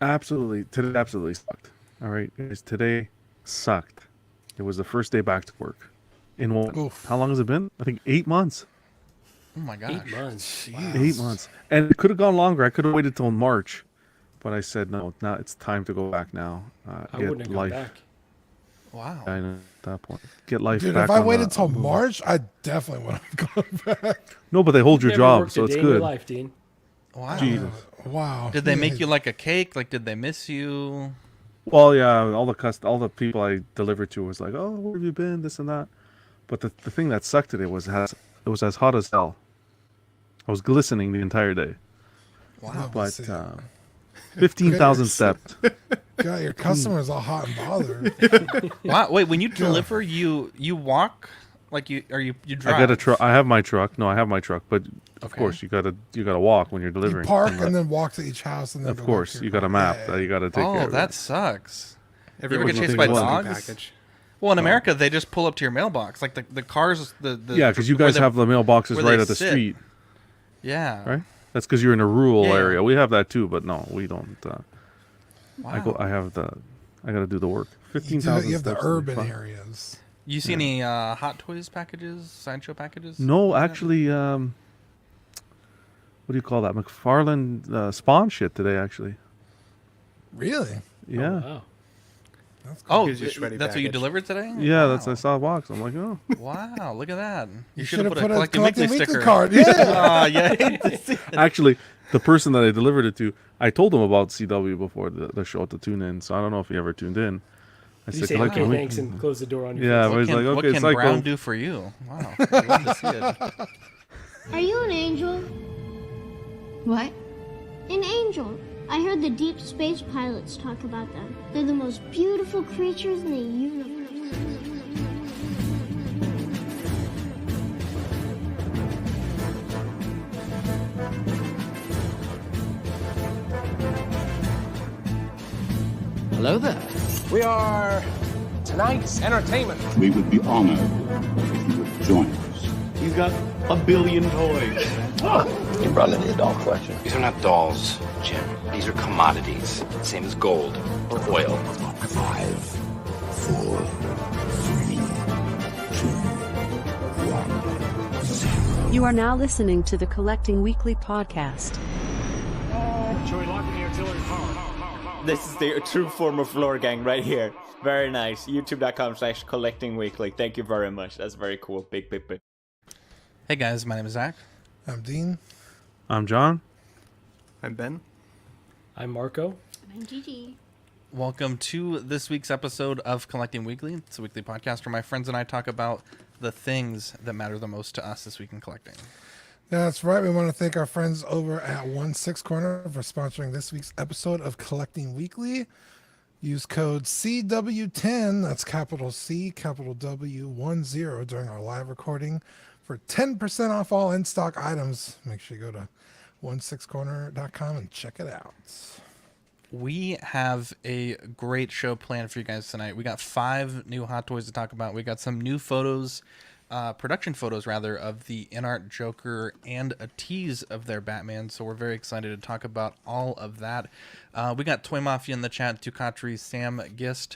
Absolutely. Today absolutely sucked. All right, guys. Today sucked. It was the first day back to work. In what? How Oof. long has it been? I think 8 months. Oh my 8 months. Wow. 8 months. And it could have gone longer. I could have waited till March, but I said no. Now it's time to go back now. I Get wouldn't have gone life. back. Wow. I know at that point. Get life Dude, if back I on waited the till move. March, I definitely would have gone back. No, but they hold your Never job, worked so a it's day in your good. life, Dean. Wow. Jesus. Wow. Did they make you like a cake? Like, did they miss you? Well, yeah, all the people I delivered to was like, "Oh, where have you been?" This and that. But the thing that sucked today was it was as hot as hell. I was glistening the entire day. Wow. But Got 15,000 your, steps. got your customers all hot and bothered. Wow. Wait, when you deliver, you walk like you drive. I got a truck. I have my truck. No, I have my truck. But of Okay. course, you gotta walk when you're You delivering. park and then walk to each house and then of go course, back to you your got a car. map Yeah, that you got to take care Oh, of. that sucks. Everyone get chased by by dogs? package. Well, in America, they just pull up to your mailbox. Like the cars, the Yeah, because you where guys they- have the mailboxes where right they at the sit. street, Yeah. right? That's because you're in a rural Yeah, yeah. area. We have that too, but no, we don't. Wow. I got to do the work. You, 15,000 you have the steps. urban areas. You see any Hot Toys packages, Sideshow packages? No, like that? actually, what do you call that? McFarlane Spawn shit today, actually. Really? Yeah. Oh, wow. That's cool. Oh, Here's your shreddy that's what you package. delivered today? Yeah, Wow. that's I saw a box. I'm like, oh. Wow, look at that. You should should have have put a put a Collecting Weekly Collecting sticker. card. Yeah. Oh, yeah. Actually, the person that I delivered it to, I told him about CW before the show to tune in, so I don't know if he ever tuned in. I You said, say "Collecting okay, Weekly." thanks, and close the door on your Yeah, face. but he's like, what okay, can Psycho. Brown do for you? Wow, I'd love to see it. Are you an angel? What? An angel. I heard the deep space pilots talk about them. They're the most beautiful creatures in the universe. Hello there. We are tonight's entertainment. We would be honored if you would join us. He's got a billion toys. You brought in the doll collection. These are not dolls, Jim. These are commodities. Same as gold or oil. 5, 4, 3, 2, 1, 0. You are now listening to the Collecting Weekly podcast. This is the true form of floor gang right here. Very nice. YouTube.com/collectingweekly. Thank you very much. That's very cool. Big. Hey guys, my name is Zach. I'm Dean. I'm John. I'm Ben. I'm Marco. I'm Gigi. Welcome to this week's episode of Collecting Weekly. It's a weekly podcast where my friends and I talk about the things that matter the most to us this week in collecting. That's right. We want to thank our friends over at 1/6 Corner for sponsoring this week's episode of Collecting Weekly. Use code CW10, that's capital C, capital W10 during our live recording for 10% off all in-stock items. Make sure you go to 16corner.com and check it out. We have a great show planned for you guys tonight. We got 5 new Hot Toys to talk about. We got some new photos, production photos rather, of the in-art Joker and a tease of their Batman. So we're very excited to talk about all of that. We got Toy Mafia in the chat, Tukatri, Sam Gist,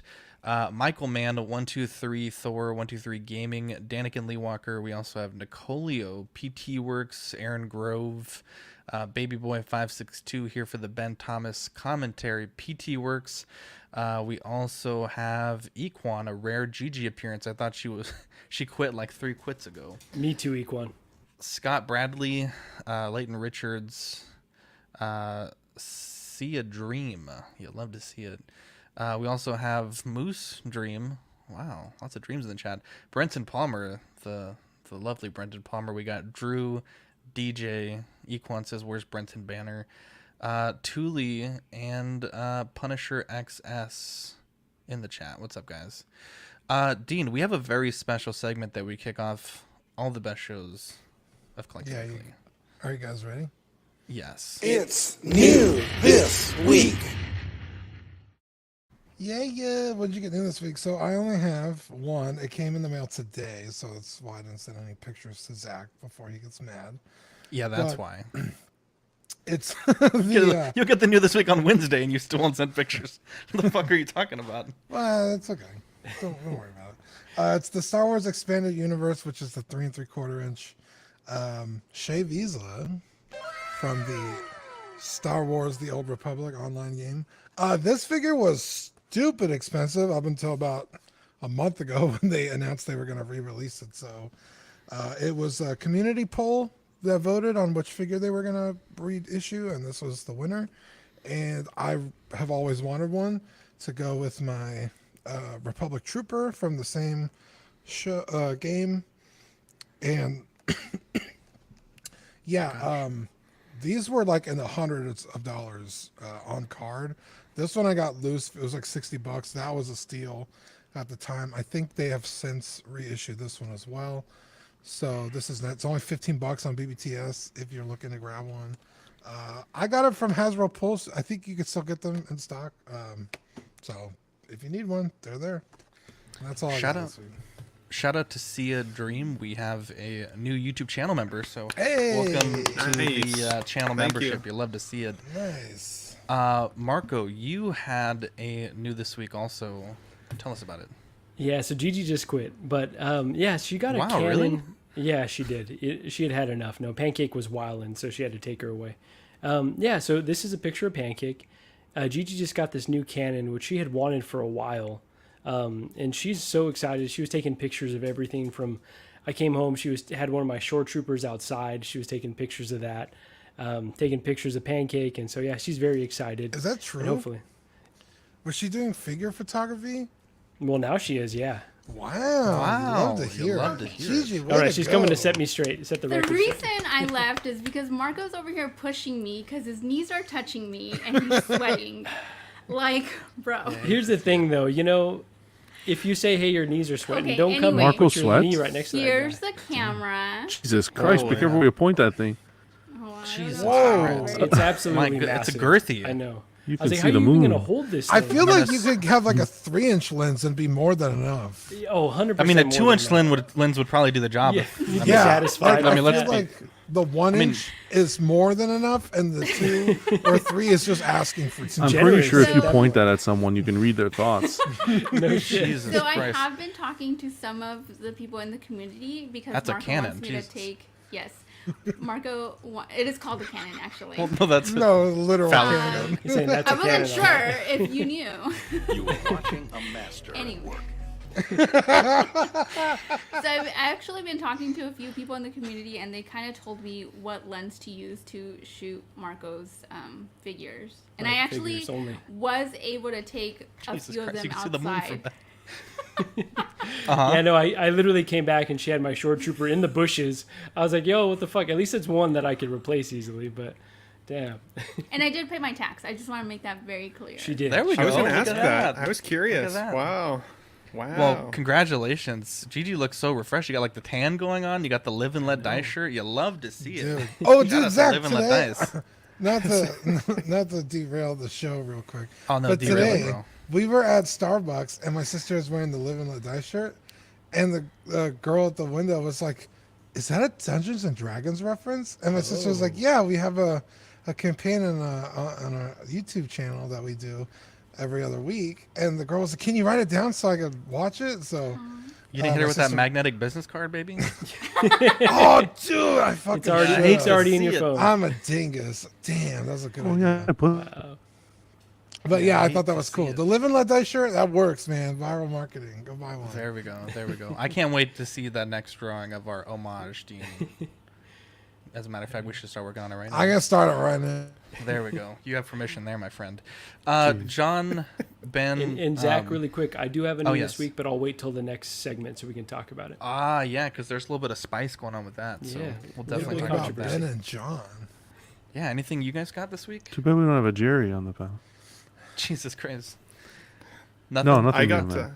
Michael Mann, 123 Thor, 123 Gaming, Daniken Lee Walker. We also have Nicolio, PT Works, Aaron Grove, Baby Boy 562 here for the Ben Thomas commentary. PT Works. We also have Equan, a rare Gigi appearance. I thought she quit like 3 quits ago. Me too, Equan. Scott Bradley, Leighton Richards, See a Dream. You'd love to see it. We also have Moose Dream. Wow, lots of dreams in the chat. Brenton Palmer, the lovely Brenton Palmer. We got Drew, DJ. Equan says, "Where's Brenton Banner?" Thule and Punisher XS in the chat. What's up, guys? Dean, we have a very special segment that we kick off all the best shows of Collecting Weekly. Are you guys ready? Yes. It's new this week. Yeah. What did you get new this week? So I only have one. It came in the mail today, so that's why I didn't send any pictures to Zach before he gets mad. Yeah, that's why. It's You'll get the new this week on Wednesday, and you still won't send pictures. What the fuck are you talking about? Well, it's okay. Don't worry about it. It's the Star Wars Expanded Universe, which is the 3 3/4 inch Shea Vizsla from the Star Wars: The Old Republic online game. This figure was stupid expensive up until about a month ago when they announced they were going to re-release it. So it was a community poll that voted on which figure they were going to reissue, and this was the winner. And I have always wanted one to go with my Republic Trooper from the same game. And yeah, these were like in the hundreds of dollars on card. This one I got loose. It was like $60. That was a steal at the time. I think they have since reissued this one as well. So this is it's only $15 on BBTS if you're looking to grab one. I got it from Hasbro Pulse. I think you could still get them in stock. So if you need one, they're there. And that's all. Shout out to Sia Dream. We have a new YouTube channel member. So hey, welcome to the channel membership. You love to see it. Nice. Marco, you had a new this week also. Tell us about it. Yeah, so Gigi just quit, but yeah, she got a Canon. Really? Yeah, she did. She had enough. No, Pancake was wilding, so she had to take her away. Yeah, so this is a picture of Pancake. Gigi just got this new Canon, which she had wanted for a while, and she's so excited. She was taking pictures of everything from. I came home. She had one of my shore troopers outside. She was taking pictures of that, taking pictures of Pancake, and so yeah, she's very excited. Is that true? And hopefully, was she doing figure photography? Well, now she is, yeah. Wow. Love to hear. Gigi, all right, she's coming to set me straight, set the record. The reason I left is because Marco's over here pushing me because his knees are touching me and he's sweating. Like, bro. Here's the thing, though. You know, if you say, hey, your knees are sweating, Okay, don't come anyway. and put Marco your sweats? knee right next to that Here's guy. the camera. Jesus Christ, be careful where you point that thing. Jesus Christ. It's absolutely It's massive. girthy. I know. You I was can like, see how are the you even moon. going to hold this I thing? feel like you could have like a 3-inch lens and be more than enough. Oh, 100%. I mean, a more 2-inch than lens would probably do the job. Yeah, If, you'd be Yeah, satisfied. like, I mean, I let's feel be- like the 1-inch is more than enough, and the 2 or 3 is just asking for too I'm much. pretty sure if you So- point that at someone, you can read their thoughts. No shit. Jesus So I Christ. have been talking to some of the people in the community because That's a Marco Canon, wants me Jesus. to take. Yes, Marco. It is called a Canon, actually. Well, no, that's No, literal Valid. Canon. He's saying that's I a wasn't Canon. sure if you knew. You were watching a master. Anyway. So I've actually been talking to a few people in the community, and they kind of told me what lens to use to shoot Marco's figures. And I actually figures only. was able to take a Jesus few of Christ, them you can see the moon from outside. that. Yeah, no, I literally came back and she had my short trooper in the bushes. I was like, yo, what the fuck? At least it's one that I could replace easily, but damn. And I did pay my tax. I just want to make that very clear. She did. There we go. I was going to Look ask at that. that. I was curious. Look at that. Wow. Wow. Well, congratulations. Gigi looks so refreshed. You got like the tan going on. You got the live and let die shirt. You love to see it. Dude. Oh, Shout dude, out to Zach, Live and Let today, Dice. not to derail the show real quick. Oh, no, but derail it, today, bro. we were at Starbucks, and my sister was wearing the Live and Let Die shirt, and the girl at the window was like, is that a Dungeons and Dragons reference? And my sister was like, yeah, we have a campaign on our YouTube channel that we do every other week. And the girl was like, can you write it down so I could watch it? So You didn't hit her my with that sister- magnetic business card, baby? Oh, dude, I fucking It's already, should. it's already in your See it. phone. I'm a dingus. Damn, that was a good Oh idea. yeah, I put But yeah, I hate thought that to was see cool. it. The Live and Let Die shirt, that works, man. Viral marketing. Go buy one. There we go. There we go. I can't wait to see that next drawing of our homage to you. As a matter of fact, we should start working on it right now. I gotta start it right now. There we go. You have permission there, my friend. John, Ben, And Zach, really quick, I do have a oh, new yes. this week, but I'll wait till the next segment so we can talk about it. yeah, because there's a little bit of spice going on with that. So Yeah. we'll Yeah, definitely big talk about controversy. Ben that. and John. Yeah, anything you guys got this week? Too bad we don't have a Jerry on the panel. Jesus Christ. Nothing? No, nothing. I on got that.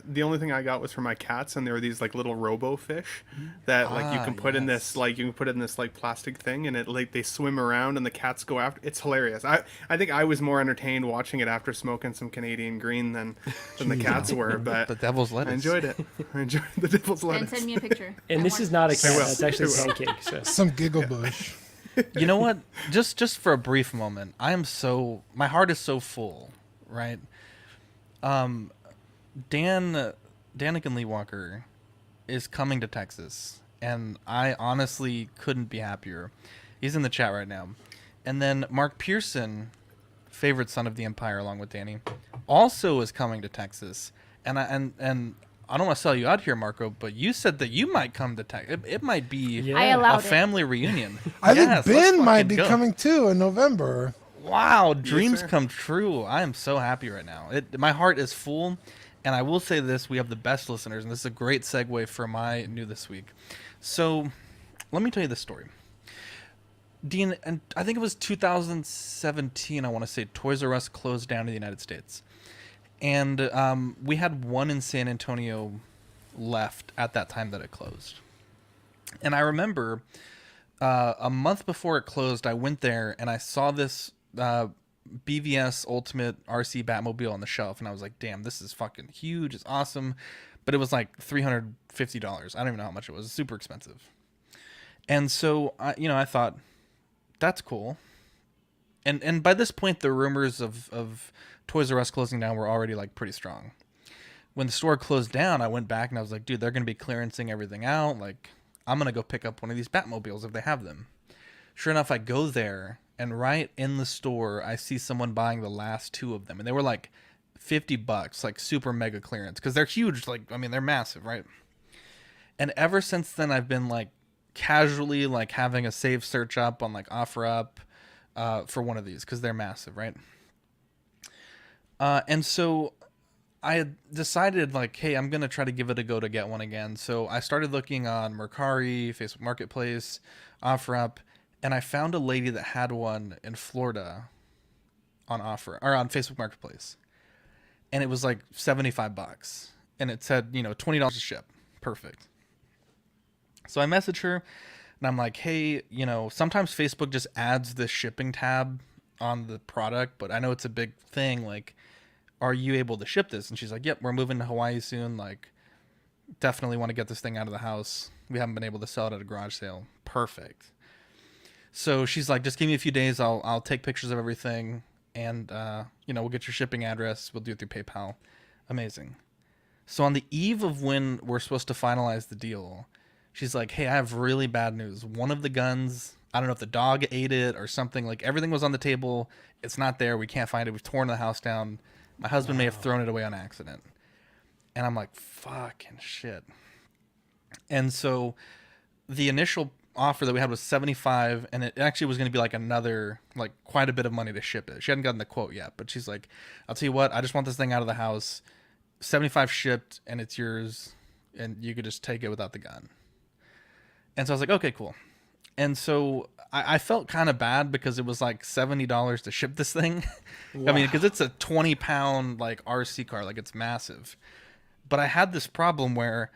the only thing I got was for my cats, and there were these like little robo fish that like you can put in this like plastic thing, and it like they swim around and the cats go after. It's hilarious. I think I was more entertained watching it after smoking some Canadian green than the cats were, but The devil's lettuce. I enjoyed it. I enjoyed the devil's And lettuce. send me a picture. And I this want is not a it. cat. will. That's actually I will. Pancake. So. Some giggle bush. You know what? Just for a brief moment, my heart is so full, right? Danica Lee Walker is coming to Texas, and I honestly couldn't be happier. He's in the chat right now. And then Mark Pearson, favorite son of the Empire, along with Danny, also is coming to Texas. And I don't want to sell you out here, Marco, but you said that you might come to Texas. It might be a family reunion. I think Ben might be coming too in November. Wow, dreams come true. I am so happy right now. My heart is full, and I will say this, we have the best listeners, and this is a great segue for my new this week. So, let me tell you this story. Dean, and I think it was 2017, I want to say, Toys R Us closed down in the United States. And we had one in San Antonio left at that time that it closed. And I remember a month before it closed, I went there and I saw this BVS Ultimate RC Batmobile on the shelf, and I was like, damn, this is fucking huge. It's awesome. But it was like $350. I don't even know how much it was. Super expensive. And so, I thought, that's cool. And by this point, the rumors of Toys R Us closing down were already like pretty strong. When the store closed down, I went back and I was like, dude, they're going to be clearancing everything out. Like, I'm going to go pick up one of these Batmobiles if they have them. Sure enough, I go there, and right in the store, I see someone buying the last two of them. And they were like $50, like super mega clearance. Because they're huge. Like, I mean, they're massive, right? And ever since then, I've been like casually like having a save search up on like OfferUp for one of these. Because they're massive, right? And so I had decided like, hey, I'm going to try to give it a go to get one again. So I started looking on Mercari, Facebook Marketplace, OfferUp, and I found a lady that had one in Florida on Facebook Marketplace. And it was like $75. And it said, $20 to ship. Perfect. So I messaged her and I'm like, hey, sometimes Facebook just adds this shipping tab on the product, but I know it's a big thing. Like, are you able to ship this? And she's like, yep, we're moving to Hawaii soon. Like, definitely want to get this thing out of the house. We haven't been able to sell it at a garage sale. Perfect. So she's like, just give me a few days. I'll take pictures of everything. And, we'll get your shipping address. We'll do it through PayPal. Amazing. So on the eve of when we're supposed to finalize the deal, she's like, hey, I have really bad news. One of the guns, I don't know if the dog ate it or something. Like, everything was on the table. It's not there. We can't find it. We've torn the house down. My husband may have thrown it away on accident. And I'm like, fucking shit. And so the initial offer that we had was $75, and it actually was going to be like another, like quite a bit of money to ship it. She hadn't gotten the quote yet, but she's like, I'll tell you what, I just want this thing out of the house. 75 shipped, and it's yours, and you could just take it without the gun. And so I was like, okay, cool. And so I felt kind of bad because it was like $70 to ship this thing. Wow. I mean, because it's a 20-pound like RC car, like it's massive. But I had this problem where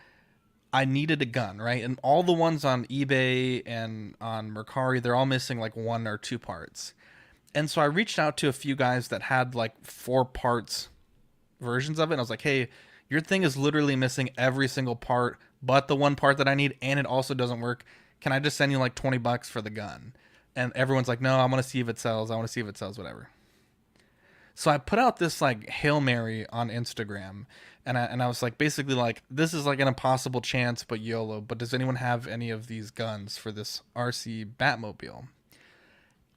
I needed a gun, right? And all the ones on eBay and on Mercari, they're all missing like 1 or 2 parts. And so I reached out to a few guys that had like 4 parts versions of it. And I was like, hey, your thing is literally missing every single part but the one part that I need, and it also doesn't work. Can I just send you like $20 for the gun? And everyone's like, no, I want to see if it sells. Whatever. So I put out this like Hail Mary on Instagram, and I was like, basically like, this is like an impossible chance, but YOLO. But does anyone have any of these guns for this RC Batmobile?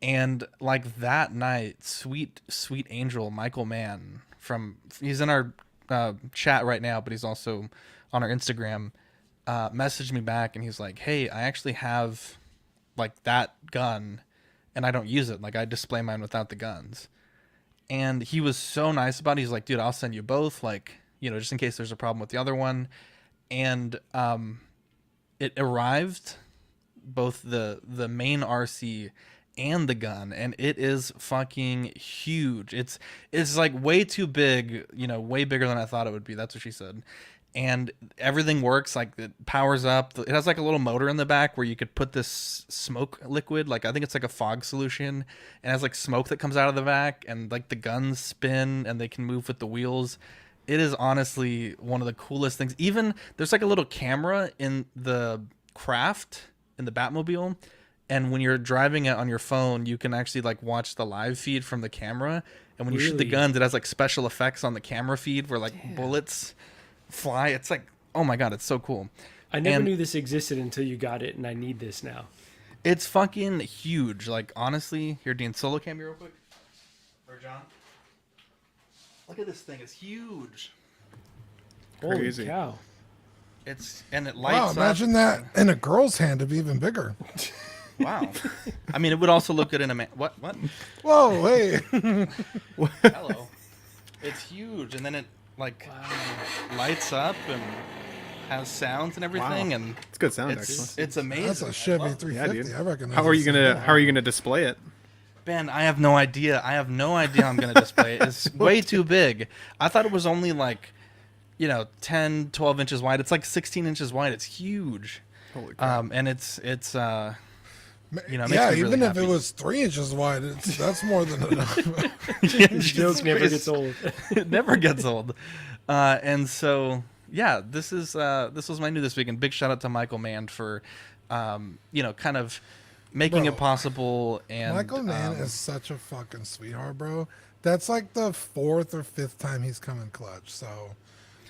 And like that night, sweet angel Michael Mann he's in our chat right now, but he's also on our Instagram, messaged me back, and he's like, hey, I actually have like that gun and I don't use it. Like, I display mine without the guns. And he was so nice about it. He's like, dude, I'll send you both, like, just in case there's a problem with the other one. And it arrived, both the main RC and the gun, and it is fucking huge. It's like way too big, way bigger than I thought it would be. That's what she said. And everything works, like it powers up. It has like a little motor in the back where you could put this smoke liquid, like I think it's like a fog solution, and it has like smoke that comes out of the back, and like the guns spin and they can move with the wheels. It is honestly one of the coolest things. Even there's like a little camera in the craft in the Batmobile, and when you're driving it on your phone, you can actually like watch the live feed from the camera. And when you shoot the Really? guns, it has like special effects on the camera feed where like bullets fly. It's like, oh my god, it's so cool. I never And knew this existed until you got it, and I need this now. it's fucking huge. Like honestly, here, Dean, solo cam me real quick. Or John. Look at this thing. It's huge. Crazy. Holy cow. And it lights Wow, imagine that in a girl's hand, it'd be even bigger. Wow. I mean, it would also look good in a man. What? Whoa, hey. Hello. It's huge, and then it like lights up and has sounds and everything, and it's good sound. Actually, it's amazing. That's a Chevy I love it. 350. I recognize. How are you this. gonna display it? Ben, I have no idea. I have no idea how I'm gonna display it. It's way too big. I thought it was only like, 10, 12 inches wide. It's like 16 inches wide. It's huge. Holy crap. And it's makes Yeah, me even really if happy. it was 3 inches wide, that's more than enough. This joke never gets old. It never gets old. And so, yeah, this was my new this week. And big shout out to Michael Mann for, kind of making Bro, it possible. And Michael Mann is such a fucking sweetheart, bro. That's like the 4th or 5th time he's come in clutch. So,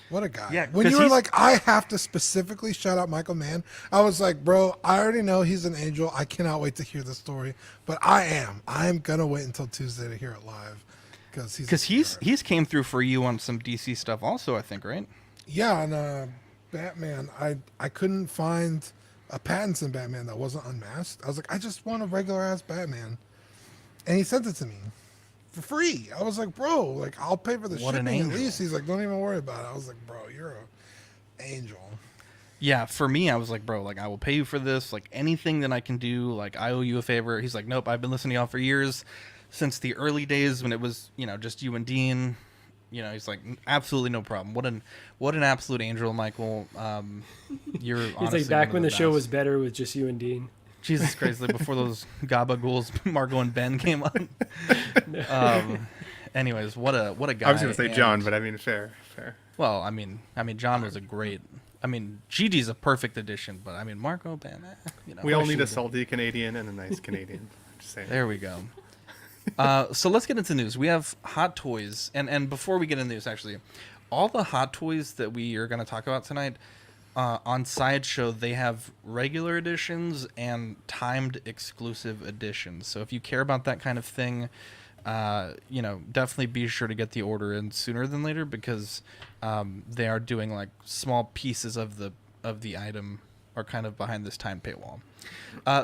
what a guy. Yeah, when 'cause you were he's- like, I have to specifically shout out Michael Mann, I was like, bro, I already know he's an angel. I cannot wait to hear the story. But I'm going to wait until Tuesday to hear it live. Because he's came through for you on some DC stuff also, I think, right? Yeah, on Batman, I couldn't find a Pattinson Batman that wasn't unmasked. I was like, I just want a regular ass Batman, and he sent it to me for free. I was like, bro, like I'll pay for the What an shipping at angel. least. He's like, don't even worry about it. I was like, bro, you're an angel. Yeah, for me, I was like, bro, like I will pay you for this. Like anything that I can do, like I owe you a favor. He's like, nope, I've been listening to y'all for years, since the early days when it was, just you and Dean. He's like, absolutely no problem. What an absolute angel, Michael. You're He's honestly like back one when of the show best. was better with just you and Dean. Jesus Christ, like before those Gabagools, Margot and Ben came on. Anyways, what a guy. I was gonna say and- John, but I mean fair. Well, I mean, John was a great. I mean, Gigi's a perfect addition, but I mean, Margot, Ben, We all need a salty Canadian and a nice Canadian. Just saying. There we go. So let's get into news. We have Hot Toys, and before we get into news, actually, all the Hot Toys that we are going to talk about tonight on Sideshow, they have regular editions and timed exclusive editions. So if you care about that kind of thing, definitely be sure to get the order in sooner than later, because they are doing like small pieces of the item are kind of behind this time paywall.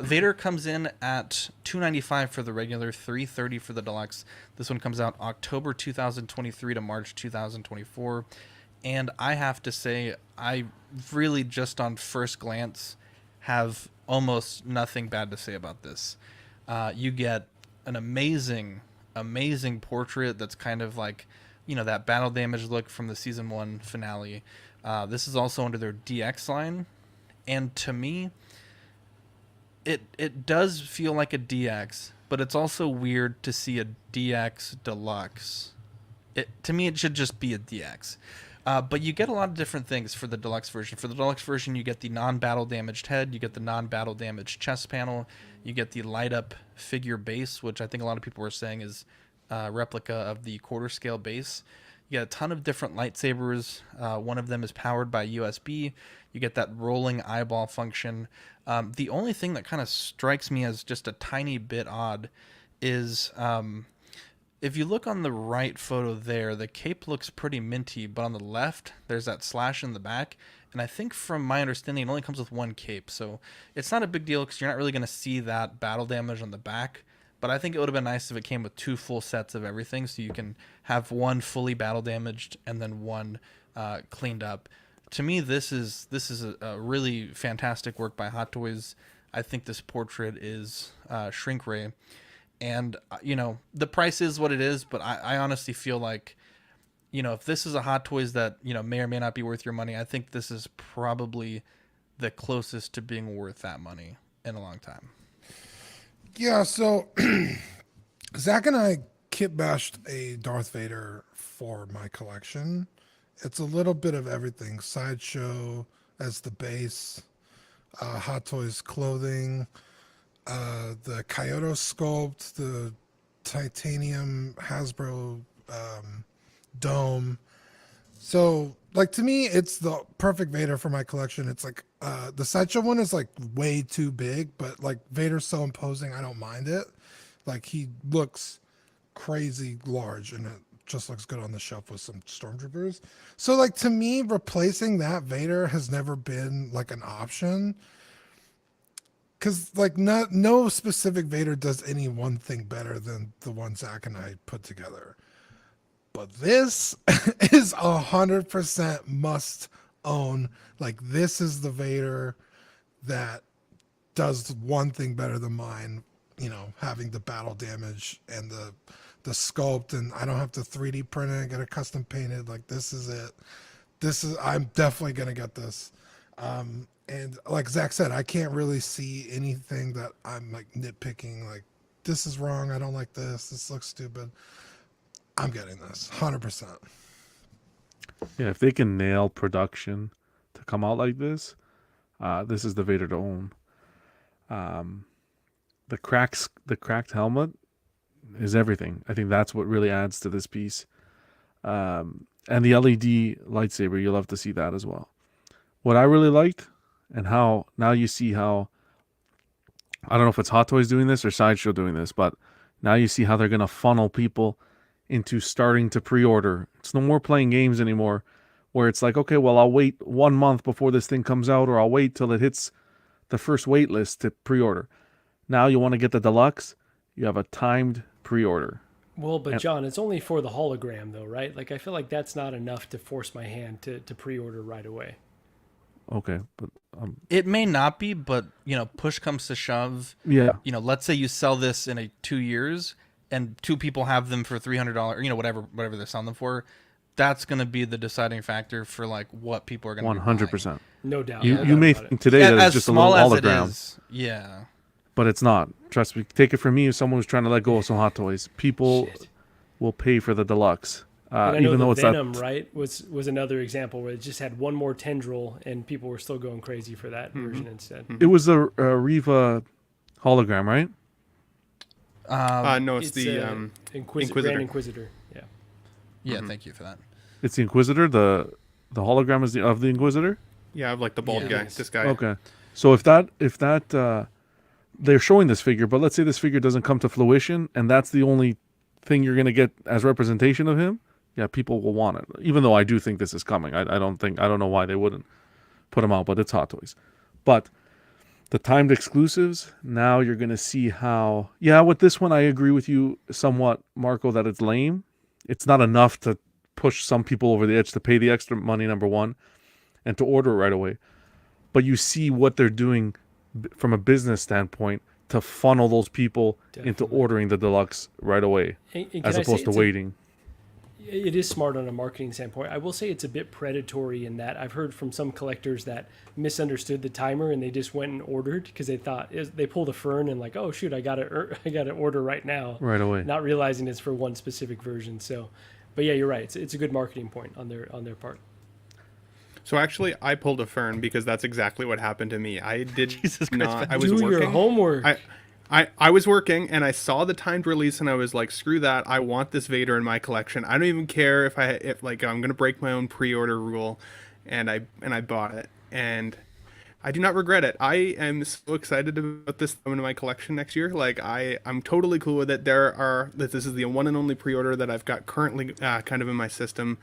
Vader comes in at $295 for the regular, $330 for the deluxe. This one comes out October 2023 to March 2024. And I have to say, I really just on first glance have almost nothing bad to say about this. You get an amazing portrait that's kind of like, that battle damage look from the season 1 finale. This is also under their DX line. And to me, it does feel like a DX, but it's also weird to see a DX deluxe. To me, it should just be a DX. But you get a lot of different things for the deluxe version. For the deluxe version, you get the non-battle damaged head, you get the non-battle damaged chest panel, you get the light-up figure base, which I think a lot of people were saying is a replica of the quarter-scale base. You get a ton of different lightsabers. One of them is powered by USB. You get that rolling eyeball function. The only thing that kind of strikes me as just a tiny bit odd is if you look on the right photo there, the cape looks pretty minty, but on the left, there's that slash in the back. And I think from my understanding, it only comes with one cape. So it's not a big deal because you're not really going to see that battle damage on the back. But I think it would have been nice if it came with 2 full sets of everything, so you can have one fully battle damaged and then one cleaned up. To me, this is a really fantastic work by Hot Toys. I think this portrait is shrink ray, and the price is what it is. But I honestly feel like, if this is a Hot Toys that may or may not be worth your money, I think this is probably the closest to being worth that money in a long time. Yeah, so Zach and I kit bashed a Darth Vader for my collection. It's a little bit of everything. Sideshow as the base, Hot Toys clothing. the Kyoto sculpt, the titanium Hasbro dome. So, like, to me, it's the perfect Vader for my collection. It's like the sideshow one is like way too big, but like Vader's so imposing, I don't mind it. Like, he looks crazy large, and it just looks good on the shelf with some stormtroopers. So, like, to me, replacing that Vader has never been like an option. Because, like, no specific Vader does any one thing better than the one Zach and I put together. But this is 100% must own. Like, this is the Vader that does one thing better than mine. You know, having the battle damage and the sculpt, and I don't have to 3D print it and get it custom painted. Like, this is it. I'm definitely gonna get this. And like Zach said, I can't really see anything that I'm like nitpicking. Like, this is wrong. I don't like this. This looks stupid. I'm getting this 100%. Yeah, if they can nail production to come out like this is the Vader to own. The cracked helmet is everything. I think that's what really adds to this piece. And the LED lightsaber, you'll have to see that as well. What I really liked, and how now you see how, I don't know if it's Hot Toys doing this or Sideshow doing this, but now you see how they're going to funnel people into starting to pre-order. It's no more playing games anymore where it's like, okay, well, I'll wait 1 month before this thing comes out, or I'll wait till it hits the first wait list to pre-order. Now you want to get the deluxe, you have a timed pre-order. Well, but John, it's only for the hologram though, right? Like, I feel like that's not enough to force my hand to pre-order right away. Okay, but it may not be, but you know, push comes to shove. Yeah. You know, let's say you sell this in 2 years, and 2 people have them for $300. You know, whatever they're selling them for. That's going to be the deciding factor for like what people are going to. 100%. No doubt. You may think today that it's just a little hologram. Yeah. But it's not. Trust me. Take it from me, as someone who's trying to let go of some Hot Toys. People will pay for the deluxe. Even though it's Venom, right, was another example where it just had one more tendril, and people were still going crazy for that version instead. It was the Riva hologram, right? No, it's the Inquisitor. Grand Inquisitor. Yeah. Yeah. Thank you for that. It's the Inquisitor. The hologram is of the Inquisitor. Yeah, of like the bald guy. This guy. Okay. So if that they're showing this figure, but let's say this figure doesn't come to fruition, and that's the only thing you're gonna get as representation of him. Yeah, people will want it. Even though I do think this is coming, I don't know why they wouldn't put them out, but it's Hot Toys. But the timed exclusives, now you're going to see how, with this one, I agree with you somewhat, Marco, that it's lame. It's not enough to push some people over the edge to pay the extra money, number one, and to order it right away. But you see what they're doing from a business standpoint to funnel those people into ordering the deluxe right away, as opposed to waiting. It is smart on a marketing standpoint. I will say it's a bit predatory in that I've heard from some collectors that misunderstood the timer and they just went and ordered because they thought they pulled a Fern and like, oh shoot, I got to order right now, right away, not realizing it's for one specific version. So, but yeah, you're right. It's a good marketing point on their part. So actually, I pulled a Fern because that's exactly what happened to me. I did Jesus Christ, not. I was do working. Your homework. I was working and I saw the timed release and I was like, screw that. I want this Vader in my collection. I don't even care if I'm going to break my own pre-order rule, and I bought it, and I do not regret it. I am so excited about this coming to my collection next year. Like I'm totally cool with it. That this is the one and only pre-order that I've got currently kind of in my system.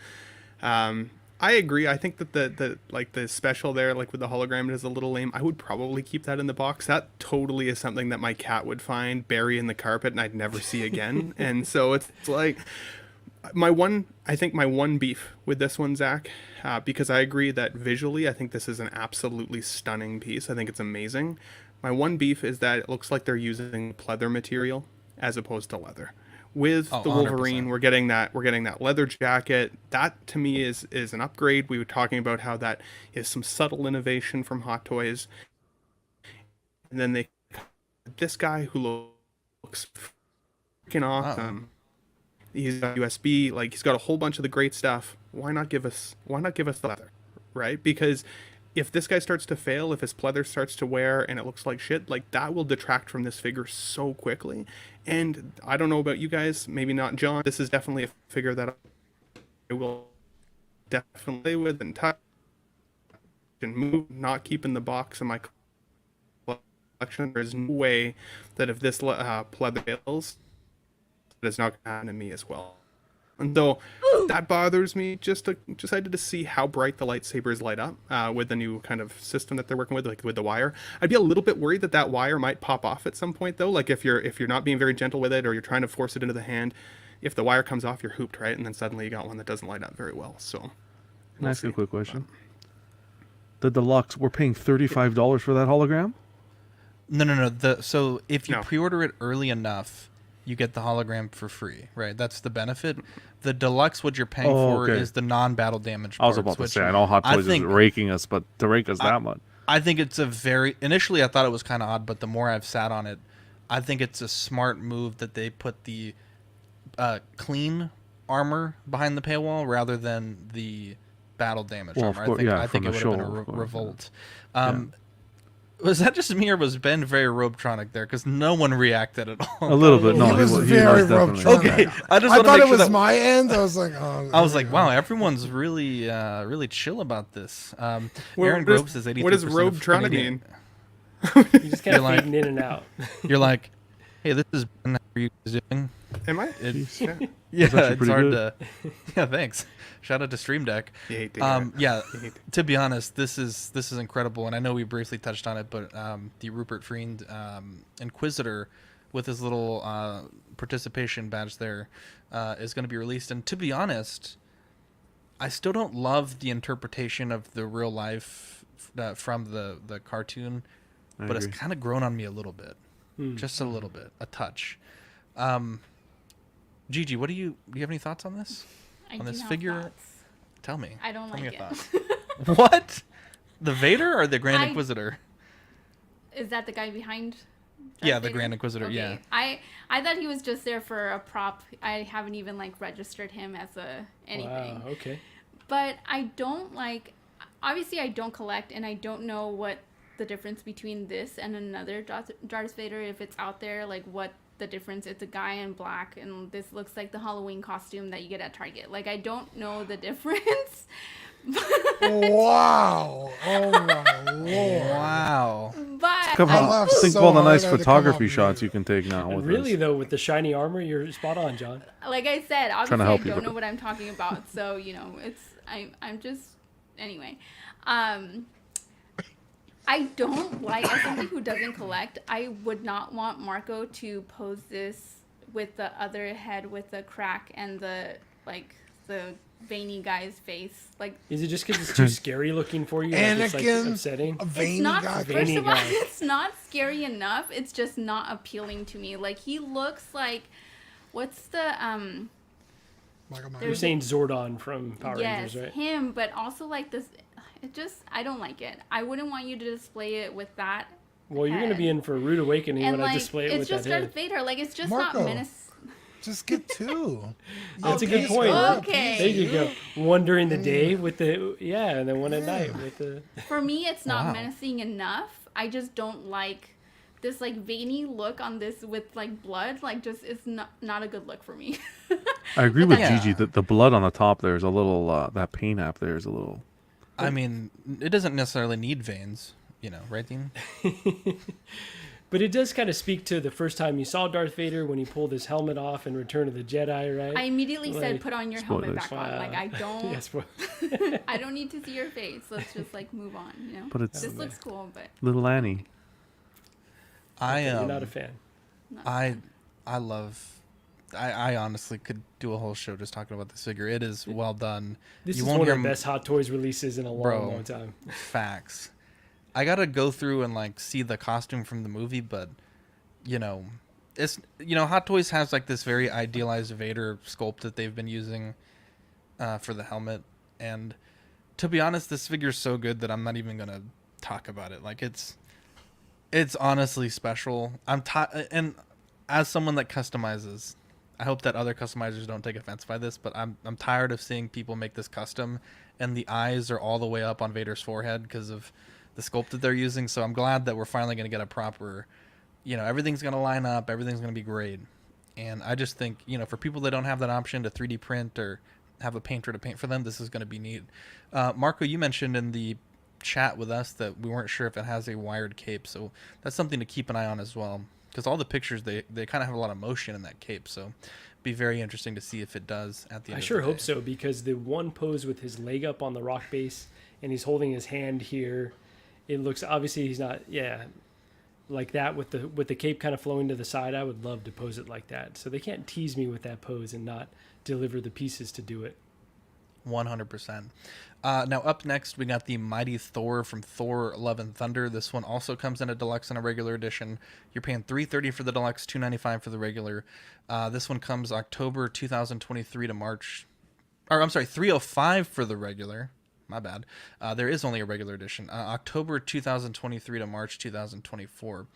I agree. I think that the special there, like with the hologram, is a little lame. I would probably keep that in the box. That totally is something that my cat would find, bury in the carpet, and I'd never see again. And so it's like my one beef with this one, Zach, because I agree that visually, I think this is an absolutely stunning piece. I think it's amazing. My one beef is that it looks like they're using pleather material as opposed to leather. With the Wolverine, 100%. we're getting that leather jacket. That to me is an upgrade. We were talking about how that is some subtle innovation from Hot Toys. And then this guy who looks freaking awesome. He's got USB, like he's got a whole bunch of the great stuff. Why not give us the leather, right? Because if this guy starts to fail, if his pleather starts to wear and it looks like shit, like that will detract from this figure so quickly. And I don't know about you guys, maybe not John. This is definitely a figure that I will definitely play with and touch and move, not keep in the box in my collection. There's no way that if this pleather fails, that it's not going to happen to me as well. And so that bothers me. Just excited to see how bright the lightsabers light up with the new kind of system that they're working with, like with the wire. I'd be a little bit worried that wire might pop off at some point, though. Like if you're not being very gentle with it, or you're trying to force it into the hand, if the wire comes off, you're hooped, right? And then suddenly you got one that doesn't light up very well. So, Can I ask you a quick question? The deluxe, we're paying $35 for that hologram? No. So if you pre-order it early enough, you get the hologram for free, right? That's the benefit. The deluxe, what you're paying for, is the non-battle damage parts. I was about to say, I know Hot Toys is raking us, but to rake us that much. I think it's initially I thought it was kind of odd, but the more I've sat on it, I think it's a smart move that they put the clean armor behind the paywall rather than the battle damage armor. I think it would have been a revolt. Was that just me, or was Ben very Robetronic there? Because no one reacted at all. A little bit. No, he was very Robetronic. Okay, I thought it was my end. I was like, oh. I was like, wow, everyone's really, really chill about this. Aaron Groves says 83%. What does Robetronic mean? You just kind of fading in and out. You're like, hey, this is Ben. How are you guys doing? Am I? It's hard to. Yeah, thanks. Shout out to Stream Deck. To be honest, this is incredible, and I know we briefly touched on it, but the Rupert Friend Inquisitor with his little participation badge there is going to be released. And to be honest, I still don't love the interpretation of the real life from the cartoon, but it's kind of grown on me a little bit, just a little bit, a touch. Gigi, do you have any thoughts on this? On this figure? Thoughts. Tell me. I don't like it. What? The Vader or the Grand Inquisitor? Is that the guy behind? The Grand Inquisitor. Okay. Yeah. I thought he was just there for a prop. I haven't even registered him as anything. Wow. Okay. But I don't like. Obviously, I don't collect, and I don't know what the difference between this and another Darth Vader, if it's out there, what the difference. It's a guy in black, and this looks like the Halloween costume that you get at Target. I don't know the difference. Wow! Oh my lord! Wow! But think of all the nice photography shots you can take now. With really this. though, with the shiny armor, you're spot on, John. Like I said, obviously I don't know what I'm talking about, so I'm just anyway. I don't like, as somebody who doesn't collect, I would not want Marco to pose this with the other head with the crack and the veiny guy's face. Is it just because it's too scary looking for you? Anakin, it's upsetting. A veiny guy. First of all, it's not scary enough. It's just not appealing to me. He looks like, what's the You're saying Zordon from Power Rangers, right? Yes, him, but also this. I don't like it. I wouldn't want you to display it with that. Well, you're going to be in for a rude awakening when I display it with that head. It's just Darth Vader. It's just Marco, not menace. Just get two. That's a good point. Okay. There you go. One during the day with and then one at night with the. For me, it's not menacing enough. I just don't like this veiny look on this with blood. It's not a good look for me. I agree with Gigi that the blood on the top there is a little. That paint app there is a little. I mean, it doesn't necessarily need veins, right, Dean? But it does kind of speak to the first time you saw Darth Vader when he pulled his helmet off in Return of the Jedi, right? I immediately said, "Put on your helmet back on." I don't. Yes, I don't need to see your face. Let's just move on. But this looks cool, but little Annie. You're not a fan. I love. I honestly could do a whole show just talking about this figure. It is well done. This is one of the best Hot Toys releases in a long time. Facts. I gotta go through and see the costume from the movie, but it's Hot Toys has this very idealized Vader sculpt that they've been using for the helmet, and to be honest, this figure's so good that I'm not even gonna talk about it. It's honestly special. And as someone that customizes, I hope that other customizers don't take offense by this, but I'm tired of seeing people make this custom, and the eyes are all the way up on Vader's forehead because of the sculpt that they're using. So I'm glad that we're finally going to get a proper, everything's going to line up, everything's going to be great. And I just think, for people that don't have that option to 3D print or have a painter to paint for them, this is going to be neat. Marco, you mentioned in the chat with us that we weren't sure if it has a wired cape, so that's something to keep an eye on as well, because all the pictures, they kind of have a lot of motion in that cape, so it'd be very interesting to see if it does at the end I of sure the hope day. so, because the one pose with his leg up on the rock base and he's holding his hand here, it looks, obviously he's not, like that with the cape kind of flowing to the side. I would love to pose it like that, so they can't tease me with that pose and not deliver the pieces to do it. 100%. Now up next, we got the Mighty Thor from Thor: Love and Thunder. This one also comes in a deluxe and a regular edition. You're paying $330 for the deluxe, $295 for the regular. This one comes October 2023 to March, or I'm sorry, $305 for the regular. My bad. There is only a regular edition. October 2023 to March 2024.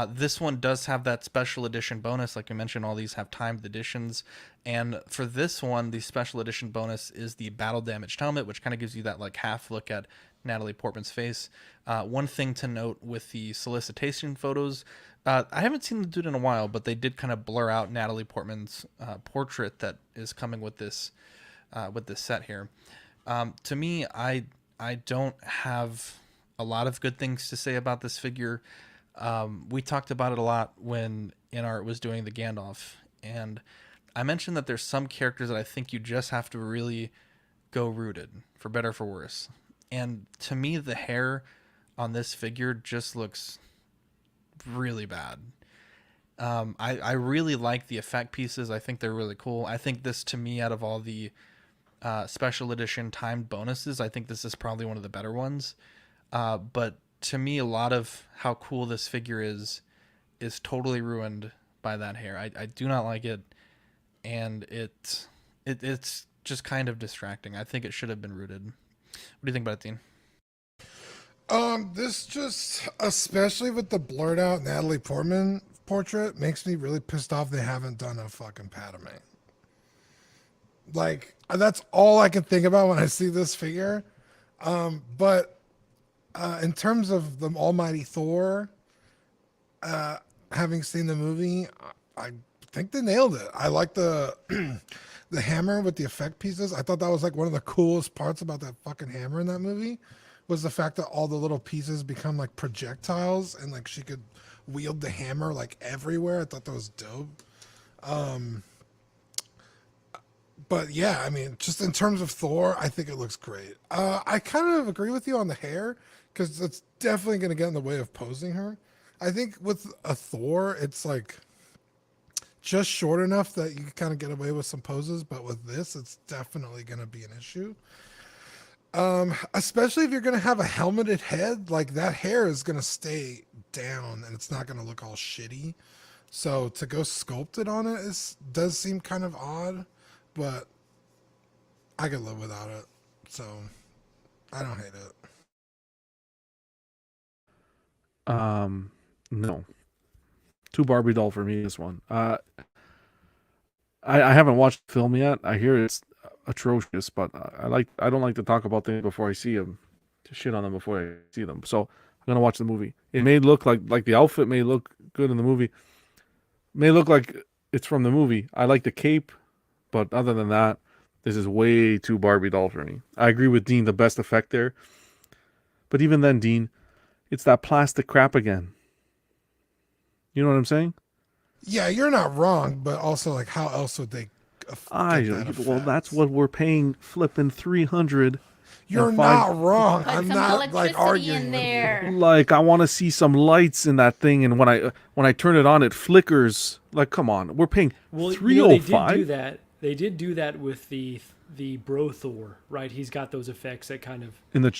This one does have that special edition bonus. Like I mentioned, all these have timed editions. And for this one, the special edition bonus is the battle damaged helmet, which kind of gives you that like half look at Natalie Portman's face. One thing to note with the solicitation photos, I haven't seen them do it in a while, but they did kind of blur out Natalie Portman's portrait that is coming with this set here. To me, I don't have a lot of good things to say about this figure. We talked about it a lot when InArt was doing the Gandalf, and I mentioned that there's some characters that I think you just have to really go rooted, for better or for worse. And to me, the hair on this figure just looks really bad. I really like the effect pieces. I think they're really cool. I think this, to me, out of all the special edition timed bonuses, I think this is probably one of the better ones. But to me, a lot of how cool this figure is totally ruined by that hair. I do not like it, and it's just kind of distracting. I think it should have been rooted. What do you think about it, Dean? This just, especially with the blurred out Natalie Portman portrait, makes me really pissed off they haven't done a fucking Padme. Like, that's all I can think about when I see this figure. But in terms of the Almighty Thor, having seen the movie, I think they nailed it. I like the the hammer with the effect pieces. I thought that was like one of the coolest parts about that fucking hammer in that movie, was the fact that all the little pieces become like projectiles and like she could wield the hammer like everywhere. I thought that was dope. But yeah, I mean, just in terms of Thor, I think it looks great. I kind of agree with you on the hair, because it's definitely going to get in the way of posing her. I think with a Thor, it's like just short enough that you can kind of get away with some poses, but with this, it's definitely going to be an issue. Especially if you're going to have a helmeted head, like that hair is going to stay down and it's not going to look all shitty. So to go sculpted on it does seem kind of odd, but I could live without it. So I don't hate it. No. Too Barbie doll for me, this one. I haven't watched the film yet. I hear it's atrocious, but I don't like to talk about things before I see them, to shit on them before I see them. So I'm gonna watch the movie. It may look like the outfit may look good in the movie, may look like it's from the movie. I like the cape, but other than that, this is way too Barbie doll for me. I agree with Dean, the best effect there, but even then, Dean, it's that plastic crap again. You know what I'm saying? Yeah, you're not wrong, but also like how else would they well, that's what we're paying flipping $300. You're not wrong. Put I'm some not like electricity arguing in with there. Like, I want to see some lights in that thing, and when I turn it on, it flickers. Like, come on, we're paying $305. They did do that. They did do that with the Bro Thor, right? He's got those effects that kind of in the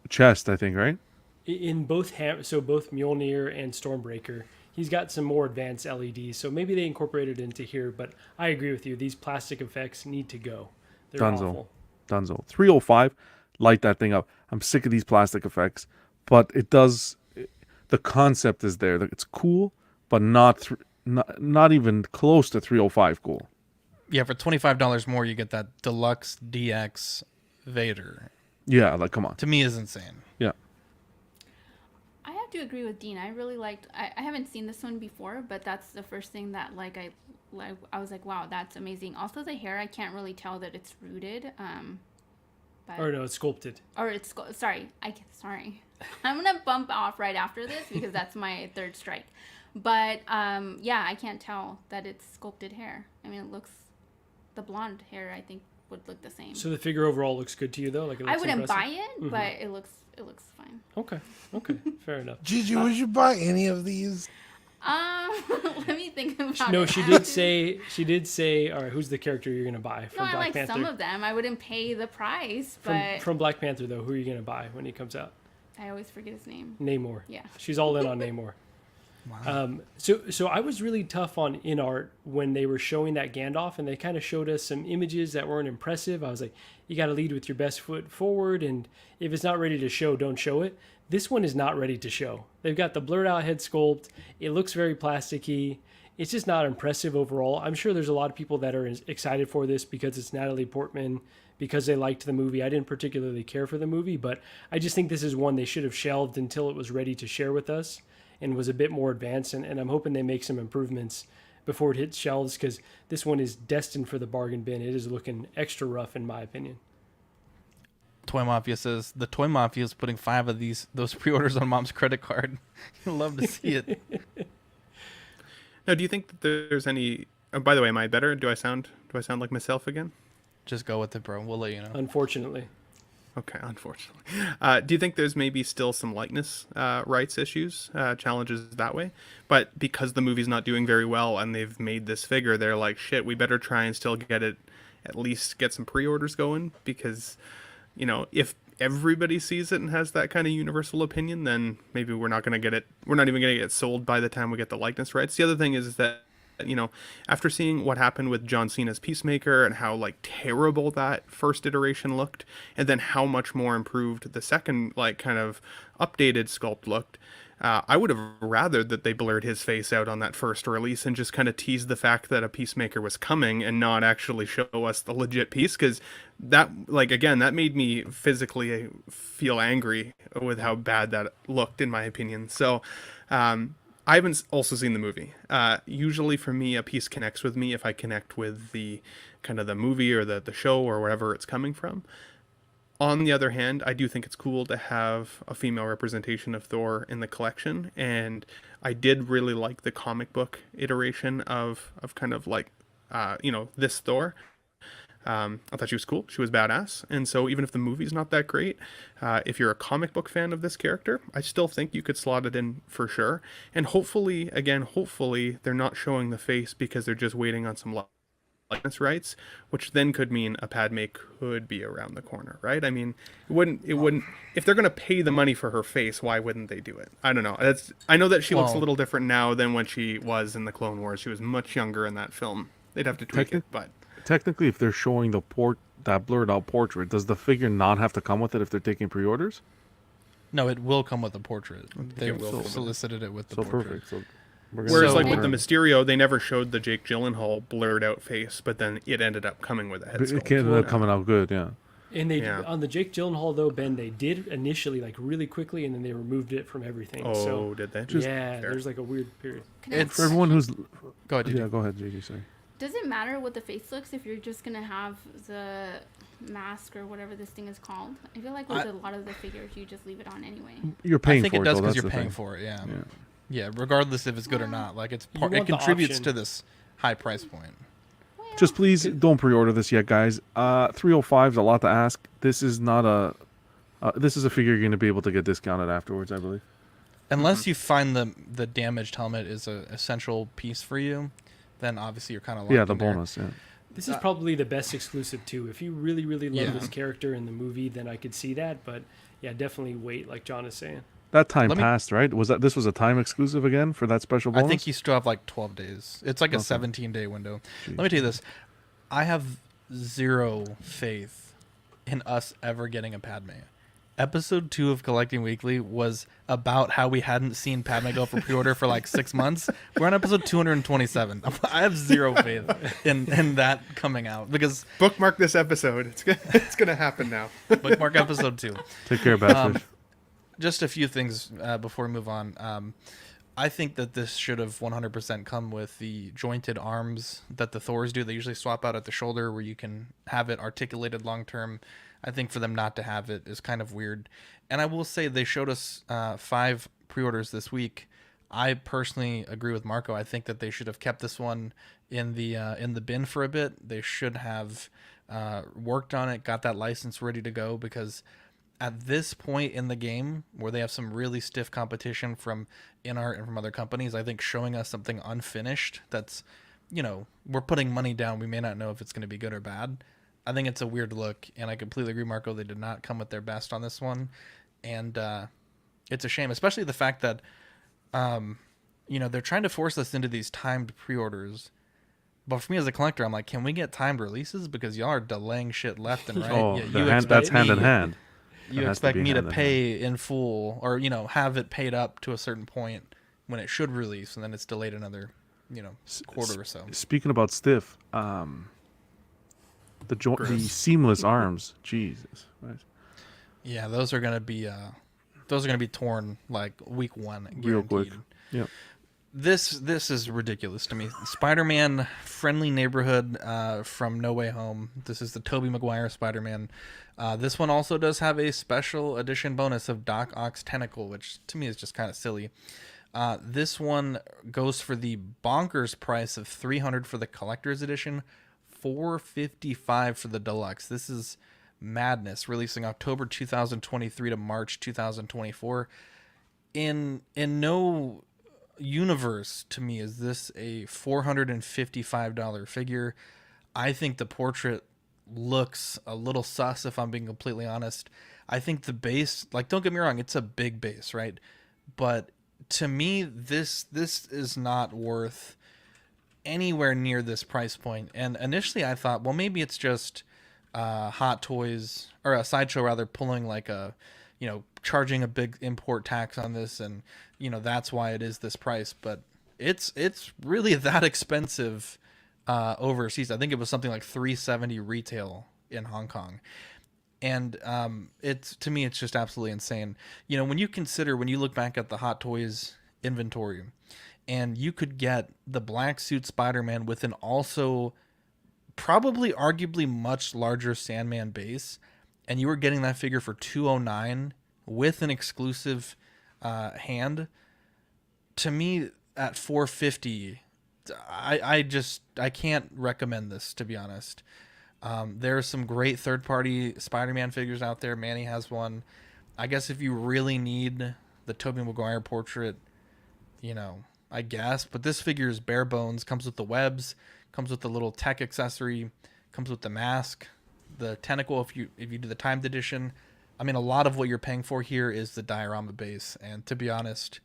chest, I think, right? In both both Mjolnir and Stormbreaker, he's got some more advanced LEDs. So maybe they incorporated it into here. But I agree with you. These plastic effects need to go. They're awful. Dunzo. 305. Light that thing up. I'm sick of these plastic effects, but it does. The concept is there. It's cool, but not not even close to 305 cool. Yeah, for $25 more, you get that deluxe DX Vader. Yeah, like come on. To me, is insane. Yeah. I have to agree with Dean. I really liked. I haven't seen this one before, but that's the first thing that I was like, wow, that's amazing. Also, the hair, I can't really tell that it's rooted. Or no, it's sculpted. Or it's sorry. I'm gonna bump off right after this because that's my third strike. But yeah, I can't tell that it's sculpted hair. I mean, the blonde hair I think would look the same. So the figure overall looks good to you though. Like it looks I wouldn't impressive? buy it, but it looks fine. Okay, fair enough. Gigi, would you buy any of these? Let me think about it. No, she did say. All right, who's the character you're gonna buy from No, I Black like Panther? some of them. I wouldn't pay the price, but From Black Panther though, who are you gonna buy when he comes out? I always forget his name. Namor. Yeah. She's all in on Namor. Wow. So I was really tough on InArt when they were showing that Gandalf, and they kind of showed us some images that weren't impressive. I was like, you got to lead with your best foot forward, and if it's not ready to show, don't show it. This one is not ready to show. They've got the blurred out head sculpt. It looks very plasticky. It's just not impressive overall. I'm sure there's a lot of people that are excited for this because it's Natalie Portman, because they liked the movie. I didn't particularly care for the movie, but I just think this is one they should have shelved until it was ready to share with us and was a bit more advanced. And I'm hoping they make some improvements before it hits shelves, because this one is destined for the bargain bin. It is looking extra rough, in my opinion. Toy Mafia says the Toy Mafia is putting 5 of those pre-orders on Mom's credit card. You'll love to see it. Now, do you think that there's any? Oh, by the way, am I better? Do I sound like myself again? Just go with it, bro. We'll let you know. Unfortunately. Okay, unfortunately. Do you think there's maybe still some likeness rights issues, challenges that way? But because the movie's not doing very well and they've made this figure, they're like, shit, we better try and still get it, at least get some pre-orders going, because, you know, if everybody sees it and has that kind of universal opinion, then maybe we're not going to get it. We're not even going to get sold by the time we get the likeness rights. The other thing is that, you know, after seeing what happened with John Cena's Peacemaker and how like terrible that first iteration looked, and then how much more improved the second like kind of updated sculpt looked, I would have rathered that they blurred his face out on that first release and just kind of teased the fact that a Peacemaker was coming and not actually show us the legit piece, because that, like, again, that made me physically feel angry with how bad that looked, in my opinion. So I haven't also seen the movie. Usually for me, a piece connects with me if I connect with the kind of the movie or the show or wherever it's coming from. On the other hand, I do think it's cool to have a female representation of Thor in the collection, and I did really like the comic book iteration of kind of like, you know, this Thor. I thought she was cool. She was badass. And so even if the movie's not that great, if you're a comic book fan of this character, I still think you could slot it in for sure. And hopefully they're not showing the face because they're just waiting on some likeness rights, which then could mean a Padme could be around the corner, right? I mean, it wouldn't if they're going to pay the money for her face, why wouldn't they do it? I don't know. I know that she looks a little different now than when she was in the Clone Wars. She was much younger in that film. They'd have to tweak it, but technically, if they're showing that blurred out portrait, does the figure not have to come with it if they're taking pre-orders? No, it will come with a portrait. They solicited it with the portrait. Perfect. So whereas like with the Mysterio, they never showed the Jake Gyllenhaal blurred out face, but then it ended up coming with a head sculpt. It ended up coming out good, yeah. And on the Jake Gyllenhaal though, Ben, they did initially like really quickly, and then they removed it from everything. Oh, so, did they? Yeah, there's like a weird period. For everyone who's go ahead, yeah, go ahead, JJ. Sorry. Does it matter what the face looks if you're just gonna have the mask or whatever this thing is called? I feel like with a lot of the figures, you just leave it on anyway. You're paying for it. I think it does because though, you're paying for it. Yeah. Yeah, regardless if it's good or not. Like it contributes to this high price point. Just please don't pre-order this yet, guys. 305 is a lot to ask. This is not this is a figure you're going to be able to get discounted afterwards, I believe. Unless you find the damaged helmet is a essential piece for you, then obviously you're kind of the bonus. Yeah. This is probably the best exclusive too. If you really, really love this character in the movie, then I could see that. But yeah, definitely wait, like John is saying. That time passed, right? This was a time exclusive again for that special bonus? I think you still have like 12 days. It's like a 17-day window. Jeez. Let me tell you this. I have zero faith in us ever getting a Padme. episode 2 of Collecting Weekly was about how we hadn't seen Padme go for pre-order for like 6 months. We're on episode 227. I have zero faith in that coming out because bookmark this episode. It's gonna happen now. Bookmark episode 2. Take care, Badfish. Just a few things before we move on. I think that this should have 100% come with the jointed arms that the Thors do. They usually swap out at the shoulder where you can have it articulated long term. I think for them not to have it is kind of weird. And I will say they showed us 5 pre-orders this week. I personally agree with Marco. I think that they should have kept this one in the bin for a bit. They should have worked on it, got that license ready to go, because at this point in the game where they have some really stiff competition from InArt and from other companies, I think showing us something unfinished that's, we're putting money down. We may not know if it's going to be good or bad. I think it's a weird look, and I completely agree, Marco. They did not come with their best on this one, and it's a shame, especially the fact that, they're trying to force us into these timed pre-orders. But for me as a collector, I'm like, can we get timed releases? Because y'all are delaying shit left and right. Oh, Yeah, that's hand in hand. You expect me to pay in full, or have it paid up to a certain point when it should release, and then it's delayed another, quarter or so. Speaking about stiff, the seamless arms, Jesus. Right. Yeah, those are gonna be torn like week 1, guaranteed. Real quick. Yeah. This is ridiculous to me. Spider-Man Friendly Neighborhood from No Way Home. This is the Tobey Maguire Spider-Man. This one also does have a special edition bonus of Doc Ock's tentacle, which to me is just kind of silly. This one goes for the bonkers price of $300 for the collector's edition, $455 for the deluxe. This is madness. Releasing October 2023 to March 2024. In no universe to me is this a $455 figure. I think the portrait looks a little sus, if I'm being completely honest. I think the base, don't get me wrong, it's a big base, right? But to me, this is not worth anywhere near this price point. And initially I thought, well, maybe it's just Hot Toys, or a Sideshow rather, pulling like a, charging a big import tax on this, and that's why it is this price. But it's really that expensive overseas. I think it was something like $370 retail in Hong Kong, and to me it's just absolutely insane. When you look back at the Hot Toys inventory, and you could get the black suit Spider-Man with an also probably arguably much larger Sandman base, and you were getting that figure for $209 with an exclusive hand. To me, at $450, I can't recommend this, to be honest. There are some great third-party Spider-Man figures out there. Manny has one. I guess if you really need the Tobey Maguire portrait, I guess. But this figure is bare bones. Comes with the webs. Comes with the little tech accessory. Comes with the mask. The tentacle, if you do the timed edition. I mean, a lot of what you're paying for here is the diorama base, and to be honest,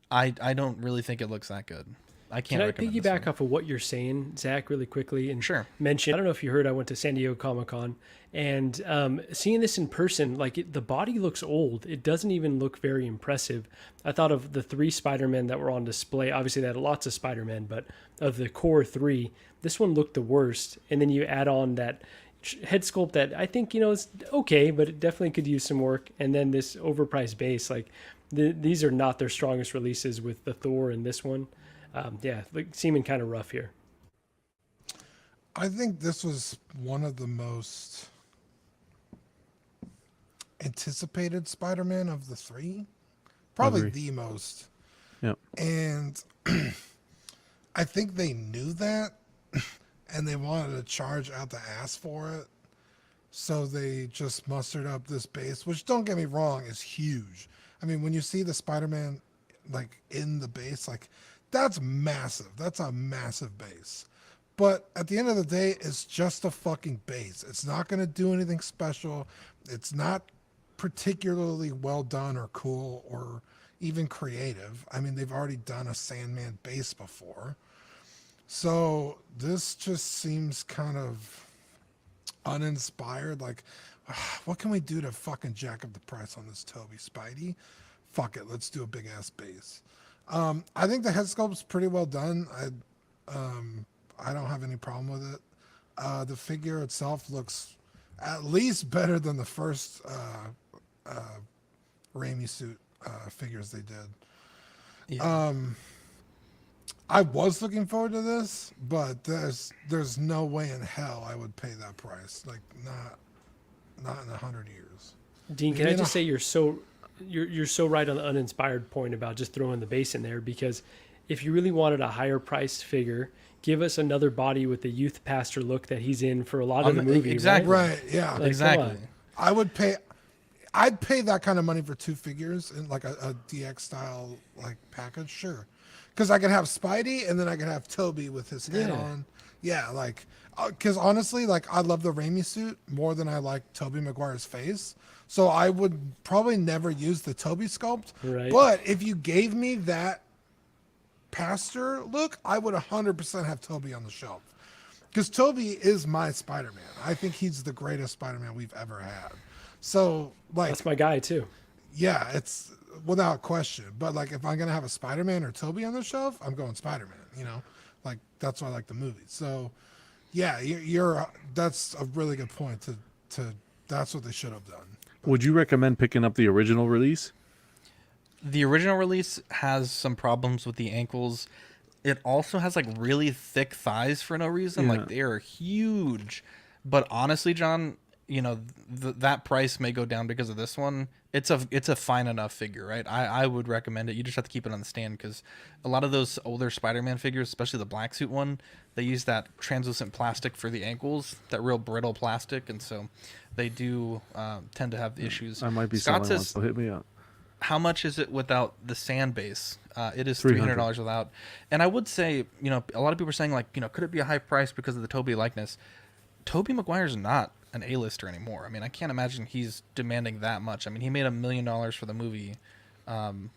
I don't really think it looks that good. I can't. Can I piggyback off of what you're saying, Zach, really quickly, and sure mention? I don't know if you heard, I went to San Diego Comic-Con, and seeing this in person, the body looks old. It doesn't even look very impressive. I thought of the 3 Spider-Men that were on display. Obviously, they had lots of Spider-Men, but of the core 3, this one looked the worst. And then you add on that head sculpt that I think is okay, but it definitely could use some work. And then this overpriced base, these are not their strongest releases with the Thor and this one. Seeming kind of rough here. I think this was one of the most anticipated Spider-Man of the 3. Probably the most. Yep. And I think they knew that, and they wanted to charge out the ass for it. So they just mustered up this base, which, don't get me wrong, is huge. I mean, when you see the Spider-Man in the base, that's massive. That's a massive base. But at the end of the day, it's just a fucking base. It's not going to do anything special. It's not particularly well done or cool or even creative. I mean, they've already done a Sandman base before. So this just seems kind of uninspired. what can we do to fucking jack up the price on this Toby Spidey? Fuck it, let's do a big ass base. I think the head sculpt's pretty well done. I don't have any problem with it. The figure itself looks at least better than the first Raimi suit figures they did. Yeah. I was looking forward to this, but there's no way in hell I would pay that price. Like not in 100 years. Dean, can I just say you're so right on the uninspired point about just throwing the base in there, because if you really wanted a higher priced figure, give us another body with the youth pastor look that he's in for a lot of the movie. Exactly. Right, yeah. Like, Exactly. I'd pay that kind of money for 2 figures in like a DX style like package, sure. Because I could have Spidey and then I could have Toby with his head on. Yeah, like, because honestly, like, I love the Raimi suit more than I like Tobey Maguire's face. So I would probably never use the Toby sculpt. Right. But if you gave me that pastor look, I would 100% have Toby on the shelf. Because Toby is my Spider-Man. I think he's the greatest Spider-Man we've ever had. So, like, that's my guy too. yeah, it's without question. But like, if I'm gonna have a Spider-Man or Toby on the shelf, I'm going Spider-Man. You know, like that's why I like the movie. So, yeah, you're that's a really good point. To that's what they should have done. Would you recommend picking up the original release? The original release has some problems with the ankles. It also has like really thick thighs for no reason. Yeah. Like they are huge. But honestly, John, you know, that price may go down because of this one. It's a fine enough figure, right? I would recommend it. You just have to keep it on the stand because a lot of those older Spider-Man figures, especially the black suit one, they use that translucent plastic for the ankles, that real brittle plastic, and so they do tend to have issues. I might be Scott selling one, says, so hit me up. how much is it without the sand base? It is $300 without. And I would say, you know, a lot of people are saying like, you know, could it be a high price because of the Tobey likeness? Tobey Maguire's not an A-lister anymore. I mean, I can't imagine he's demanding that much. I mean, he made $1 million for the movie,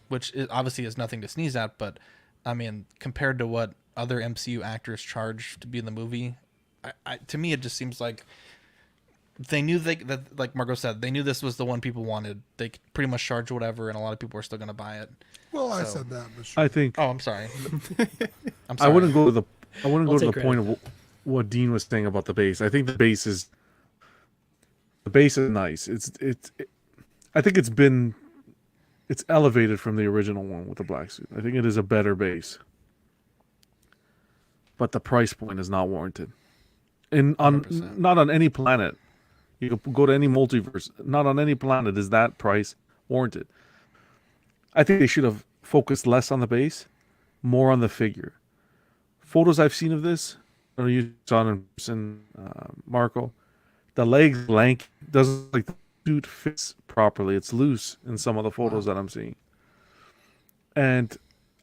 which obviously is nothing to sneeze at. But I mean, compared to what other MCU actors charge to be in the movie, to me it just seems like they knew that, like Margot said, they knew this was the one people wanted. They could pretty much charge whatever, and a lot of people are still going to buy it. Well, I said that, but sure. I think. Oh, I'm sorry. I wouldn't go to the. I wouldn't I'll go to the take point of what Dean was saying about the base. I think the base is nice. I think it's elevated from the original one with the black suit. I think it is a better base, but the price point is not warranted. Not on any planet. You can go to any multiverse. Not on any planet is that price warranted. I think they should have focused less on the base, more on the figure. Photos I've seen of this, I know you saw it in person, Marco. The legs lank, doesn't like the suit fits properly. It's loose in some of the photos that I'm seeing. And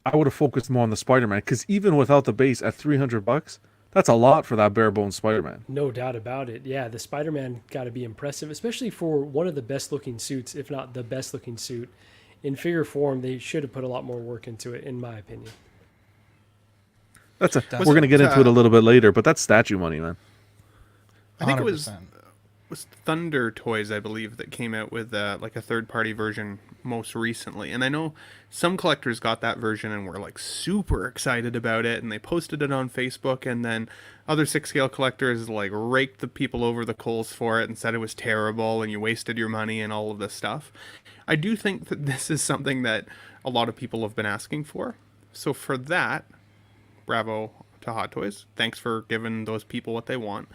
I would have focused more on the Spider-Man because even without the base at $300, that's a lot for that bare bones Spider-Man. No doubt about it. Yeah, the Spider-Man got to be impressive, especially for one of the best looking suits, if not the best looking suit. In figure form, they should have put a lot more work into it, in my opinion. We're going to get into it a little bit later, but that's statue money, man. I think 100%. it was Thunder Toys, I believe, that came out with like a third-party version most recently. And I know some collectors got that version and were like super excited about it, and they posted it on Facebook. And then other 6-scale collectors like raked the people over the coals for it and said it was terrible and you wasted your money and all of this stuff. I do think that this is something that a lot of people have been asking for. So for that, bravo to Hot Toys. Thanks for giving those people what they want.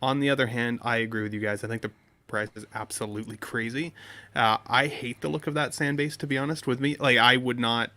On the other hand, I agree with you guys. I think the price is absolutely crazy. I hate the look of that sand base, to be honest with me. Like I would not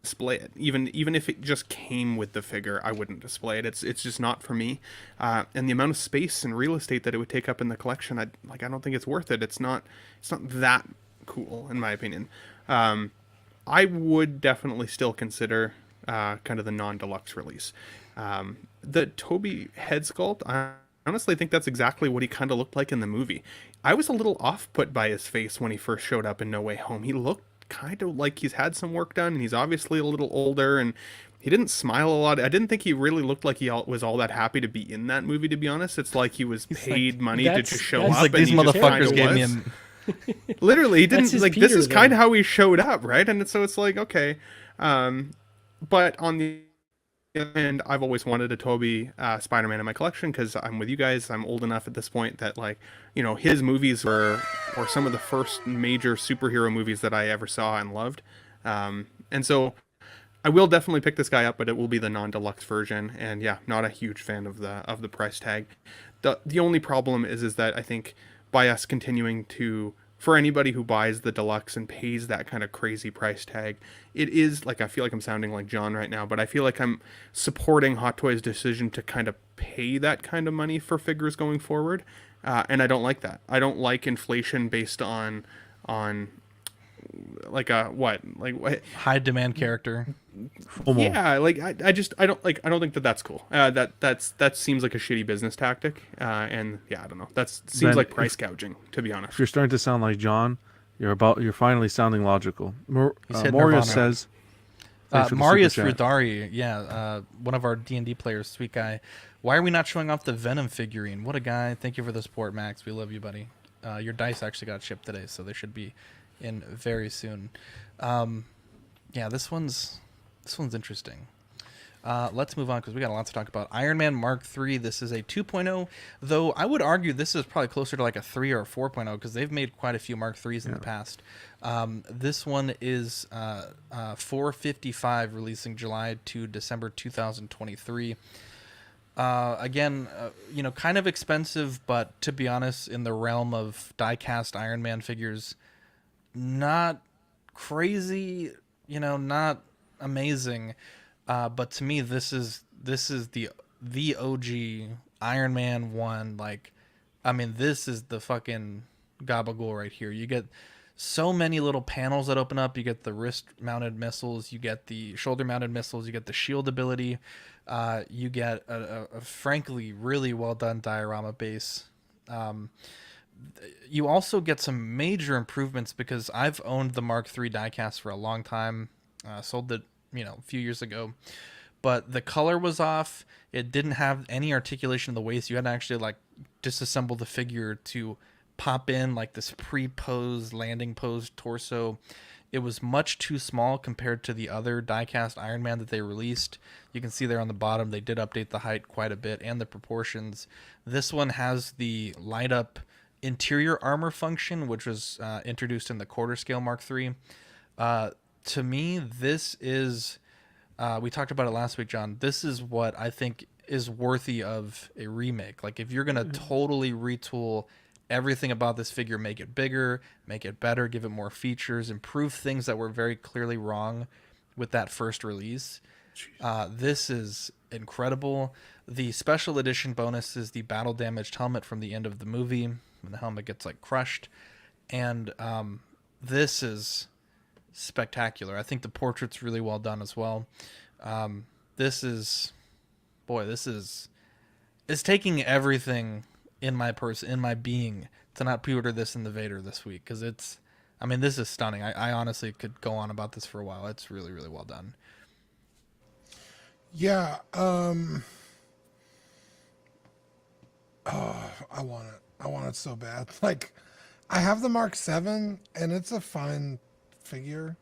display it. Even if it just came with the figure, I wouldn't display it. It's just not for me. And the amount of space and real estate that it would take up in the collection, I don't think it's worth it. It's not that cool in my opinion. I would definitely still consider kind of the non-deluxe release. The Toby head sculpt, I honestly think that's exactly what he kind of looked like in the movie. I was a little off-put by his face when he first showed up in No Way Home. He looked kind of like he's had some work done, and he's obviously a little older, and he didn't smile a lot. I didn't think he really looked like he was all that happy to be in that movie, to be honest. It's like he was paid money to just show up. Like, these motherfuckers gave me literally, he didn't like Peter, this is though. kind of how he showed up, right? And so it's like, okay. But on the other hand, I've always wanted a Tobey Spider-Man in my collection because I'm with you guys. I'm old enough at this point that, like, you know, his movies were some of the first major superhero movies that I ever saw and loved. And so I will definitely pick this guy up, but it will be the non-deluxe version. And yeah, not a huge fan of the price tag. The only problem is that I think by us continuing to, for anybody who buys the deluxe and pays that kind of crazy price tag, it is like, I feel like I'm sounding like John right now, but I feel like I'm supporting Hot Toys' decision to kind of pay that kind of money for figures going forward. And I don't like that. I don't like inflation based on like a what high demand character. Yeah, like I don't think that's cool. That seems like a shitty business tactic. And yeah, I don't know. That seems Ben, like price gouging, to be honest. If you're starting to sound like John, you're finally sounding logical. said Moria Nirvana. says, thanks for the Marius super chat. Rudari, one of our D&D players, sweet guy. Why are we not showing off the Venom figurine? What a guy. Thank you for the support, Max. We love you, buddy. Your dice actually got shipped today, so they should be in very soon. Yeah, this one's interesting. Let's move on because we got a lot to talk about. Iron Man Mark III. This is a 2.0, though I would argue this is probably closer to like a 3 or a 4.0 because they've made quite a few Mark IIIs in the past. This one is 455, releasing July to December 2023. Again, kind of expensive, but to be honest, in the realm of die-cast Iron Man figures, not crazy, not amazing. But to me, this is the OG Iron Man 1. Like, I mean, this is the fucking gabagool right here. You get so many little panels that open up. You get the wrist-mounted missiles. You get the shoulder-mounted missiles. You get the shield ability. You get a frankly really well-done diorama base. You also get some major improvements because I've owned the Mark III diecast for a long time. Sold it, a few years ago. But the color was off. It didn't have any articulation of the waist. You had to actually like disassemble the figure to pop in like this pre-posed landing pose torso. It was much too small compared to the other diecast Iron Man that they released. You can see there on the bottom they did update the height quite a bit and the proportions. This one has the light up interior armor function, which was introduced in the quarter scale Mark III. To me, this is, we talked about it last week, John. This is what I think is worthy of a remake. Like, if you're going to totally retool everything about this figure, make it bigger, make it better, give it more features, improve things that were very clearly wrong with that first release. This is incredible. The special edition bonus is the battle damaged helmet from the end of the movie when the helmet gets like crushed. And this is spectacular. I think the portrait's really well done as well. This is it's taking everything in my being to not pre-order this in the Vader this week, because this is stunning. I honestly could go on about this for a while. It's really, really well done. Yeah. I want it. I want it so bad. Like, I have the Mark 7 and it's a fine figure.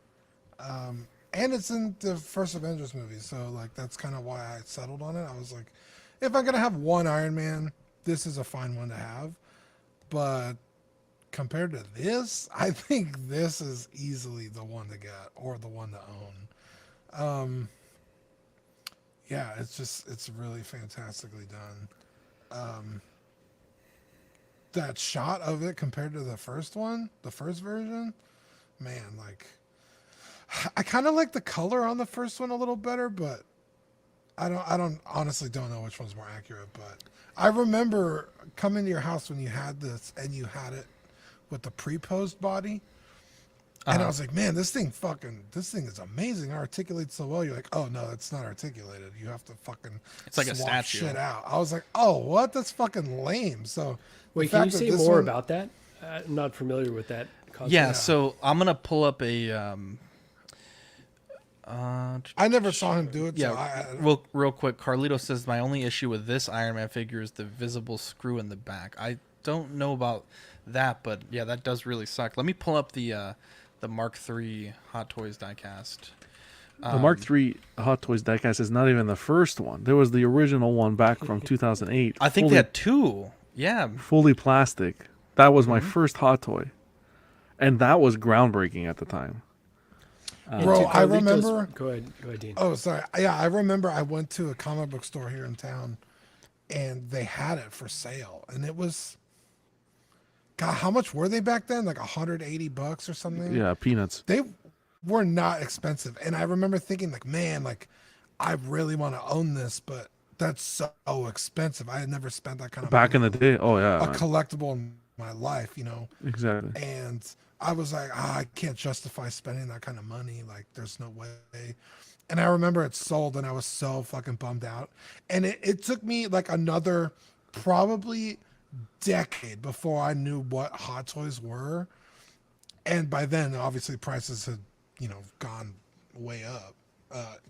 And it's in the first Avengers movie, so like that's kind of why I settled on it. I was like, if I'm gonna have one Iron Man, this is a fine one to have. But compared to this, I think this is easily the one to get or the one to own. Yeah, it's really fantastically done. That shot of it compared to the first version, man, like, I kind of like the color on the first one a little better, but I honestly don't know which one's more accurate. But I remember coming to your house when you had this and you had it with the pre-posed body. And I was like, man, this thing is amazing. It articulates so well. You're like, oh no, it's not articulated. You have to fucking it's like a swap statue. shit out. I was like, oh, what? That's fucking lame. So wait, can you say more about that? I'm not familiar with that cosplay. Yeah, so I'm gonna pull up a. I never saw him do it. Yeah, so real quick. Carlito says my only issue with this Iron Man figure is the visible screw in the back. I don't know about that, but yeah, that does really suck. Let me pull up the Mark III Hot Toys diecast. The Mark III Hot Toys diecast is not even the first one. There was the original one back from 2008. I think they had two. Yeah, fully plastic. That was my first Hot Toy, and that was groundbreaking at the time. Bro, I remember. Go ahead, Dean. Oh, sorry. Yeah, I remember. I went to a comic book store here in town, and they had it for sale, and it was. God, how much were they back then? Like $180 or something? Yeah, peanuts. They were not expensive, and I remember thinking, like, man, like, I really want to own this, but that's so expensive. I had never spent that kind of back money in the day. Oh yeah, a collectible in my life, you know. Exactly. And I was like, I can't justify spending that kind of money. Like, there's no way. And I remember it sold, and I was so fucking bummed out. And it took me like another probably decade before I knew what Hot Toys were. And by then, obviously, prices had, you know, gone way up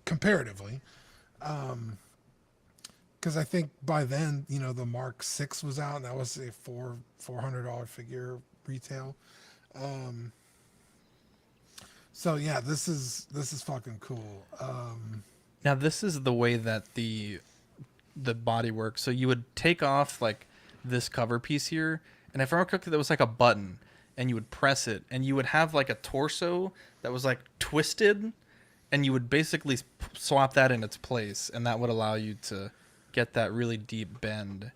comparatively. Because I think by then, you know, the Mark VI was out, and that was a $400 figure retail. So yeah, this is fucking cool. Now this is the way that the body works. So you would take off like this cover piece here, and if I remember correctly, there was like a button, and you would press it, and you would have like a torso that was like twisted, and you would basically swap that in its place, and that would allow you to get that really deep bend.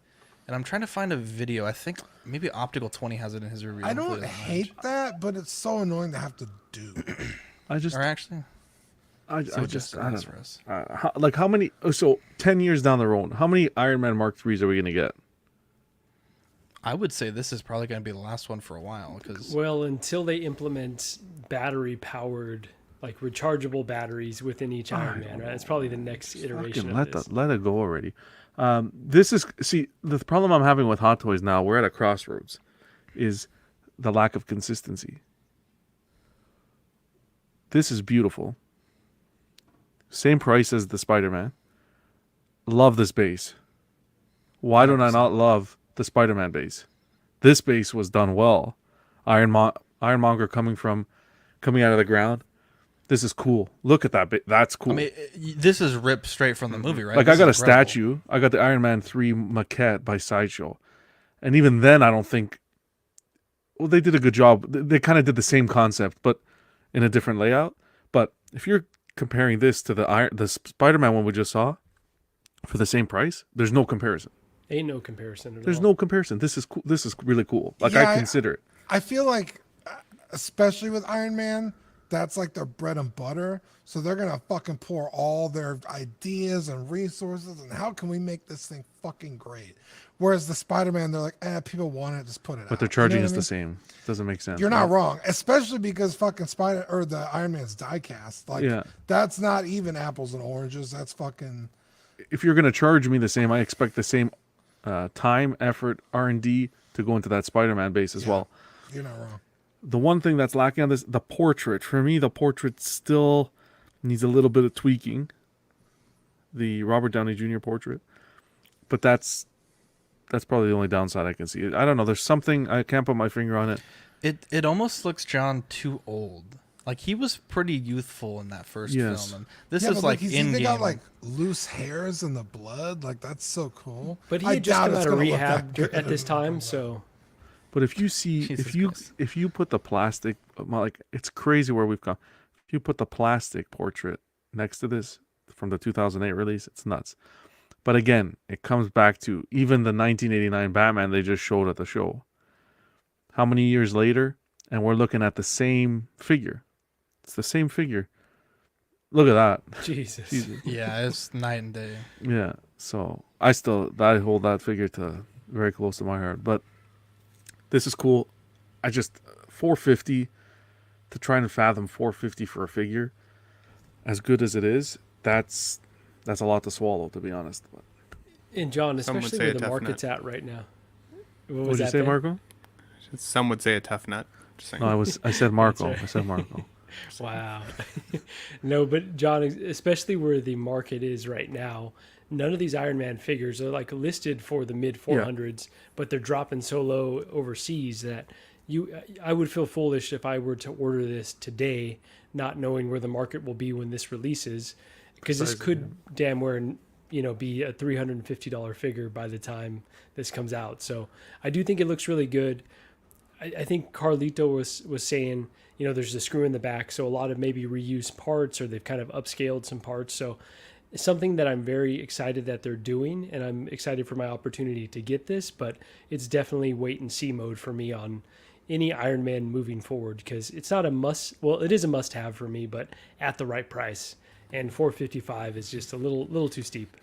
And I'm trying to find a video. I think maybe Optical 20 has it in his review. I don't hate that, but it's so annoying to have to do. I just or actually, I don't know. Like how many? So 10 years down the road, how many Iron Man Mark IIIs are we gonna get? I would say this is probably going to be the last one for a while. Well, until they implement battery-powered, like rechargeable batteries within each Iron Man, right? It's probably the next iteration of this. Let it go already. This is the problem I'm having with Hot Toys now. We're at a crossroads, is the lack of consistency. This is beautiful. Same price as the Spider-Man. Love this base. Why don't I not love the Spider-Man base? This base was done well. Ironmonger coming out of the ground. This is cool. Look at that. That's cool. I mean, this is ripped straight from the movie, right? Like, this I got a statue. I got the Iron Man 3 maquette by Sideshow. And even then, I don't think... Well, they did a good job. They kind of did the same concept, but in a different layout. But if you're comparing this to the Spider-Man one we just saw for the same price, there's no comparison. Ain't no comparison at all. There's no comparison. This is cool. This is really cool. Like, Yeah, I consider it. I feel like, especially with Iron Man, that's like their bread and butter. So they're gonna fucking pour all their ideas and resources and how can we make this thing fucking great. Whereas the Spider-Man, they're like, people want it, just put it out. But they're charging You know us what I the mean? same. Doesn't make sense. You're right? not wrong, especially because fucking the Iron Man's diecast. Like, Yeah. that's not even apples and oranges. That's fucking. If you're gonna charge me the same, I expect the same time, effort, R&D to go into that Spider-Man base as well. You're not wrong. The one thing that's lacking on this, the portrait. For me, the portrait still needs a little bit of tweaking. The Robert Downey Jr. portrait. But that's probably the only downside I can see. I don't know. There's something, I can't put my finger on it. It almost looks, John, too old. Like, he was pretty youthful in that first film. And this is like he's in even game. got like loose hairs in the blood. Like, that's so cool. But he I had just doubt come it's out of gonna look rehab that good at this in time, combat. so... But if you see, if you put the plastic, like, it's crazy where we've come. If you put the plastic portrait next to this from the 2008 release, it's nuts. But again, it comes back to even the 1989 Batman they just showed at the show. How many years later, and we're looking at the same figure. It's the same figure. Look at that. Jesus. Yeah, it's night and day. Yeah. So I hold that figure to very close to my heart. But this is cool. I just $450 to try and fathom $450 for a figure, as good as it is, that's a lot to swallow, to be honest. But And John, Some would especially say where a the tough market's nut. at right now. what did you say, Marco? Some would say a tough nut. Just saying. No, I said Marco. That's right. I said Marco. Wow. No, but John, especially where the market is right now, none of these Iron Man figures are like listed for the mid 400s, but they're dropping so low overseas that I would feel foolish if I were to order this today, not knowing where the market will be when this releases, because this could damn well, be a $350 figure by the time this comes out. So I do think it looks really good. I think Carlito was saying, there's a screw in the back, so a lot of maybe reused parts, or they've kind of upscaled some parts. So it's something that I'm very excited that they're doing, and I'm excited for my opportunity to get this, but it's definitely wait and see mode for me on any Iron Man moving forward, because it's not a must. Well, it is a must have for me, but at the right price. And $455 is just a little too steep.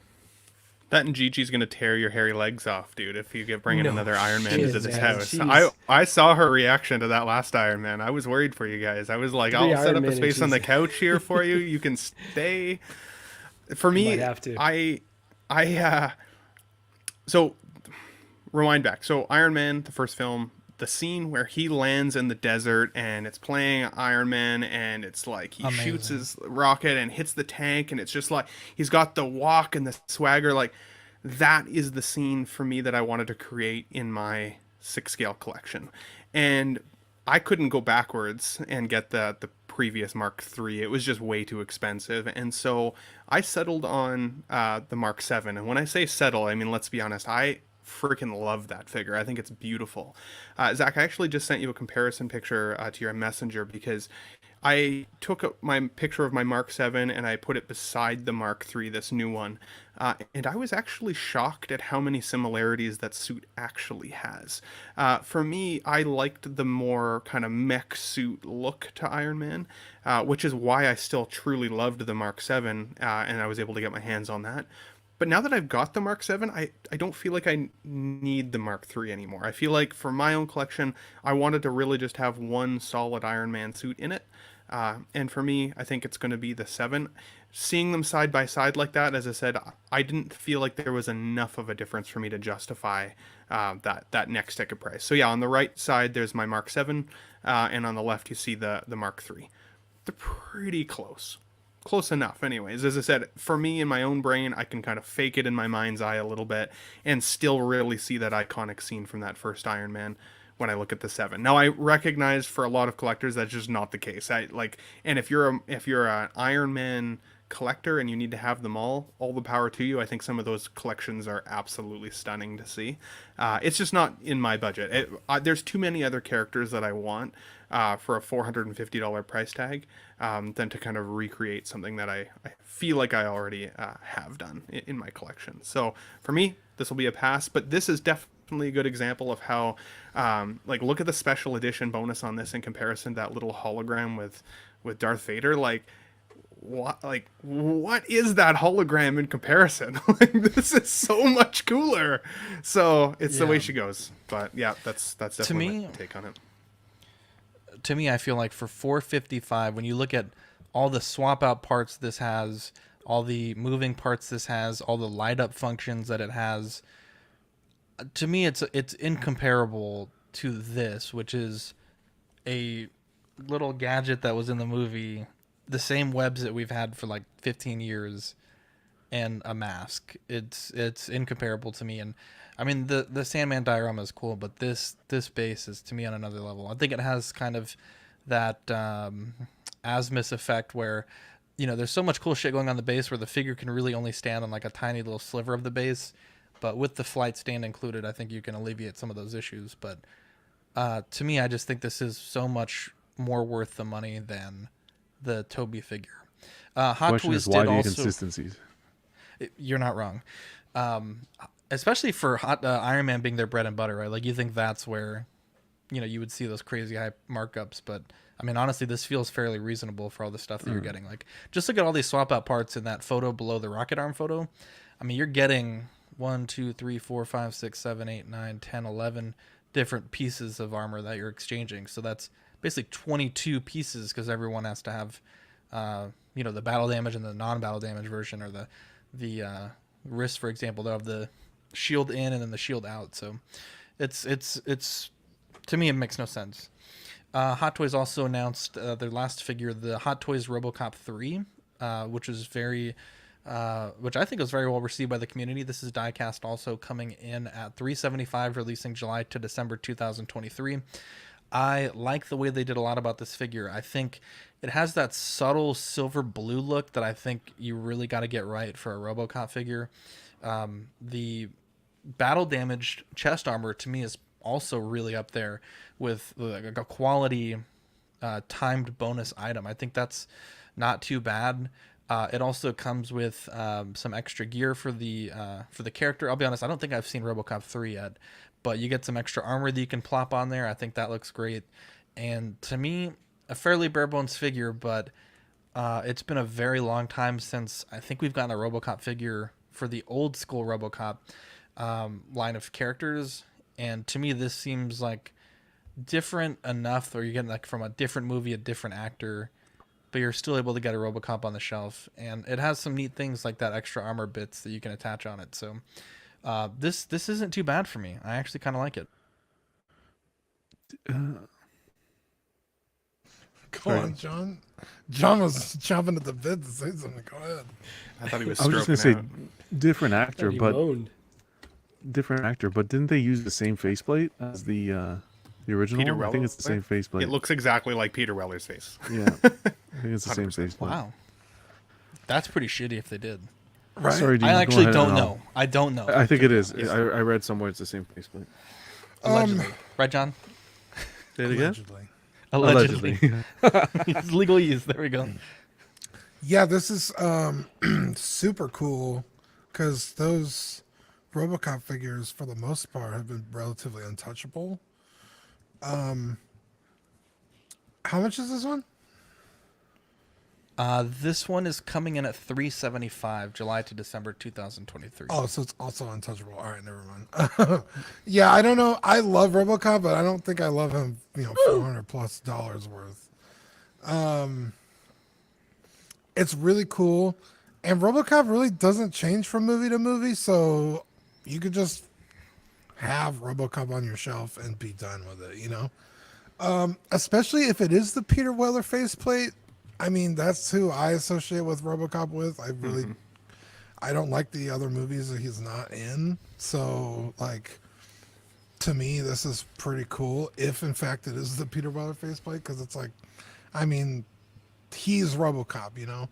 That and Gigi's gonna tear your hairy legs off, dude, if you get bringing another Iron Man into this house. Jeez. I saw her reaction to that last Iron Man. I was worried for you guys. I was like, I'll set up a space on the couch here for you. You can stay. For me, Might have to. So rewind back. So Iron Man, the first film, the scene where he lands in the desert and it's playing Iron Man, and it's like he shoots his rocket and hits the tank, and it's just like he's got the walk and the swagger. Like, that is the scene for me that I wanted to create in my 6-scale collection. And I couldn't go backwards and get the previous Mark III. It was just way too expensive. And so I settled on the Mark VII. And when I say settle, I mean, let's be honest, I freaking love that figure. I think it's beautiful. Zach, I actually just sent you a comparison picture to your messenger, because I took my picture of my Mark VII and I put it beside the Mark III, this new one. And I was actually shocked at how many similarities that suit actually has. For me, I liked the more kind of mech suit look to Iron Man, which is why I still truly loved the Mark VII, and I was able to get my hands on that. But now that I've got the Mark VII, I don't feel like I need the Mark III anymore. I feel like for my own collection, I wanted to really just have one solid Iron Man suit in it. And for me, I think it's going to be the 7. Seeing them side by side like that, as I said, I didn't feel like there was enough of a difference for me to justify that next ticket price. So yeah, on the right side, there's my Mark VII, and on the left, you see the Mark III. They're pretty close. Close enough anyways. As I said, for me, in my own brain, I can kind of fake it in my mind's eye a little bit and still really see that iconic scene from that first Iron Man when I look at the 7. Now, I recognize for a lot of collectors that's just not the case. And if you're an Iron Man collector and you need to have them all the power to you. I think some of those collections are absolutely stunning to see. It's just not in my budget. There's too many other characters that I want for a $450 price tag than to kind of recreate something that I feel like I already have done in my collection. So for me, this will be a pass, but this is definitely a good example of how, look at the special edition bonus on this in comparison to that little hologram with Darth Vader. What is that hologram in comparison? This is so much cooler. So it's the way she goes. But yeah, that's definitely my take on it. To me, I feel like for $455, when you look at all the swap out parts this has, all the moving parts this has, all the light up functions that it has, to me it's incomparable to this, which is a little gadget that was in the movie, the same webs that we've had for like 15 years, and a mask. It's incomparable to me. And I mean, the Sandman diorama is cool, but this base is to me on another level. I think it has kind of that Asmus effect where, there's so much cool shit going on the base where the figure can really only stand on like a tiny little sliver of the base. But with the flight stand included, I think you can alleviate some of those issues. But to me, I just think this is so much more worth the money than the Toby figure. Hot Toys is why did do you also consistencies? You're not wrong. Especially for Iron Man being their bread and butter, right? Like, you think that's where, you would see those crazy high markups. But I mean, honestly, this feels fairly reasonable for all the stuff that you're getting. Like, just look at all these swap out parts in that photo below the rocket arm photo. I mean, you're getting 1, 2, 3, 4, 5, 6, 7, 8, 9, 10, 11 different pieces of armor that you're exchanging. So that's basically 22 pieces, because everyone has to have, the battle damage and the non-battle damage version, or the wrist, for example, they'll have the shield in and then the shield out. So it's to me, it makes no sense. Hot Toys also announced their last figure, the Hot Toys Robocop 3, which is which I think was very well received by the community. This is diecast, also coming in at $375, releasing July to December 2023. I like the way they did a lot about this figure. I think it has that subtle silver blue look that I think you really got to get right for a Robocop figure. The battle damaged chest armor to me is also really up there with a quality timed bonus item. I think that's not too bad. It also comes with some extra gear for the character. I'll be honest, I don't think I've seen Robocop 3 yet, but you get some extra armor that you can plop on there. I think that looks great. And to me, a fairly bare bones figure, but it's been a very long time since I think we've gotten a Robocop figure for the old school Robocop line of characters. And to me, this seems like different enough, or you're getting like from a different movie, a different actor, but you're still able to get a Robocop on the shelf. And it has some neat things like that extra armor bits that you can attach on it. So this isn't too bad for me. I actually kind of like it. Go on, John. John was chomping at the bit to say something. Go ahead. I thought he was I was just stroking gonna out. say different actor, but moaned. didn't they use the same faceplate as the original? Peter one? I Weller? think it's the same faceplate. It looks exactly like Peter Weller's face. Yeah, I think it's the same 100%. faceplate. Wow. That's pretty shitty if they did. Right? Sorry, Dean, I go actually ahead don't and know. I don't know. I think it is. I read somewhere it's the same faceplate. Allegedly. Right, John? Say it again. Allegedly. It's legal use. There we go. Yeah, this is super cool because those Robocop figures, for the most part, have been relatively untouchable. How much is this one? This one is coming in at $375, July to December 2023. Oh, so it's also untouchable. All right, never mind. Yeah, I don't know. I love RoboCop, but I don't think I love him. $400+ worth. It's really cool, and RoboCop really doesn't change from movie to movie, so you could just have RoboCop on your shelf and be done with it. Especially if it is the Peter Weller faceplate. I mean, that's who I associate with RoboCop with. I don't like the other movies that he's not in. So, to me, this is pretty cool. If, in fact, it is the Peter Weller faceplate, because it's he's RoboCop,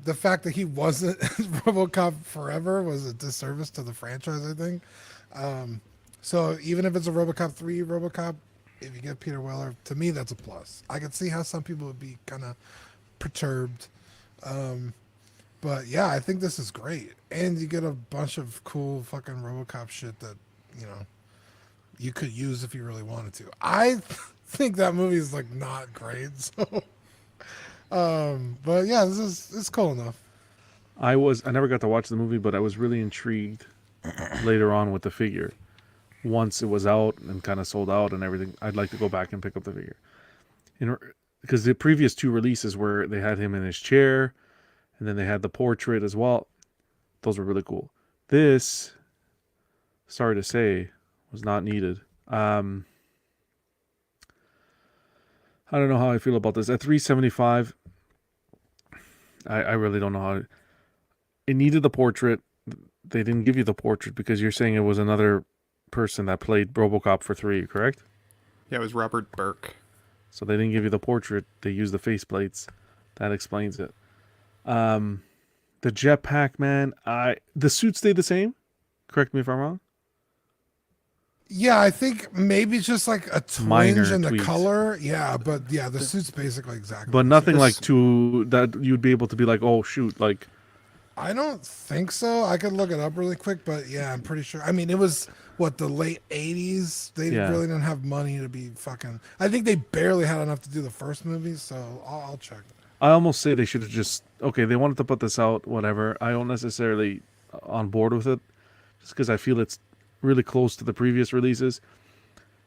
The fact that he wasn't RoboCop forever was a disservice to the franchise, I think. So even if it's a RoboCop 3 RoboCop, if you get Peter Weller, to me, that's a plus. I can see how some people would be kind of perturbed. But yeah, I think this is great. And you get a bunch of cool fucking RoboCop shit that, you could use if you really wanted to. I think that movie is not great. So, but yeah, it's cool enough. I never got to watch the movie, but I was really intrigued later on with the figure. Once it was out and kind of sold out and everything, I'd like to go back and pick up the figure. Because the previous two releases where they had him in his chair, and then they had the portrait as well, those were really cool. This, sorry to say, was not needed. I don't know how I feel about this. At $375, I really don't know how. It needed the portrait. They didn't give you the portrait because you're saying it was another person that played RoboCop for 3, correct? Yeah, it was Robert Burke. So they didn't give you the portrait. They used the faceplates. That explains it. The jetpack, man. The suit stayed the same. Correct me if I'm wrong. Yeah, I think maybe just a Minor twinge in the tweaks. color. Yeah, but yeah, the suit's basically exactly. But the nothing same. that you'd be able to be like, oh shoot, I don't think so. I could look it up really quick, but yeah, I'm pretty sure. I mean, it was the late 80s. They really didn't have money to be fucking. I think they barely had enough to do the first movie, so I'll check. I almost say they should have just, okay, they wanted to put this out, whatever. I don't necessarily on board with it, just because I feel it's really close to the previous releases.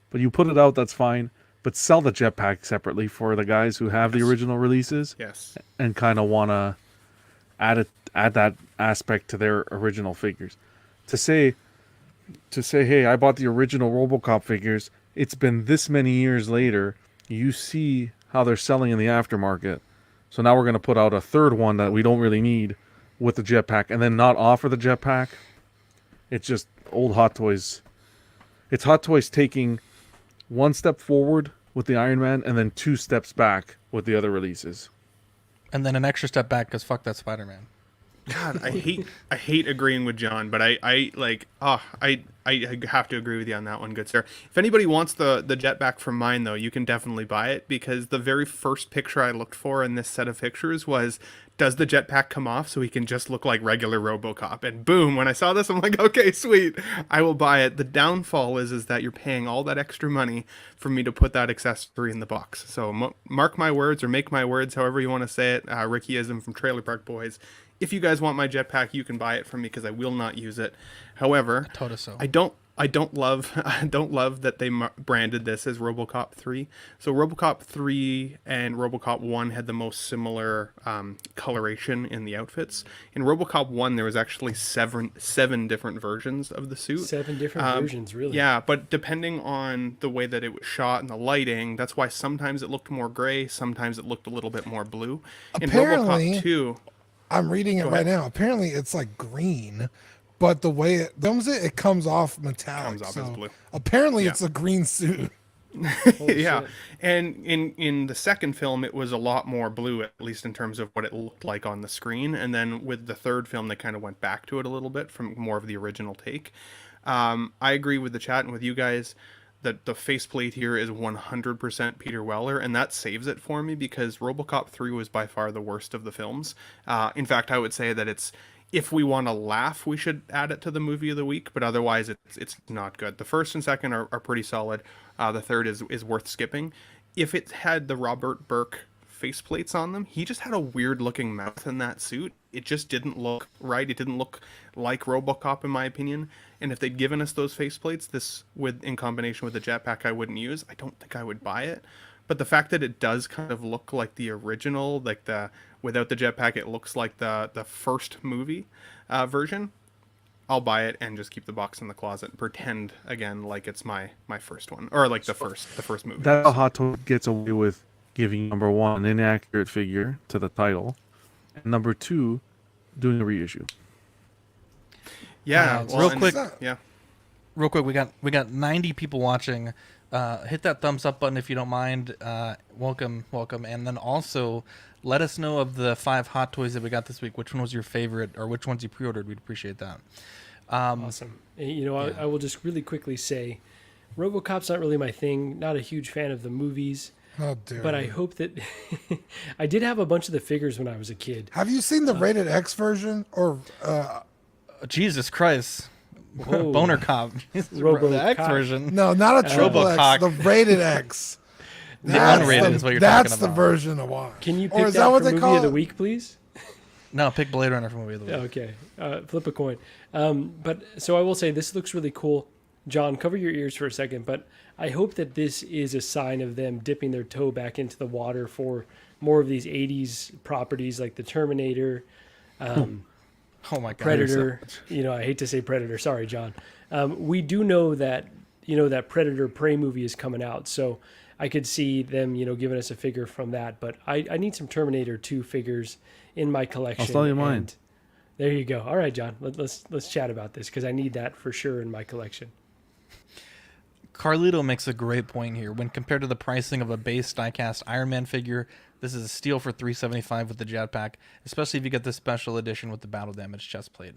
But you put it out, that's fine. But sell the jetpack separately for the guys who have the original releases. Yes. And kind of want to add that aspect to their original figures. To say, hey, I bought the original RoboCop figures. It's been this many years later. you see how they're selling in the aftermarket. So now we're going to put out a third one that we don't really need with the jetpack, and then not offer the jetpack. It's just old Hot Toys. It's Hot Toys taking one step forward with the Iron Man and then 2 steps back with the other releases. And then an extra step back because fuck that Spider-Man. God, I hate agreeing with John, but I have to agree with you on that one, good sir. If anybody wants the jetpack from mine, though, you can definitely buy it, because the very first picture I looked for in this set of pictures was, does the jetpack come off so he can just look like regular Robocop? And boom, when I saw this, I'm like, okay, sweet, I will buy it. The downfall is that you're paying all that extra money for me to put that accessory in the box. So mark my words, or make my words, however you want to say it. Rickyism from Trailer Park Boys. If you guys want my jetpack, you can buy it from me, because I will not use it. However, I don't love that they branded this as RoboCop 3. So RoboCop 3 and RoboCop 1 had the most similar coloration in the outfits. In RoboCop 1, there was actually seven different versions of the suit. 7 different versions, really? Yeah, but depending on the way that it was shot and the lighting, that's why sometimes it looked more gray, sometimes it looked a little bit more blue. Apparently, in RoboCop 2... I'm reading it right now. Apparently, it's like green, but the way it films it, it comes off metallic. Comes off as blue. Apparently, it's a green suit. Yeah, and in the second film, it was a lot more blue, at least in terms of what it looked like on the screen. And then with the third film, they kind of went back to it a little bit from more of the original take. I agree with the chat and with you guys that the faceplate here is 100% Peter Weller, and that saves it for me, because RoboCop 3 was by far the worst of the films. In fact, I would say that it's, if we want to laugh, we should add it to the movie of the week, but otherwise it's not good. The first and second are pretty solid. The third is worth skipping. If it had the Robert Burke faceplates on them, he just had a weird looking mouth in that suit. It just didn't look right. It didn't look like RoboCop, in my opinion. And if they'd given us those faceplates, in combination with the jetpack, I wouldn't use. I don't think I would buy it. But the fact that it does kind of look like the original, like without the jetpack, it looks like the first movie version, I'll buy it and just keep the box in the closet and pretend again like it's my first one, or like the first movie. That's how Hot Toys gets away with giving, number one, an inaccurate figure to the title, and number two, doing a reissue. Yeah, real quick. Yeah, real quick. We got 90 people watching. Hit that thumbs up button if you don't mind. Welcome. And then also let us know of the 5 Hot Toys that we got this week. Which one was your favorite, or which ones you pre-ordered? We'd appreciate that. Awesome. I will just really quickly say, RoboCop's not really my thing. Not a huge fan of the movies. How dare but you. I hope that I did have a bunch of the figures when I was a kid. Have you seen the rated X version? Or Jesus Christ. Whoa. Boner Cop. The X version. No, not a triple X. The rated X. The unrated is what you're talking about. That's the version I want. Can you Or pick is that that what for they movie call of the it? week, please? No, pick Blade Runner for movie of the week. Okay. Flip a coin. But so I will say this looks really cool. John, cover your ears for a second, but I hope that this is a sign of them dipping their toe back into the water for more of these 80s properties like the Terminator, oh my God, Predator. I hate to say Predator. Sorry, John. We do know that, that Predator Prey movie is coming out. So I could see them, giving us a figure from that. But I need some Terminator 2 figures in my collection. I'll sell you mine. There you go. All right, John. Let's chat about this, because I need that for sure in my collection. Carlito makes a great point here. When compared to the pricing of a base diecast Iron Man figure, this is a steal for $375 with the jetpack, especially if you get the special edition with the battle damage chest plate.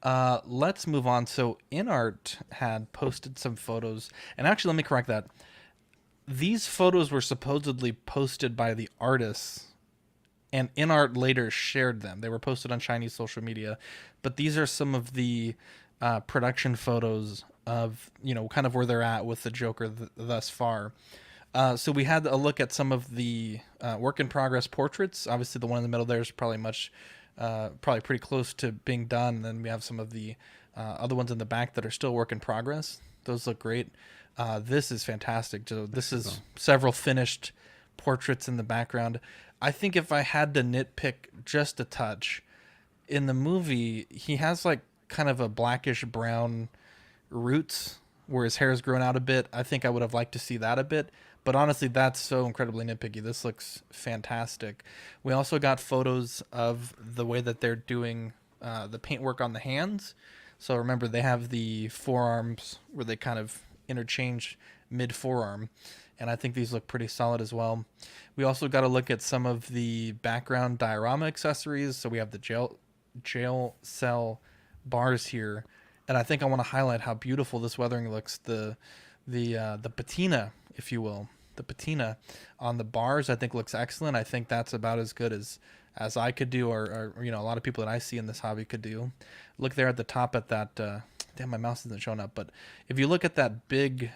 Let's move on. So InArt had posted some photos, and actually let me correct that. These photos were supposedly posted by the artists, and InArt later shared them. They were posted on Chinese social media, but these are some of the production photos of kind of where they're at with the Joker thus far. So we had a look at some of the work in progress portraits. Obviously the one in the middle there is probably pretty close to being done. And then we have some of the other ones in the back that are still work in progress. Those look great. This is fantastic. So this is several finished portraits in the background. I think if I had to nitpick just a touch, in the movie he has like kind of a blackish brown roots where his hair has grown out a bit. I think I would have liked to see that a bit. But honestly, that's so incredibly nitpicky. This looks fantastic. We also got photos of the way that they're doing the paintwork on the hands. So remember, they have the forearms where they kind of interchange mid-forearm. And I think these look pretty solid as well. We also got to look at some of the background diorama accessories. So we have the jail cell bars here. And I think I want to highlight how beautiful this weathering looks. The patina, if you will, the patina on the bars, I think looks excellent. I think that's about as good as I could do, or a lot of people that I see in this hobby could do. Look there at the top at that. Damn, my mouse isn't showing up. But if you look at that big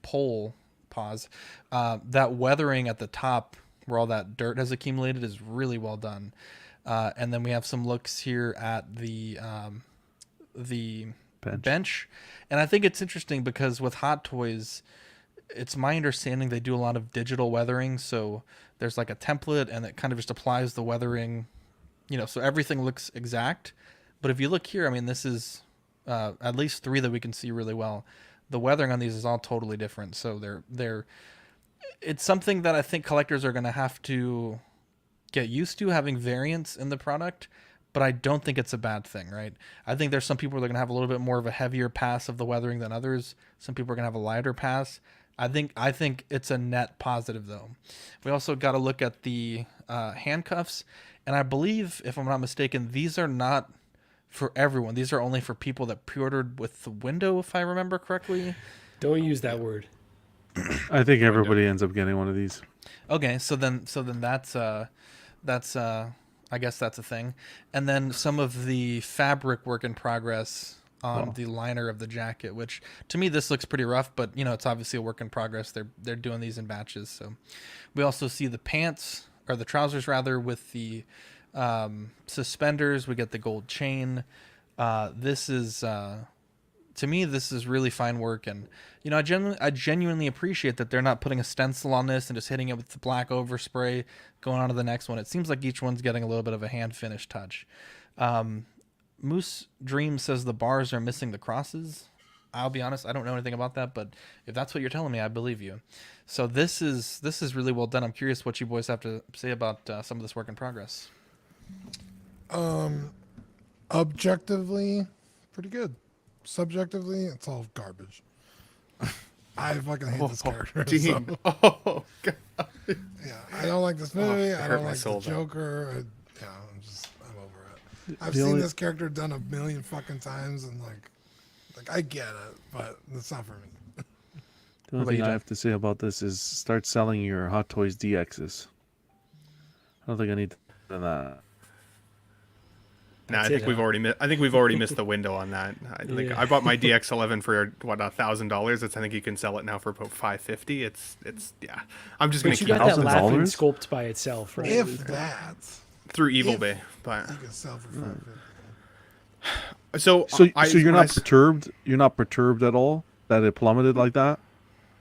pole, that weathering at the top where all that dirt has accumulated is really well done. And then we have some looks here at the bench. And I think it's interesting because with Hot Toys, it's my understanding they do a lot of digital weathering. So there's like a template and it kind of just applies the weathering, so everything looks exact. But if you look here, I mean, this is at least 3 that we can see really well. The weathering on these is all totally different. So it's something that I think collectors are going to have to get used to, having variance in the product, but I don't think it's a bad thing, right? I think there's some people that are going to have a little bit more of a heavier pass of the weathering than others. Some people are going to have a lighter pass. I think it's a net positive, though. We also got to look at the handcuffs, and I believe, if I'm not mistaken, these are not for everyone. These are only for people that pre-ordered with the window, if I remember correctly. Don't use that word. I think everybody ends up getting one of these. Okay, so then that's I guess that's a thing. And then some of the fabric work in progress on the liner of the jacket, which to me this looks pretty rough, but it's obviously a work in progress. They're doing these in batches. So we also see the pants, or the trousers rather, with the suspenders. We get the gold chain. This is to me, this is really fine work, and I genuinely appreciate that they're not putting a stencil on this and just hitting it with the black overspray, going on to the next one. It seems like each one's getting a little bit of a hand finish touch. Moose Dream says the bars are missing the crosses. I'll be honest, I don't know anything about that, but if that's what you're telling me, I believe you. So this is really well done. I'm curious what you boys have to say about some of this work in progress. Objectively, pretty good. Subjectively, it's all garbage. I fucking hate this character. So. Oh, God. Yeah, I don't like this movie. I don't like the soul, Joker. I'm over it. I've seen this character done a million fucking times, and like I get it, but it's not for me. The only thing I have to say about this is start selling your Hot Toys DXs. I don't think I need to do that. No, I think we've already missed the window on that. I bought my DX11 for $1,000. I think you can sell it now for about $550. It's yeah. I'm just gonna keep that laughing sculpt by itself, right? If that through Evil Bay, but you can sell for $550. So you're not perturbed. You're not perturbed at all that it plummeted like that.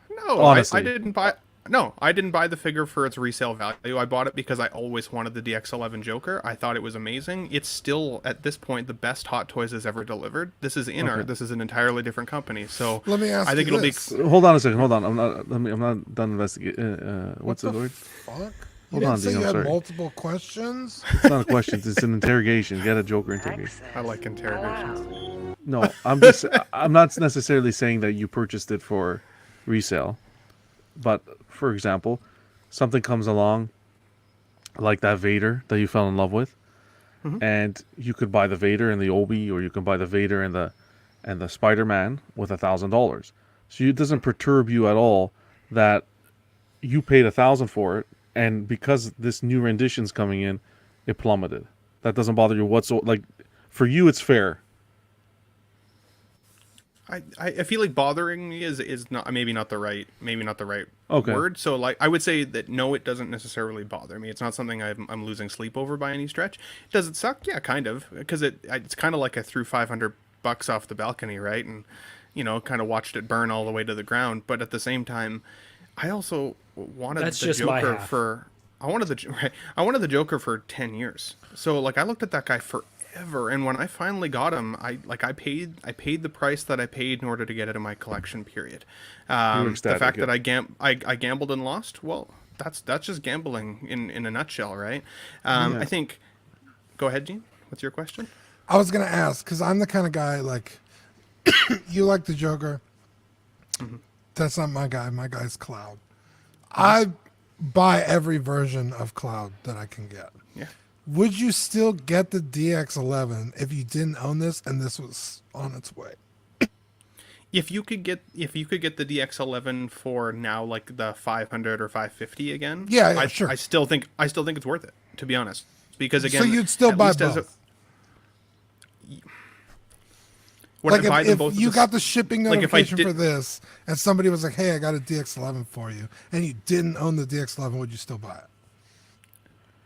No, honestly. I didn't buy. No, I didn't buy the figure for its resale value. I bought it because I always wanted the DX11 Joker. I thought it was amazing. It's still, at this point, the best Hot Toys has ever delivered. This is InArt. Okay. This is an entirely different company. So let me ask you this. Hold on a second. Hold on. I'm not done investigating. What's the word? Fuck? Hold on, Dean. I'm You sorry. had multiple questions. It's not a question. It's an interrogation. Get a Joker interrogation. I like interrogations. No, I'm not necessarily saying that you purchased it for resale, but for example, something comes along like that Vader that you fell in love with, and you could buy the Vader and the Obi, or you can buy the Vader and the Spider-Man with $1,000. So it doesn't perturb you at all that you paid $1,000 for it, and because this new rendition's coming in, it plummeted. That doesn't bother you whatsoever. Like, for you, it's fair. I feel like bothering me is not maybe not the right okay. word. So like I would say that no, it doesn't necessarily bother me. It's not something I'm losing sleep over by any stretch. Does it suck? Yeah, kind of, because it's kind of like I threw $500 off the balcony, right? And kind of watched it burn all the way to the ground. But at the same time, I also wanted the Joker for I wanted the Joker for 10 years. So like I looked at that guy forever. forever. And when I finally got them, I paid the price that I paid in order to get it in my collection. Period. The fact that I gambled and lost, well, that's just gambling in a nutshell, right? I think. Go ahead, Gene. What's your question? I was gonna ask because I'm the kind of guy like you like the Joker. Mm-hmm. That's not my guy. My guy's Cloud. I buy every version of Cloud that I can get. Yeah. Would you still get the DX11 if you didn't own this and this was on its way? If you could get the DX11 for now, like the 500 or 550 again, sure. I still think it's worth it, to be honest. Because again, so you'd still buy both. If you got the shipping notification for this, and somebody was like, "Hey, I got a DX11 for you," and you didn't own the DX11, would you still buy it?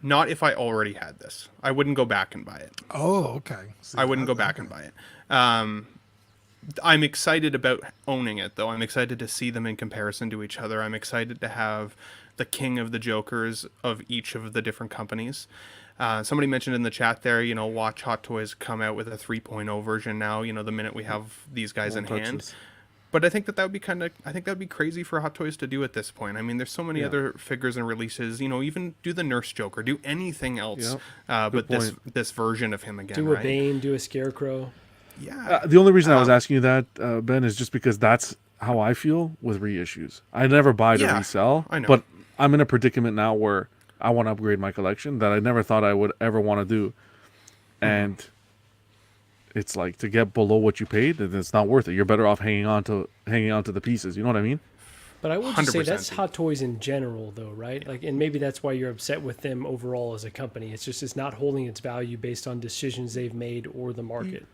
Not if I already had this. I wouldn't go back and buy it. Oh, okay. I wouldn't go back and buy it. I'm excited about owning it, though. I'm excited to see them in comparison to each other. I'm excited to have the king of the Jokers of each of the different companies. Somebody mentioned in the chat there, watch Hot Toys come out with a 3.0 version now, the minute we have these guys in hand. But I think that would be I think that would be crazy for Hot Toys to do at this point. I mean, there's so many other figures and releases, even do the Nurse Joker, do anything else, but this version of him again. Do a Bane, do a Scarecrow. Yeah. The only reason I was asking you that, Ben, is just because that's how I feel with reissues. I never buy to resell, I know. But I'm in a predicament now where I want to upgrade my collection that I never thought I would ever want to do. And it's like to get below what you paid, and it's not worth it. You're better off hanging on to the pieces. You know what I mean? But I would just say that's Hot Toys in general, though, right? Like, and maybe that's why you're upset with them overall as a company. It's not holding its value based on decisions they've made or the market.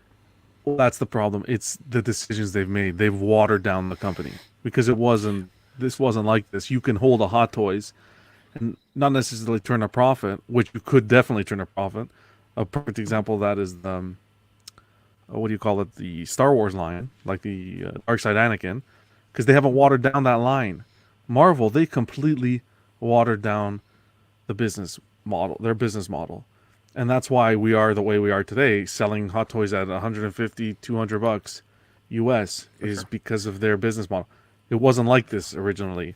Well, that's the problem. It's the decisions they've made. They've watered down the company because this wasn't like this. You can hold a Hot Toys and not necessarily turn a profit, which you could definitely turn a profit. A perfect example of that is the what do you call it? The Star Wars line, like the Dark Side Anakin, because they haven't watered down that line. Marvel, they completely watered down the business model, their business model. And that's why we are the way we are today, selling Hot Toys at $150, $200 US because of their business model. It wasn't like this originally,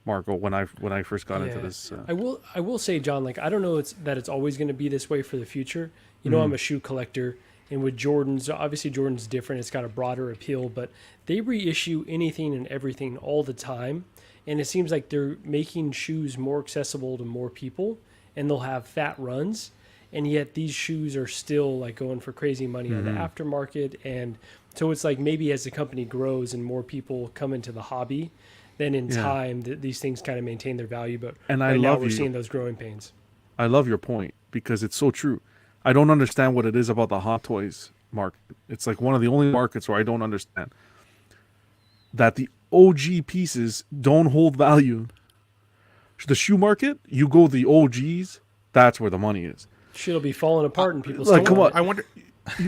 Marco, when I first got into this. I will say, John, like, I don't know that it's always going to be this way for the future. I'm a shoe collector, and with Jordans, obviously Jordan's different. It's got a broader appeal, but they reissue anything and everything all the time. And it seems like they're making shoes more accessible to more people, and they'll have fat runs. And yet these shoes are still like going for crazy money on the aftermarket. And so it's like maybe as the company grows and more people come into the hobby, then in time these things kind of maintain their value. But right now we're seeing those growing pains. I love your point because it's so true. I don't understand what it is about the Hot Toys market. It's like one of the only markets where I don't understand that the OG pieces don't hold value. The shoe market, you go the OGs, that's where the money is. Shit'll be falling apart and people like, come on. I wonder,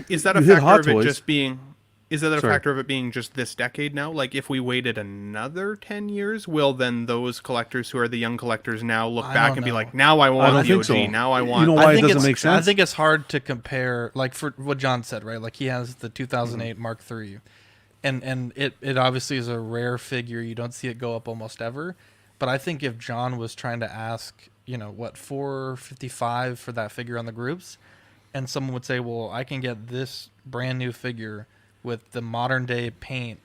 is that a factor of it just being? Is that a factor of it being just this decade now? Like, if we waited another 10 years, will then those collectors who are the young collectors now look back and be like, now I want the OG, so. now I want... You know why it doesn't make sense? I think it's hard to compare, like for what John said, right? Like he has the 2008 Mark III, and it obviously is a rare figure. You don't see it go up almost ever. But I think if John was trying to ask, $455 for that figure on the groups, and someone would say, well, I can get this brand new figure with the modern day paint,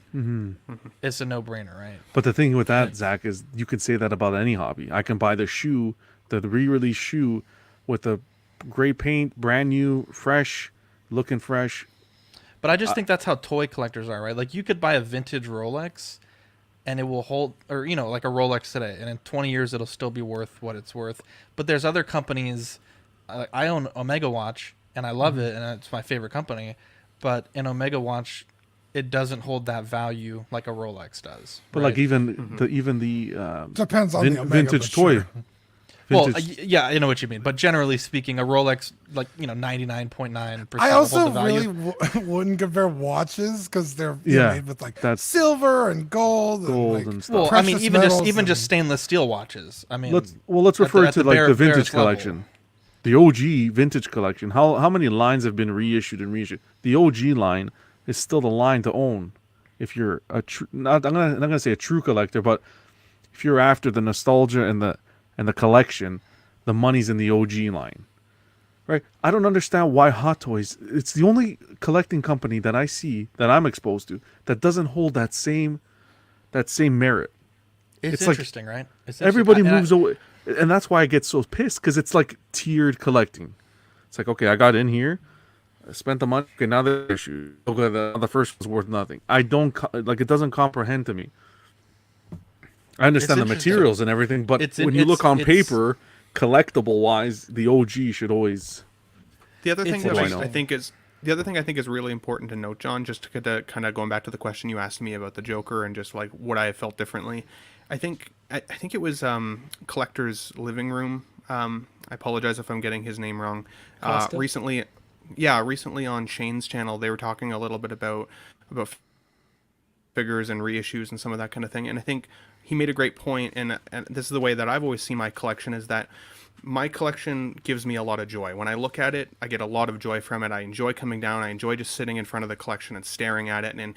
it's a no-brainer, right? But the thing with that, Zach, is you can say that about any hobby. I can buy the shoe, the re-release shoe with the great paint, brand new, fresh, looking fresh. But I just think that's how toy collectors are, right? Like you could buy a vintage Rolex and it will hold, or like a Rolex today, and in 20 years it'll still be worth what it's worth. But there's other companies. I own Omega Watch and I love it, and it's my favorite company. But in Omega Watch, it doesn't hold that value like a Rolex does. But right? like even the depends on the Omega, vintage toy. Sure. Vintage. Well, yeah, I know what you mean. But generally speaking, a Rolex, 99.9%. I also of the value. really wouldn't compare watches because they're made with silver and gold and stuff. Well, I mean, even metals just stainless steel watches. I mean, let's refer to the vintage collection. The OG vintage collection. How many lines have been reissued and reissued? The OG line is still the line to own. If you're a not gonna say a true collector, but if you're after the nostalgia and the collection, the money's in the OG line, right? I don't understand why Hot Toys. It's the only collecting company that I see that I'm exposed to that doesn't hold that same merit. It's like interesting, right? It's everybody interesting. moves away, and that's why I get so pissed, because it's like tiered collecting. It's like, okay, I got in here, I spent the money. Okay, now the issue. Okay, the first was worth nothing. I don't like it. Doesn't comprehend to me. I understand the materials and everything, but when you look on paper, collectible wise, the OG should always. The other thing that I think is really important to note, John, just to kind of going back to the question you asked me about the Joker and just like what I felt differently. I think it was Collector's Living Room. I apologize if I'm getting his name wrong. Recently on Shane's channel, they were talking a little bit about figures and reissues and some of that kind of thing. And I think he made a great point, and this is the way that I've always seen my collection, is that my collection gives me a lot of joy. When I look at it, I get a lot of joy from it. I enjoy coming down. I enjoy just sitting in front of the collection and staring at it. And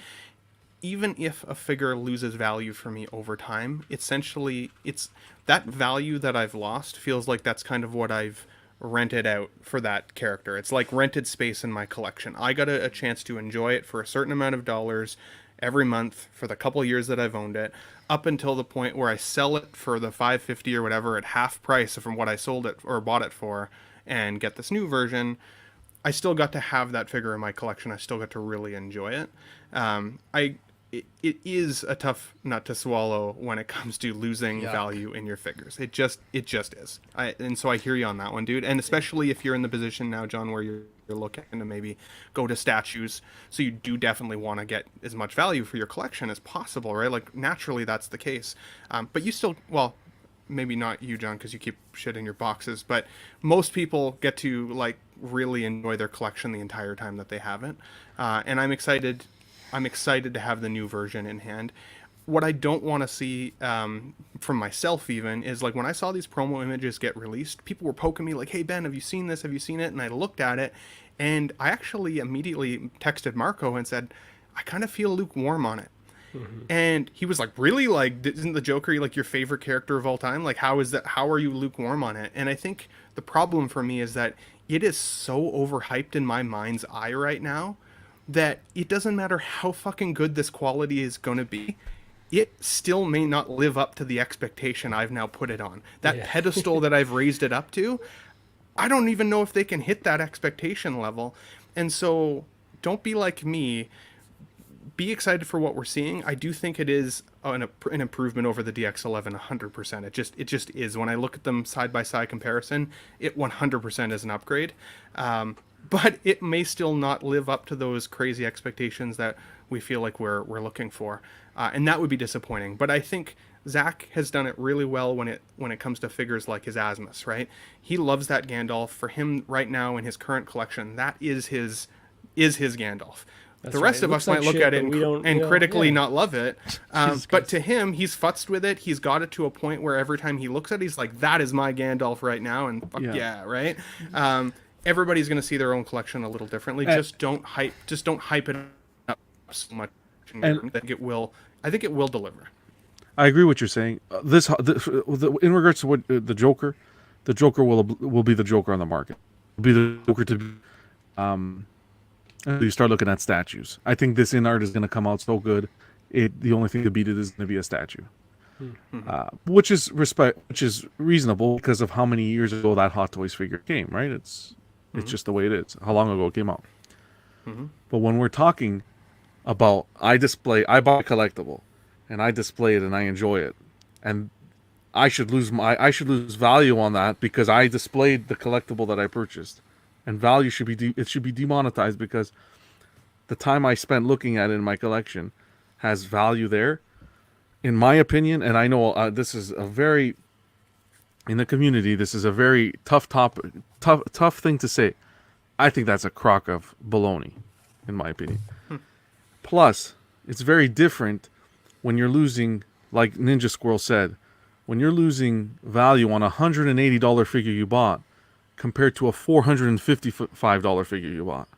even if a figure loses value for me over time, essentially it's that value that I've lost feels like that's kind of what I've rented out for that character. It's like rented space in my collection. I got a chance to enjoy it for a certain amount of dollars every month for the couple years that I've owned it, up until the point where I sell it for the $5.50 or whatever at half price from what I sold it or bought it for, and get this new version. I still got to have that figure in my collection. I still got to really enjoy it. It is a tough nut to swallow when it comes to losing value in your figures. It just is. And so I hear you on that one, dude. And especially if you're in the position now, John, where you're looking to maybe go to statues. So you do definitely want to get as much value for your collection as possible, right? Like naturally that's the case. But you still, well, maybe not you, John, because you keep shit in your boxes, but most people get to like really enjoy their collection the entire time that they have it. And I'm excited to have the new version in hand. What I don't want to see from myself even is like when I saw these promo images get released, people were poking me like, hey Ben, have you seen this? Have you seen it? And I looked at it, and I actually immediately texted Marco and said, I kind of feel lukewarm on it. Mm-hmm. And he was like, really? Like, isn't the Joker like your favorite character of all time? Like, how is that? How are you lukewarm on it? And I think the problem for me is that it is so overhyped in my mind's eye right now that it doesn't matter how fucking good this quality is going to be. It still may not live up to the expectation I've now put it on. That pedestal that I've raised it up to, I don't even know if they can hit that expectation level. And so don't be like me. Be excited for what we're seeing. I do think it is an improvement over the DX11 100%. It just is. When I look at them side by side comparison, it 100% is an upgrade. But it may still not live up to those crazy expectations that we feel like we're looking for, and that would be disappointing. But I think Zach has done it really well when it comes to figures like his Asmus, right? He loves that Gandalf. For him right now in his current collection, that is his Gandalf. The rest of us might look at it and critically not love it, but to him, he's futzed with it. He's got it to a point where every time he looks at it, he's like, that is my Gandalf right now, and fuck yeah, right? Everybody's going to see their own collection a little differently. Just don't hype it up so much. I think it will deliver. I agree with what you're saying. In regards to what the Joker will be the Joker on the market. Will be the Joker you start looking at statues. I think this in art is going to come out so good. The only thing to beat it is going to be a statue, which is reasonable because of how many years ago that Hot Toys figure came. Right? It's just the way it is. How long ago it came out. Mm-hmm. But when we're talking about I buy a collectible, and I display it and I enjoy it, and I should lose value on that because I displayed the collectible that I purchased, and value should be demonetized because the time I spent looking at it in my collection has value there. In my opinion, and I know this is a very in the community, this is a very tough thing to say. I think that's a crock of baloney, in my opinion. Plus, it's very different when you're losing, like Ninja Squirrel said, when you're losing value on a $180 figure you bought, compared to a $455 figure you bought.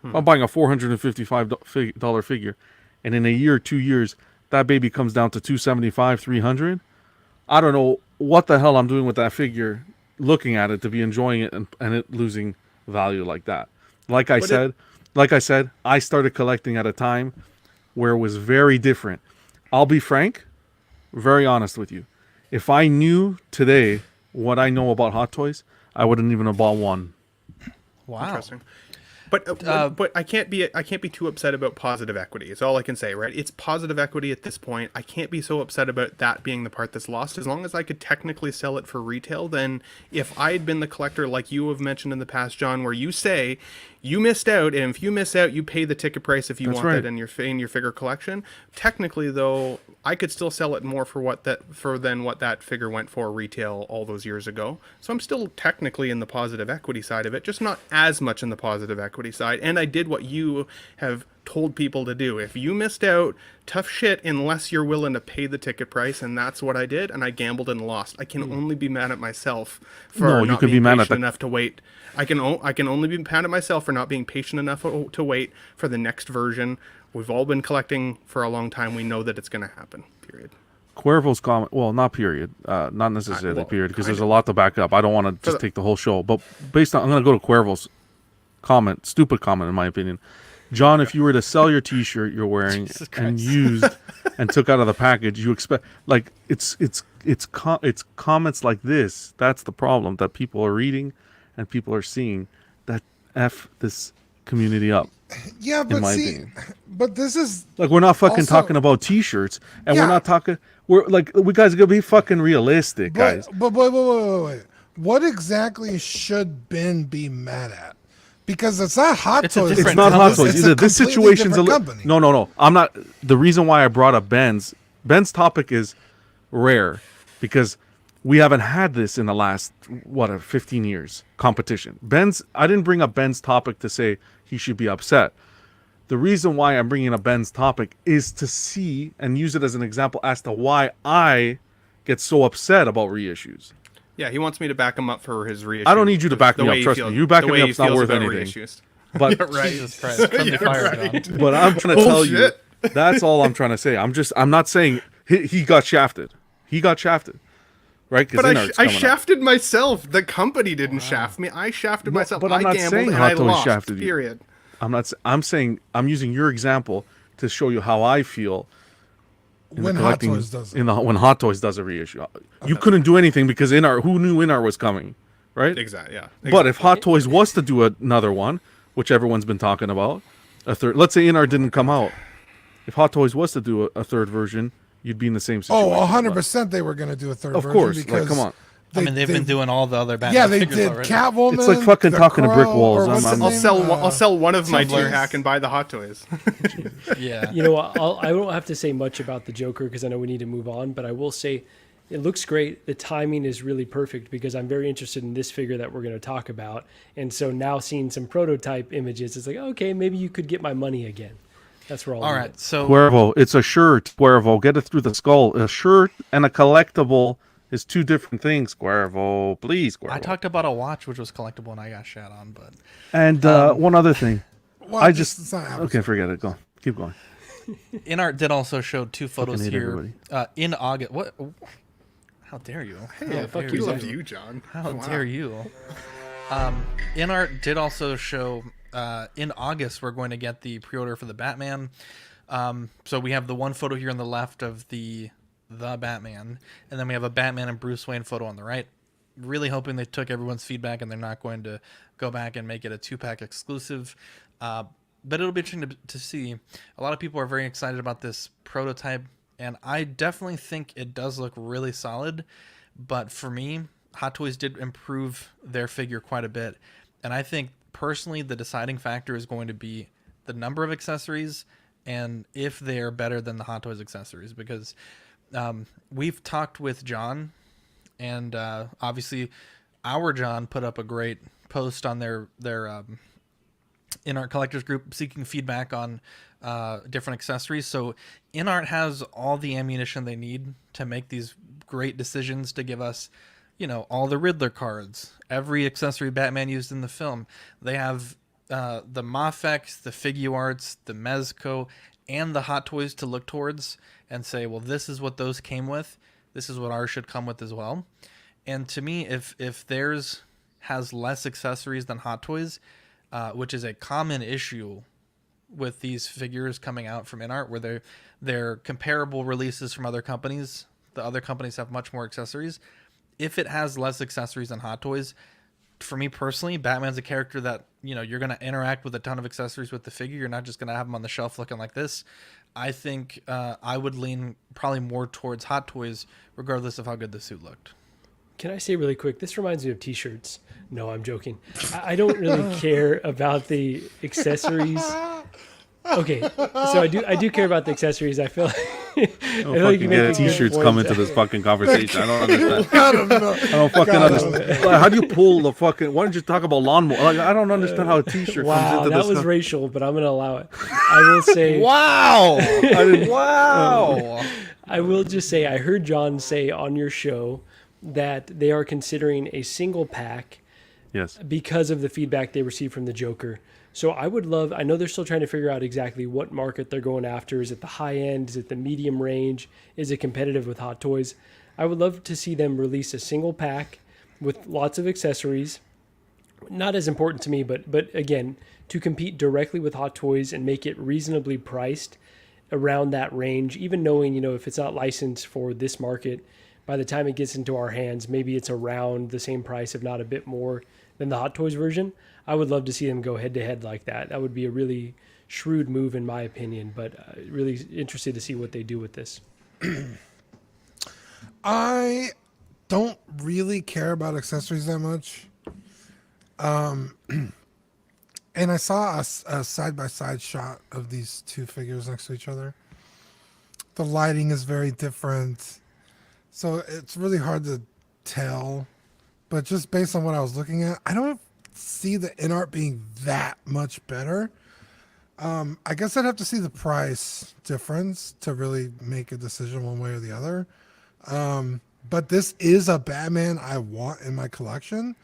If I'm buying a $455 figure, and in a year, 2 years, that baby comes down to $275, $300. I don't know what the hell I'm doing with that figure, looking at it to be enjoying it and it losing value like that. Like I said, I started collecting at a time where it was very different. I'll be frank, very honest with you. If I knew today what I know about Hot Toys, I wouldn't even have bought one. Wow. Interesting. But I can't be too upset about positive equity. It's all I can say, right? It's positive equity at this point. I can't be so upset about that being the part that's lost. As long as I could technically sell it for retail, then if I had been the collector like you have mentioned in the past, John, where you say you missed out, and if you miss out, you pay the ticket price if you want that in your figure collection. Technically, though, I could still sell it more than what that figure went for retail all those years ago. So I'm still technically in the positive equity side of it, just not as much in the positive equity side. And I did what you have told people to do. If you missed out, tough shit unless you're willing to pay the ticket price, and that's what I did, and I gambled and lost. I can only be mad at myself for not being patient enough to wait. I can only be mad at myself for not being patient enough to wait for the next version. We've all been collecting for a long time. We know that it's going to happen. Period. Cuervo's comment, well, not period, not necessarily period, because there's a lot to back up. I don't want to just take the whole show, but I'm going to go to Cuervo's comment, stupid comment in my opinion. John, if you were to sell your T-shirt you're wearing and used and took out of the package, you expect like it's comments like this. That's the problem that people are reading and people are seeing that F this community up. Yeah, but but this is like we're not fucking talking about T-shirts, and we're not talking. We're like we guys gotta be fucking realistic, guys. But wait. What exactly should Ben be mad at? Because it's not Hot Toys. It's not Hot Toys. This situation's no. I'm not. The reason why I brought up Ben's topic is rare because we haven't had this in the last 15 years competition. I didn't bring up Ben's topic to say he should be upset. The reason why I'm bringing up Ben's topic is to see and use it as an example as to why I get so upset about reissues. Yeah, he wants me to back him up for his reissue. I don't need you to back me up. Trust me, you backing me up's not worth anything. But right. Jesus Christ, from the fire, John. But I'm trying to tell you, that's all I'm trying to say. I'm not saying he got shafted. He got shafted, right? But I shafted myself. The company didn't shaft me. I shafted myself. But I'm not saying Hot Toys shafted you. Period. I'm saying I'm using your example to show you how I feel. When Hot Toys does it. When Hot Toys does a reissue, you couldn't do anything because who knew Inart was coming, right? Exactly. Yeah. But if Hot Toys was to do another one, which everyone's been talking about, a third. Let's say Inart didn't come out. If Hot Toys was to do a third version, you'd be in the same situation. 100% they were going to do a third version. Of course, because come on. They've been doing all the other Batman figures did already. Catwoman. It's like fucking talking to brick walls. I'll sell one of my tier hack and buy the Hot Toys. Yeah. You know, I don't have to say much about the Joker because I know we need to move on, but I will say it looks great. The timing is really perfect because I'm very interested in this figure that we're going to talk about. And so now seeing some prototype images, it's like, okay, maybe you could get my money again. That's where all right. So Cuervo, it's a shirt. Cuervo, get it through the skull. A shirt and a collectible is two different things. Cuervo, please. Cuervo. I talked about a watch which was collectible and I got shat on, but and one other thing. Well, okay, forget it. Go, keep going. Inart did also show two photos here in August. What? How dare you? Hey, fuck you. Love you, John. How dare you? Inart did also show in August we're going to get the pre-order for the Batman. So we have the one photo here on the left of the Batman, and then we have a Batman and Bruce Wayne photo on the right. Really hoping they took everyone's feedback and they're not going to go back and make it a 2-pack exclusive. But it'll be interesting to see. A lot of people are very excited about this prototype, and I definitely think it does look really solid. But for me, Hot Toys did improve their figure quite a bit, and I think personally the deciding factor is going to be the number of accessories and if they are better than the Hot Toys accessories, because we've talked with John, and obviously our John put up a great post on their Inart collectors group seeking feedback on different accessories. So Inart has all the ammunition they need to make these great decisions to give us, all the Riddler cards, every accessory Batman used in the film. They have the Mafex, the Figuarts, the Mezco, and the Hot Toys to look towards and say, well, this is what those came with. This is what ours should come with as well. And to me, if theirs has less accessories than Hot Toys, which is a common issue with these figures coming out from InArt, where they're comparable releases from other companies. The other companies have much more accessories. If it has less accessories than Hot Toys, for me personally, Batman's a character that, you're going to interact with a ton of accessories with the figure. You're not just going to have him on the shelf looking like this. I think I would lean probably more towards Hot Toys, regardless of how good the suit looked. Can I say really quick? This reminds me of T-shirts. No, I'm joking. I don't really care about the accessories. Okay, so I do care about the accessories. I feel like, I don't fucking get T-shirts come into this fucking conversation. I don't understand. I don't know. I don't fucking understand. Like, how do you pull the fucking? Why don't you talk about lawnmower? Like, I don't understand how a T-shirt comes into this. That was racial, but I'm gonna allow it. I will say. Wow! Wow! I will just say I heard John say on your show that they are considering a single pack. Yes. Because of the feedback they received from the Joker. So I would love, I know they're still trying to figure out exactly what market they're going after. Is it the high end? Is it the medium range? Is it competitive with Hot Toys? I would love to see them release a single pack with lots of accessories. Not as important to me, but again, to compete directly with Hot Toys and make it reasonably priced around that range, even knowing, if it's not licensed for this market, by the time it gets into our hands, maybe it's around the same price, if not a bit more than the Hot Toys version. I would love to see them go head-to-head like that. That would be a really shrewd move, in my opinion, but really interested to see what they do with this. I don't really care about accessories that much. And I saw a side-by-side shot of these two figures next to each other. The lighting is very different, so it's really hard to tell. But just based on what I was looking at, I don't see the InArt being that much better. I guess I'd have to see the price difference to really make a decision one way or the other. But this is a Batman I want in my collection.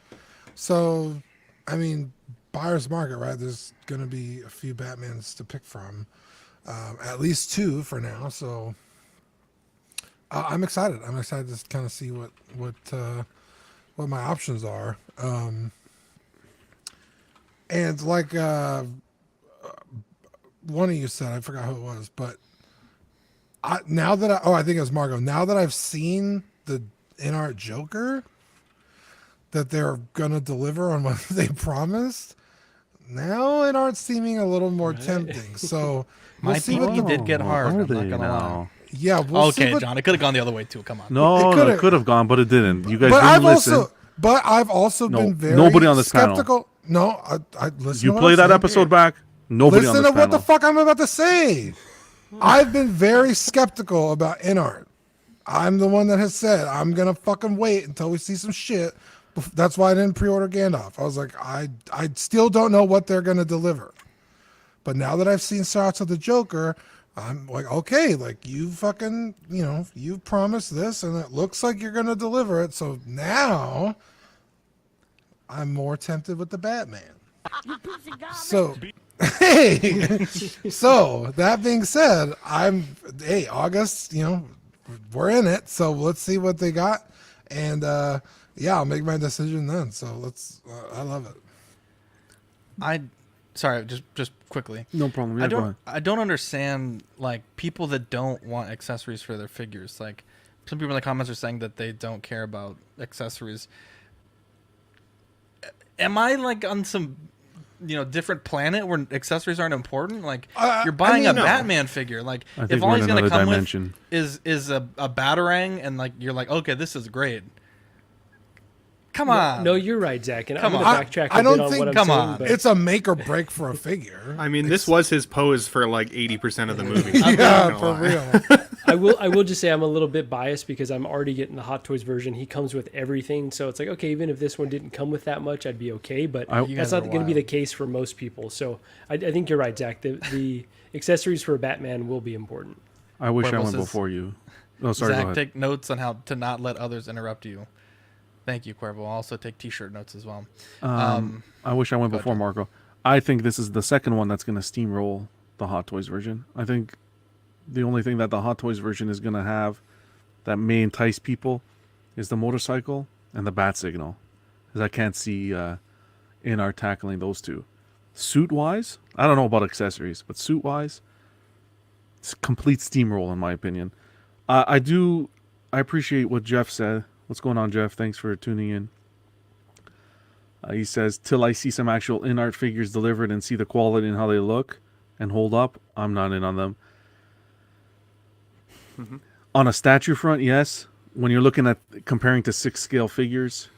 So, I mean, buyer's market, right? There's going to be a few Batmans to pick from. At least two for now. So, I'm excited. I'm excited to kind of see what my options are. And like one of you said, I forgot who it was, but I think it was Margot. Now that I've seen the InArt Joker that they're gonna deliver on what they promised, now InArt's seeming a little more tempting. So my pinky did get hard. I'm not gonna lie. Yeah. We'll see John. It could have gone the other way too. Come on. No, it could have gone, but it didn't. You guys but didn't listen. I've also been very nobody on this skeptical. Panel. No, I listen. You play that episode back. Nobody listen on this to what the fuck I'm about to say. I've been very skeptical about InArt. I'm the one that has said I'm gonna fucking wait until we see some shit. That's why I didn't pre-order Gandalf. I was like, I still don't know what they're gonna deliver. But now that I've seen shots of the Joker, I'm like, okay, like you fucking, you promised this, and it looks like you're gonna deliver it. So now I'm more tempted with the Batman. So, hey, so that being said, August, we're in it. So let's see what they got, and I'll make my decision then. So I love it. Sorry, just quickly. No problem. Yeah, I don't understand like people that don't want accessories for their figures. Like some people in the comments are saying that they don't care about accessories. Am I like on some different planet where accessories aren't important? Like you're buying a Batman figure. Like if all he's gonna come with is a Batarang, and like you're like, okay, this is great. Come on. No, you're right, Zach. And I'm going to backtrack I don't on think, what I'm come saying. on. It's a make or break for a figure. I mean, this was his pose for like 80% of the movie. Yeah, for real. I will just say I'm a little bit biased because I'm already getting the Hot Toys version. He comes with everything. So it's like, okay, even if this one didn't come with that much, I'd be okay. But that's not going to be the case for most people. So I think you're right, Zach. The accessories for Batman will be important. I wish I went before you. Oh, sorry. Zach, take notes on how to not let others interrupt you. Thank you, Cuervo. I'll also take T-shirt notes as well. I wish I went before Marco. I think this is the second one that's going to steamroll the Hot Toys version. I think the only thing that the Hot Toys version is going to have that may entice people is the motorcycle and the bat signal, because I can't see In-Art tackling those two. Suit-wise, I don't know about accessories, but suit-wise, it's a complete steamroll in my opinion. I appreciate what Jeff said. What's going on, Jeff? Thanks for tuning in. He says, till I see some actual in-art figures delivered and see the quality and how they look and hold up, I'm not in on them. Mm-hmm. On a statue front, yes. When you're looking at comparing to 6-scale figures,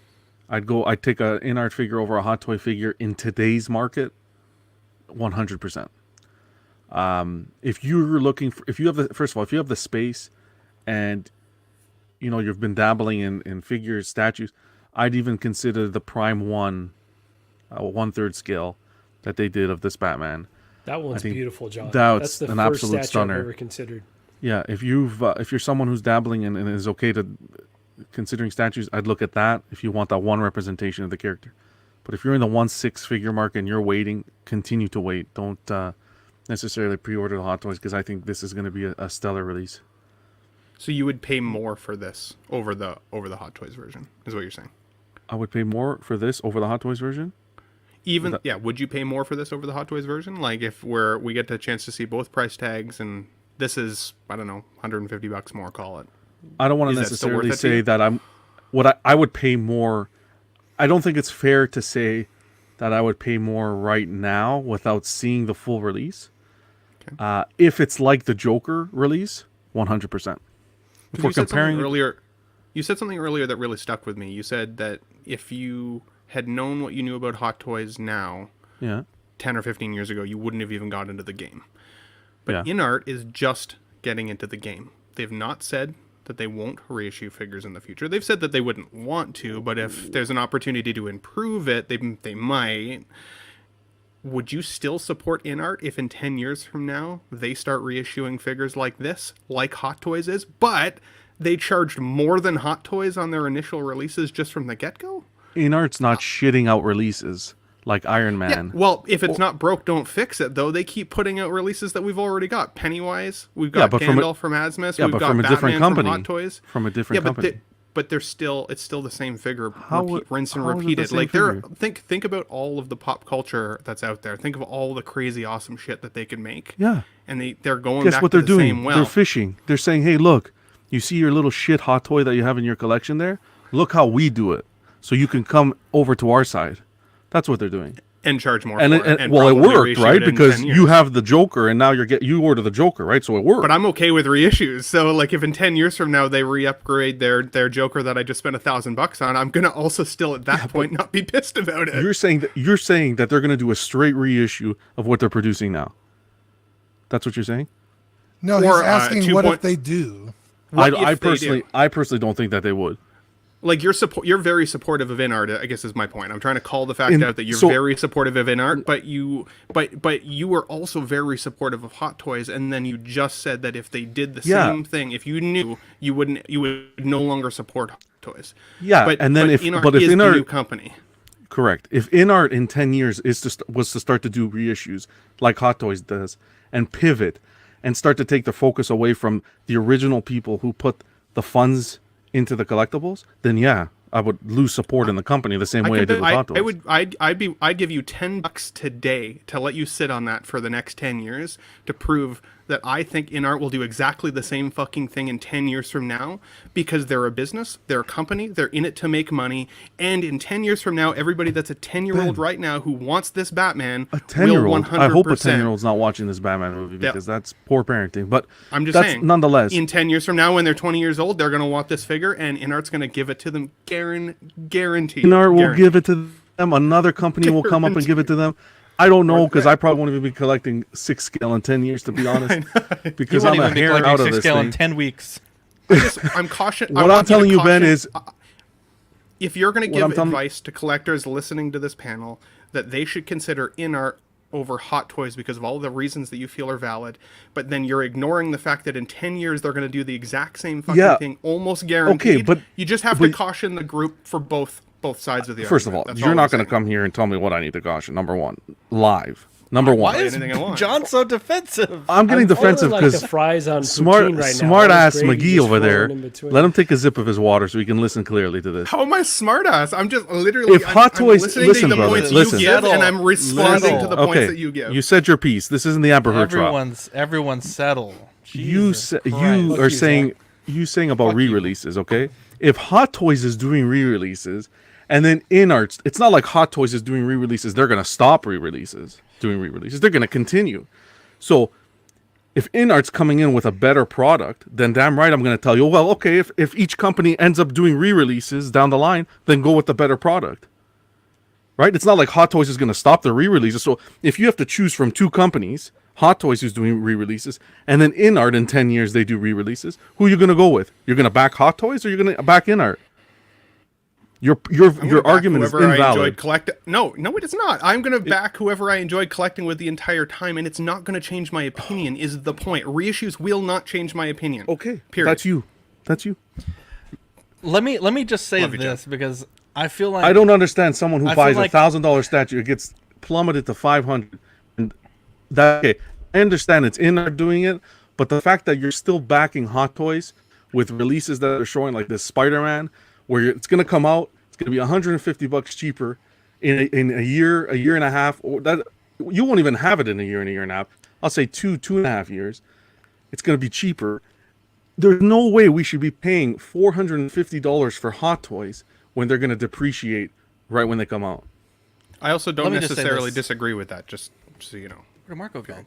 I'd take an in-art figure over a Hot Toy figure in today's market, 100%. If you're looking for, if you have the space and you've been dabbling in figures, statues, I'd even consider the Prime 1 1/3 scale that they did of this Batman. That one's beautiful, John. That's the an first absolute statue stunner. I've ever considered. Yeah, if you're someone who's dabbling and is okay to considering statues, I'd look at that if you want that one representation of the character. But if you're in the 1/6 figure market and you're waiting, continue to wait. Don't necessarily pre-order the Hot Toys, because I think this is going to be a stellar release. So you would pay more for this over the Hot Toys version, is what you're saying? I would pay more for this over the Hot Toys version? Would you pay more for this over the Hot Toys version? Like if we get the chance to see both price tags, and this is, I don't know, $150 more, call it. I don't want to necessarily say that I would pay more. I don't think it's fair to say that I would pay more right now without seeing the full release. Okay. If it's like the Joker release, 100%. If we're comparing you said something earlier that really stuck with me. You said that if you had known what you knew about Hot Toys now, 10 or 15 years ago, you wouldn't have even got into the game. But In-Art is just getting into the game. They've not said that they won't reissue figures in the future. They've said that they wouldn't want to, but if there's an opportunity to improve it, they might. Would you still support In-Art if in 10 years from now they start reissuing figures like this, like Hot Toys is, but they charged more than Hot Toys on their initial releases just from the get-go? In-Art's not shitting out releases like Iron Man. Yeah, well, if it's not broke, don't fix it, though. They keep putting out releases that we've already got. Pennywise, we've got Gandalf from Asmus, we've got from a Batman different company. from Hot Toys. From a different company. But it's still the same figure, rinse and how is it repeat the it. same Like figure? think about all of the pop culture that's out there. Think of all the crazy awesome shit that they can make. Yeah. And they're going Guess back what to they're the doing? same well. They're fishing. They're saying, hey, look, you see your little shit hot toy that you have in your collection there? Look how we do it. So you can come over to our side. That's what they're doing. And charge more and for it. And well, it worked, right? Because you have the Joker, and now you order the Joker, right? So it worked. But I'm okay with reissues. So, like, if in 10 years from now they re-upgrade their Joker that I just spent $1,000 on, I'm gonna also still at that point not be pissed about it. You're saying that they're gonna do a straight reissue of what they're producing now. That's what you're saying? No, he's asking what if they do. I personally don't think that they would. Like you're very supportive of In-Art, I guess is my point. I'm trying to call the fact out that you're very supportive of In-Art, but you were also very supportive of Hot Toys, and then you just said that if they did the same thing, if you knew, you would no longer support Hot Toys. Yeah, but if In-Art is the new company. Correct. If In-Art in 10 years was to start to do reissues like Hot Toys does and pivot and start to take the focus away from the original people who put the funds into the collectibles, then I would lose support in the company the same way I did with Hot Toys. I'd give you $10 today to let you sit on that for the next 10 years to prove that I think In-Art will do exactly the same fucking thing in 10 years from now, because they're a business, they're a company, they're in it to make money, and in 10 years from now, everybody that's a 10-year-old right now who wants this Batman will 100%. I hope a 10-year-old's not watching this Batman movie, because that's poor parenting. But I'm just saying, nonetheless, in 10 years from now, when they're 20 years old, they're going to want this figure, and In-Art's going to give it to them, guaranteed. In-Art will give it to them. Another company will come up and give it to them. I don't know, because I probably won't even be collecting 6-scale in 10 years, to be honest. Because I'm a hair out of this thing. In 10 weeks. I'm cautious. What I'm telling you, Ben, is if you're going to give advice to collectors listening to this panel, that they should consider In-Art over Hot Toys because of all the reasons that you feel are valid, but then you're ignoring the fact that in 10 years they're going to do the exact same fucking thing, almost guaranteed. Okay, but you just have to caution the group for both sides of the First argument. of all, you're not going to come here and tell me what I need to caution. Number one, live. Number one. Why is John so defensive? I'm getting defensive like because the fries on smart poutine right now. smart All ass this gravy McGee just over there. flowing in between. Let him take a sip of his water so he can listen clearly to this. How am I smartass? I'm just literally. If Hot Toys, listening listen, to the brother, points listen. you give, and I'm responding to the points that you give. You said your piece. This isn't the Amber Heard trial. Everyone's settle. You are saying about re-releases, okay? If Hot Toys is doing re-releases, and then InArts, it's not like Hot Toys is doing re-releases. They're gonna stop doing re-releases. They're gonna continue. So if InArt's coming in with a better product, then damn right I'm gonna tell you, well, okay, if each company ends up doing re-releases down the line, then go with the better product. Right? It's not like Hot Toys is gonna stop the re-releases. So if you have to choose from two companies, Hot Toys is doing re-releases, and then InArt in 10 years they do re-releases, who are you gonna go with? You're gonna back Hot Toys or you're gonna back InArt? Your argument is invalid. No, it is not. I'm going to back whoever I enjoyed collecting with the entire time, and it's not going to change my opinion. Is the point? Reissues will not change my opinion. Okay, period. That's you. Let me just say this because I feel like I don't understand someone who buys $1,000 statue. It gets plummeted to $500. And okay, I understand it's InArt doing it, but the fact that you're still backing Hot Toys with releases that are showing like this Spider-Man, where it's going to come out, it's going to be $150 cheaper in a year and a half, or that you won't even have it in a year and a half. I'll say 2.5 years. It's going to be cheaper. There's no way we should be paying $450 for Hot Toys when they're going to depreciate right when they come out. I also don't necessarily disagree with that. Just so you know. Where did Marco go?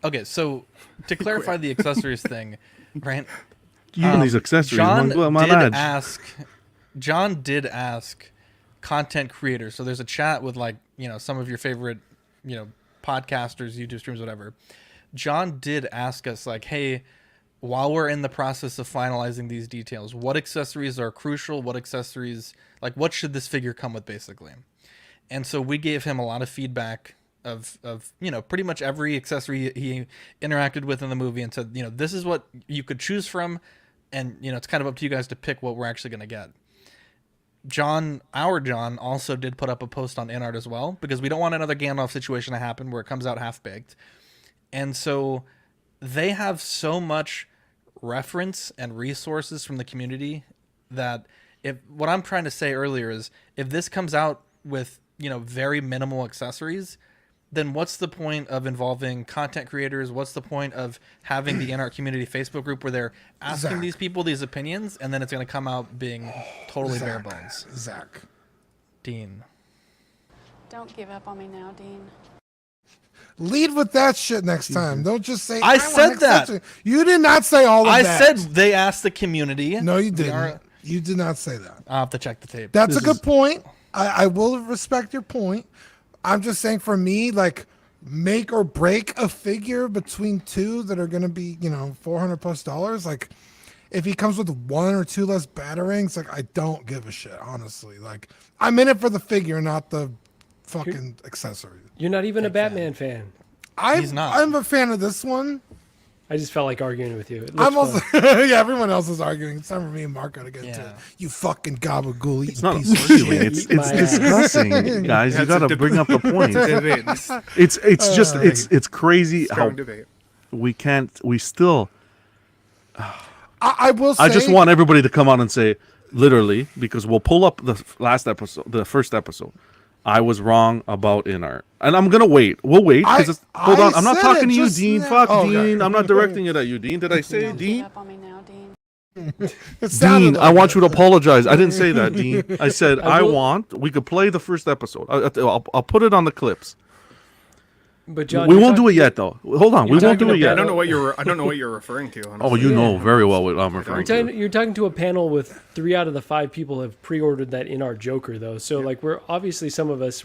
Okay, so to clarify the accessories thing, right? Even these accessories, John did ask content creators. So there's a chat with some of your favorite, podcasters, YouTube streams, whatever. John did ask us hey, while we're in the process of finalizing these details, what accessories are crucial? What accessories, what should this figure come with basically? And so we gave him a lot of feedback of pretty much every accessory he interacted with in the movie and said, this is what you could choose from. And, it's kind of up to you guys to pick what we're actually going to get. John also did put up a post on InArt as well, because we don't want another Gandalf situation to happen where it comes out half-baked. And so they have so much reference and resources from the community that what I'm trying to say earlier is if this comes out with, very minimal accessories, then what's the point of involving content creators? What's the point of having the InArt community Facebook group where they're asking these people these opinions and then it's going to come out being totally bare bones? Zach. Dean. Don't give up on me now, Dean. Lead with that shit next time. Don't just say, I said that. You did not say all of that. I said they asked the community. No, you didn't. You did not say that. I'll have to check the tape. That's a good point. I will respect your point. I'm just saying for me, make or break a figure between two that are going to be, $400+. If he comes with one or two less batarangs, I don't give a shit, honestly. I'm in it for the figure, not the fucking accessory. You're not even a Batman fan. He's not. I'm a fan of this one. I just felt like arguing with you. I'm also, yeah, everyone else is arguing. It's time for me and Marco to get into it. You fucking gabagool. It's not arguing. It's discussing, guys. You got to bring up the point. It's crazy how we still. I will say. I just want everybody to come out and say, literally, because we'll pull up the first episode. I was wrong about InArt. And I'm going to wait. We'll wait. Hold on. I'm not talking to you, Dean. Fuck, Dean. I'm not directing it at you, Dean. Did I say Dean? Dean, I want you to apologize. I didn't say that, Dean. I said we could play the first episode. I'll put it on the clips. But John, we won't do it yet, though. Hold on, we won't do it yet. I don't know what you're referring to. Honestly. Oh, you know very well what I'm referring to. You're talking to a panel with 3 out of the 5 people have pre-ordered that InArt Joker, though. So we're obviously some of us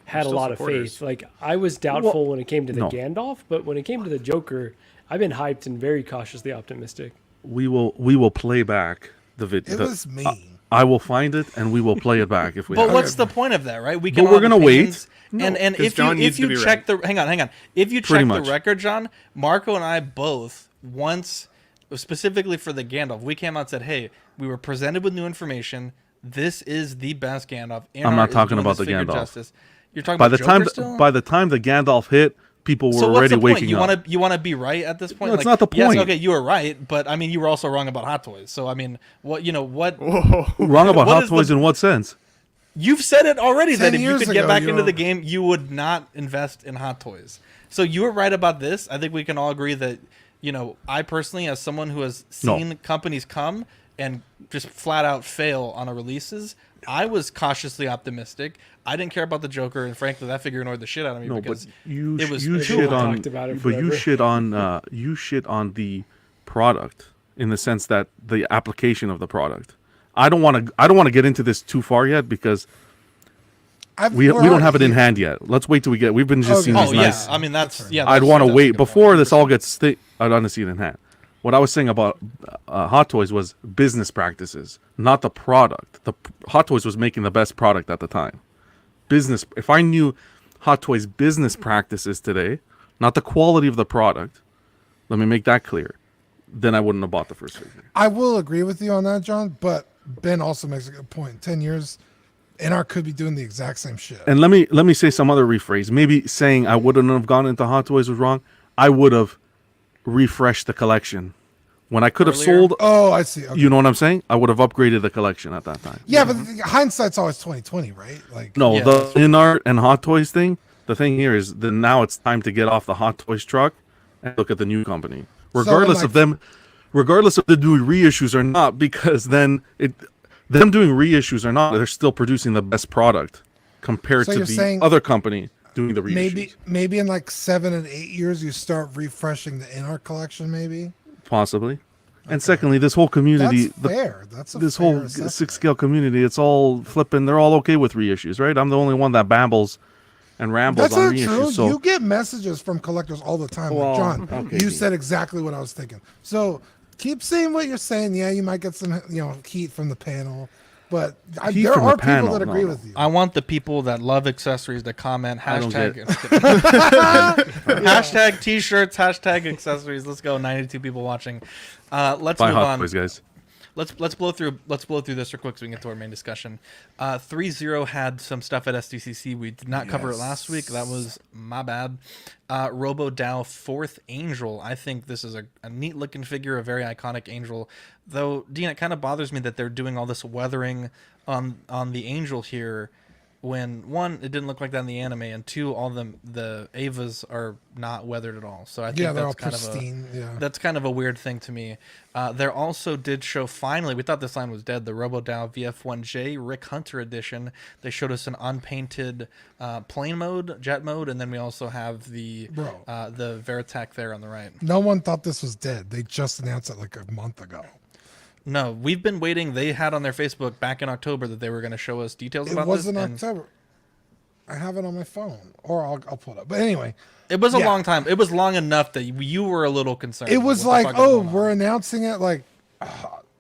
had a lot of faith. I was doubtful when it came to the Gandalf, but when it came to the Joker, I've been hyped and very cautiously optimistic. We will play back the video. It was mean. I will find it and we will play it back if we. But have what's it. the point of that, right? We But can we're gonna wait. And because John needs if you to be check right. the hang on, if you Pretty check the much. record, John, Marco and I both once specifically for the Gandalf, we came out and said, hey, we were presented with new information. This is the best Gandalf. I'm not talking about the Gandalf. Justice. You're talking By about the time Joker still? by the time the Gandalf hit, people were So what's already the point? waking You up. want to be right at this point? No, it's not the Yes, point. okay, you were right, but I mean, you were also wrong about Hot Toys. So I mean, what? Wrong about what Hot is Toys in what sense? You've said it already 10 that if you years could get ago, back you into were- the game, you would not invest in Hot Toys. So you were right about this. I think we can all agree that, I personally, as someone who has seen companies come and just flat out fail on releases, I was cautiously optimistic. I didn't care about the Joker, and frankly, that figure annoyed the shit out of me because it was you too shit long. on talked about it but you forever. shit on the product in the sense that the application of the product. I don't want to get into this too far yet because we don't have it in hand yet. Let's wait till we get. We've been just seeing Oh these yeah, nice. I mean that's I'd want to wait before this all gets. I'd want to see it in hand. What I was saying about Hot Toys was business practices, not the product. Hot Toys was making the best product at the time. Business. If I knew Hot Toys business practices today, not the quality of the product, let me make that clear, then I wouldn't have bought the first figure. I will agree with you on that, John, but Ben also makes a good point. 10 years, NR could be doing the exact same shit. And let me say some other rephrase. Maybe saying I wouldn't have gone into Hot Toys was wrong. I would have refreshed the collection. When I could have sold. Oh, I see. Okay. You know what I'm saying? I would have upgraded the collection at that time. Yeah, but hindsight's always 20/20, right? Like No, the in-art and Hot Toys thing, the thing here is that now it's time to get off the Hot Toys truck and look at the new company. Regardless of them, regardless of the doing reissues or not, because them doing reissues or not, they're still producing the best product compared So to you're the saying other company doing the reissues. maybe in like 7 and 8 years you start refreshing the in-art collection, maybe. Possibly. And secondly, this whole community, That's fair. That's a this fair whole assessment. 6-scale community, it's all flipping. They're all okay with reissues, right? I'm the only one that babbles and rambles That's on not reissues. true. So You get messages from collectors all the time. Well, Like, John, okay, you Dean. said exactly what I was thinking. So keep saying what you're saying. Yeah, you might get some heat from the panel, but Heat there from the are panel, people that agree no. with you. I want the people that love accessories to comment I don't hashtag get hashtag t-shirts, hashtag accessories. Let's go. 92 people watching. Let's Buy move Hot on. Toys, guys. Let's blow through this real quick so we can get to our main discussion. 3-0 had some stuff at SDCC. We did not cover it last week. That was my bad. Robo Dow 4th Angel. I think this is a neat looking figure, a very iconic angel. Though, Dean, it kind of bothers me that they're doing all this weathering on the angel here when, one, it didn't look like that in the anime, and two, all the Avas are not weathered at all. So I think they're that's all kind pristine. that's kind of a weird thing to me. There also did show, finally, we thought this line was dead, the RoboDow VF1J Rick Hunter edition. They showed us an unpainted plane mode, jet mode, and then we also have the Veritech there on the right. No one thought this was dead. They just announced it like a month ago. No, we've been waiting. They had on their Facebook back in October that they were going to show us details about It was this. in and October. I have it on my phone, or I'll pull it up. But anyway, It was a long time. It was long enough that you were a little concerned. it was What the like, fuck is oh, going on? we're announcing it. Like,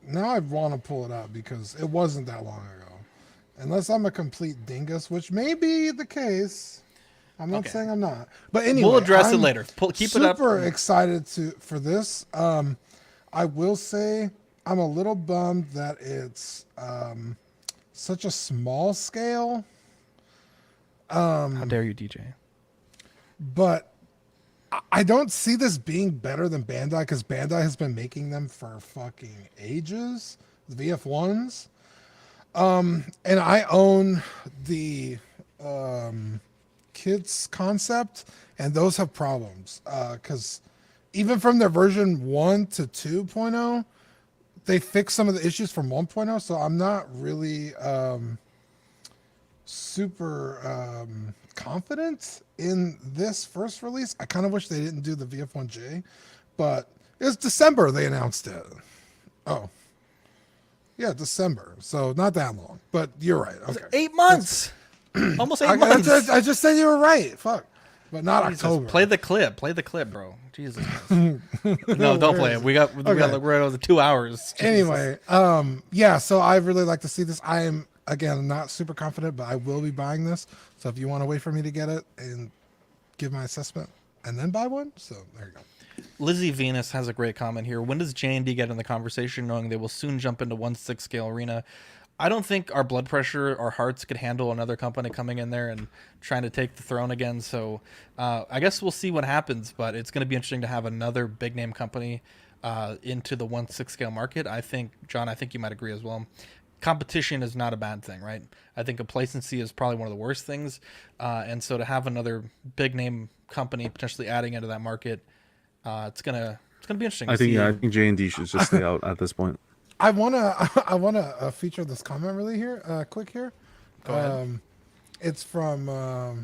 now I want to pull it up because it wasn't that long ago. Unless I'm a complete dingus, which may be the case. I'm not saying I'm not. But anyway, We'll address it I'm later. Keep it up. Super excited for this. I will say I'm a little bummed that it's such a small scale. How dare you, DJ? But I don't see this being better than Bandai because Bandai has been making them for fucking ages, the VF1s. And I own the Kids concept, and those have problems because even from their version 1 to 2.0, they fixed some of the issues from 1.0. So I'm not really super confident in this first release. I kind of wish they didn't do the VF1J, but it was December they announced it. Oh, yeah, December. So not that long, but you're right. Okay, 8 months. Almost 8 months. I just said you were right. Fuck. but not Jesus, October. Play the clip, bro. Jesus. No, don't play it. We're at 2 hours. Jesus. Anyway, yeah. So I really like to see this. I am again not super confident, but I will be buying this. So if you want to wait for me to get it and give my assessment and then buy one, so there you go. Lizzie Venus has a great comment here. When does J&D get in the conversation, knowing they will soon jump into 1/6 scale arena? I don't think our blood pressure, our hearts could handle another company coming in there and trying to take the throne again. So I guess we'll see what happens, but it's going to be interesting to have another big name company into the 1/6 scale market. I think, John, I think you might agree as well. Competition is not a bad thing, right? I think complacency is probably one of the worst things. And so to have another big name company potentially adding into that market, it's gonna be interesting. I think J&D should just stay out at this point. I wanna feature this comment really here, quick here. Go ahead. It's from. Where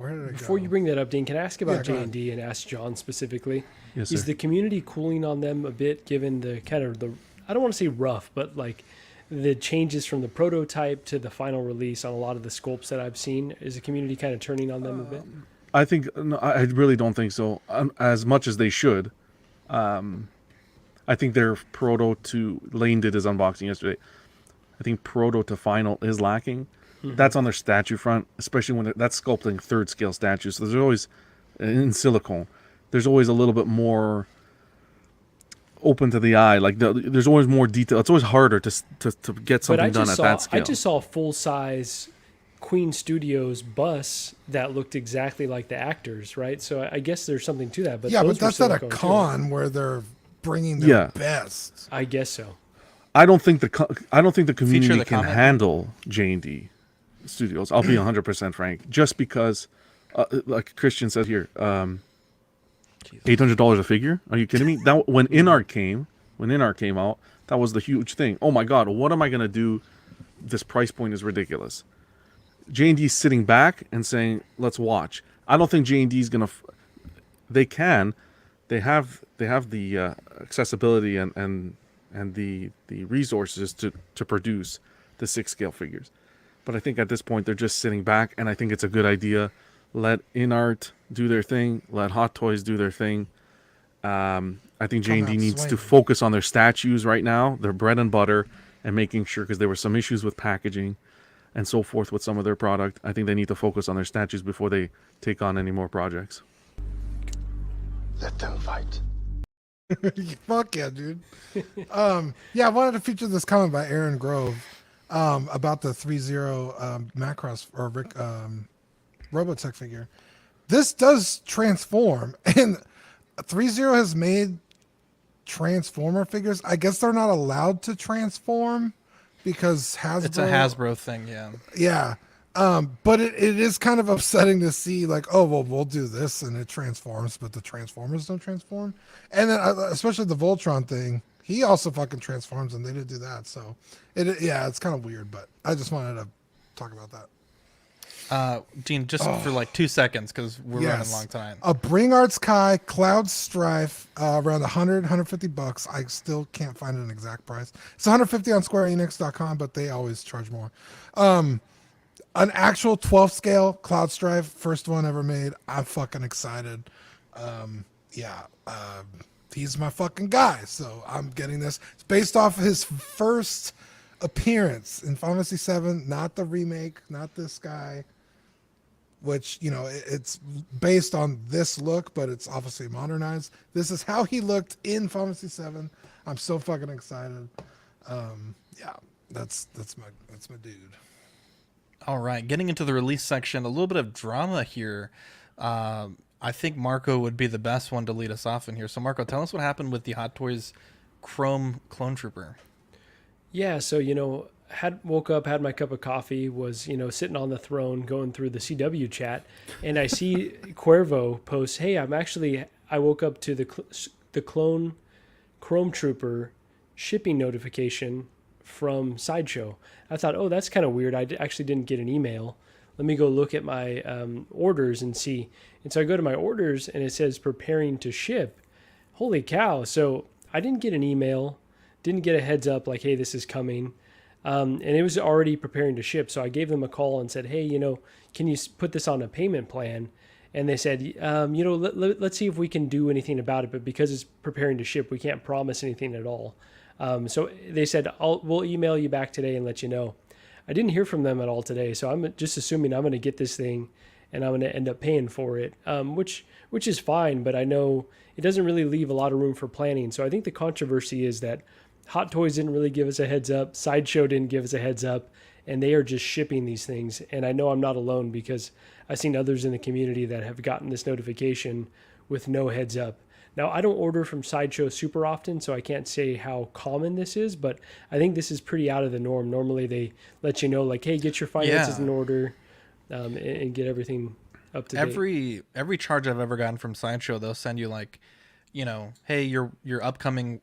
did it Before go? you bring that up, Dean, can I ask about Yeah, go ahead. J&D and ask John specifically? Yes, Is sir. the community cooling on them a bit, given the kind of the, I don't want to say rough, but like the changes from the prototype to the final release on a lot of the sculpts that I've seen? Is the community kind of turning on them a bit? I think no, I really don't think so. As much as they should. I think their proto to Lane did his unboxing yesterday. I think proto to final is lacking. Mm-hmm. That's on their statue front, especially when that's sculpting third scale statues. So there's always in silicone. There's always a little bit more open to the eye. Like there's always more detail. It's always harder to get something done at that scale. I just saw a full size Queen Studios bus that looked exactly like the actors, right? So I guess there's something to that. But Yeah, those but that's were at a silicone, too. con where they're bringing their best. I guess so. I don't think the community the can comment. handle J&D Studios. I'll be 100% frank. Just because, like Christian said here, $800 a figure. Are you kidding me? That when Inart came out, that was the huge thing. Oh my God, what am I gonna do? This price point is ridiculous. J&D's sitting back and saying, "Let's watch." I don't think J&D's gonna. They can. They have the accessibility and the resources to produce the 6 scale figures. But I think at this point they're just sitting back, and I think it's a good idea. Let InArt do their thing. Let Hot Toys do their thing. I think Come J&D out needs to swinging. focus on their statues right now, their bread and butter, and making sure, because there were some issues with packaging and so forth with some of their product. I think they need to focus on their statues before they take on any more projects. Let them fight. Fuck yeah, dude. Yeah, I wanted to feature this comment by Aaron Grove about the 3-0 Macross or Rick Robotech figure. This does transform, and 3-0 has made Transformer figures. I guess they're not allowed to transform because Hasbro. It's a Hasbro thing, yeah. Yeah. But it is kind of upsetting to see, like, oh, well, we'll do this and it transforms, but the Transformers don't transform. And then, especially the Voltron thing, he also fucking transforms and they didn't do that. So, it's kind of weird, but I just wanted to talk about that. Dean, just for like 2 seconds, because we're running long tonight. A Bring Arts Kai Cloud Strife, around 100, 150 bucks. I still can't find an exact price. It's 150 on SquareEnix.com, but they always charge more. An actual 12 scale Cloud Strife, first one ever made. I'm fucking excited. He's my fucking guy, so I'm getting this. It's based off his first appearance in Final Fantasy VII, not the remake, not this guy. Which, it's based on this look, but it's obviously modernized. This is how he looked in Final Fantasy VII. I'm so fucking excited. That's my dude. All right, getting into the release section, a little bit of drama here. I think Marco would be the best one to lead us off in here. So, Marco, tell us what happened with the Hot Toys Chrome Clone Trooper. Yeah, so woke up, had my cup of coffee, was sitting on the throne going through the CW chat, and I see Cuervo post, "Hey, I woke up to the clone Chrome Trooper shipping notification from Sideshow." I thought, oh, that's kind of weird. I actually didn't get an email. Let me go look at my orders and see. And so I go to my orders and it says preparing to ship. Holy cow! So I didn't get an email, didn't get a heads up like, hey, this is coming. And it was already preparing to ship. So I gave them a call and said, hey, can you put this on a payment plan? And they said, let's see if we can do anything about it. But because it's preparing to ship, we can't promise anything at all. So they said, we'll email you back today and let you know. I didn't hear from them at all today. So I'm just assuming I'm going to get this thing and I'm going to end up paying for it, which is fine. But I know it doesn't really leave a lot of room for planning. So I think the controversy is that Hot Toys didn't really give us a heads up. Sideshow didn't give us a heads up. And they are just shipping these things. And I know I'm not alone because I've seen others in the community that have gotten this notification with no heads up. Now, I don't order from Sideshow super often, so I can't say how common this is, but I think this is pretty out of the norm. Normally, they let you know, like, hey, get your finances in order and get everything up to date. Every charge I've ever gotten from Sideshow, they'll send you, like, hey, your upcoming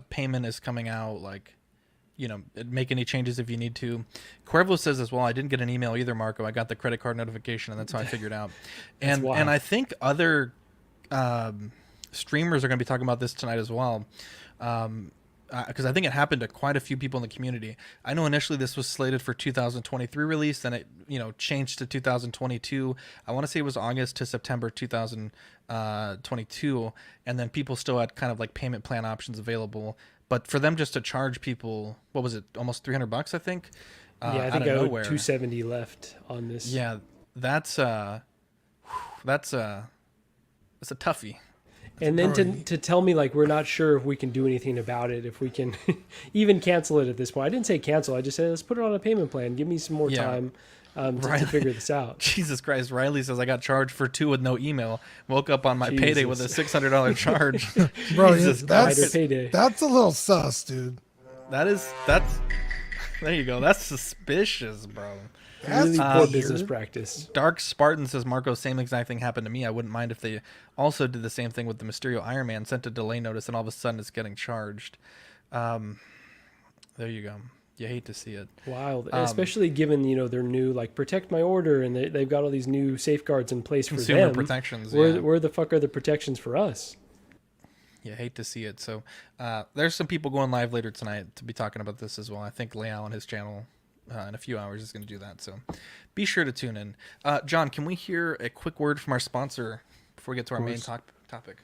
payment is coming out, like, make any changes if you need to. Cuervo says as well, I didn't get an email either, Marco. I got the credit card notification, and that's how I figured out. And I think other streamers are going to be talking about this tonight as well, because I think it happened to quite a few people in the community. I know initially this was slated for 2023 release, then it changed to 2022. I want to say it was August to September 2022, and then people still had kind of like payment plan options available. But for them just to charge people, what was it, almost $300, I think? I think I owed $270 left on this. Yeah, that's a toughie. And then to tell me, like, we're not sure if we can do anything about it, if we can even cancel it at this point. I didn't say cancel. I just said, let's put it on a payment plan. Give me some more time to figure this out. Jesus Christ. Riley says, I got charged for 2 with no email. Woke up on my payday with a $600 charge. Bro, Jesus that's a little sus, dude. That's there you go. That's suspicious, bro. That's really poor business practice. Dark Spartan says, Marco, same exact thing happened to me. I wouldn't mind if they also did the same thing with the Mysterio Iron Man, sent a delay notice, and all of a sudden it's getting charged. There you go. You hate to see it. Wild. Especially given, their new, like, protect my order, and they've got all these new safeguards in place for them. Consumer protections. Where the fuck are the protections for us? Yeah, hate to see it. So there's some people going live later tonight to be talking about this as well. I think Leal on his channel in a few hours is going to do that. So be sure to tune in. John, can we hear a quick word from our sponsor before we get to our main topic?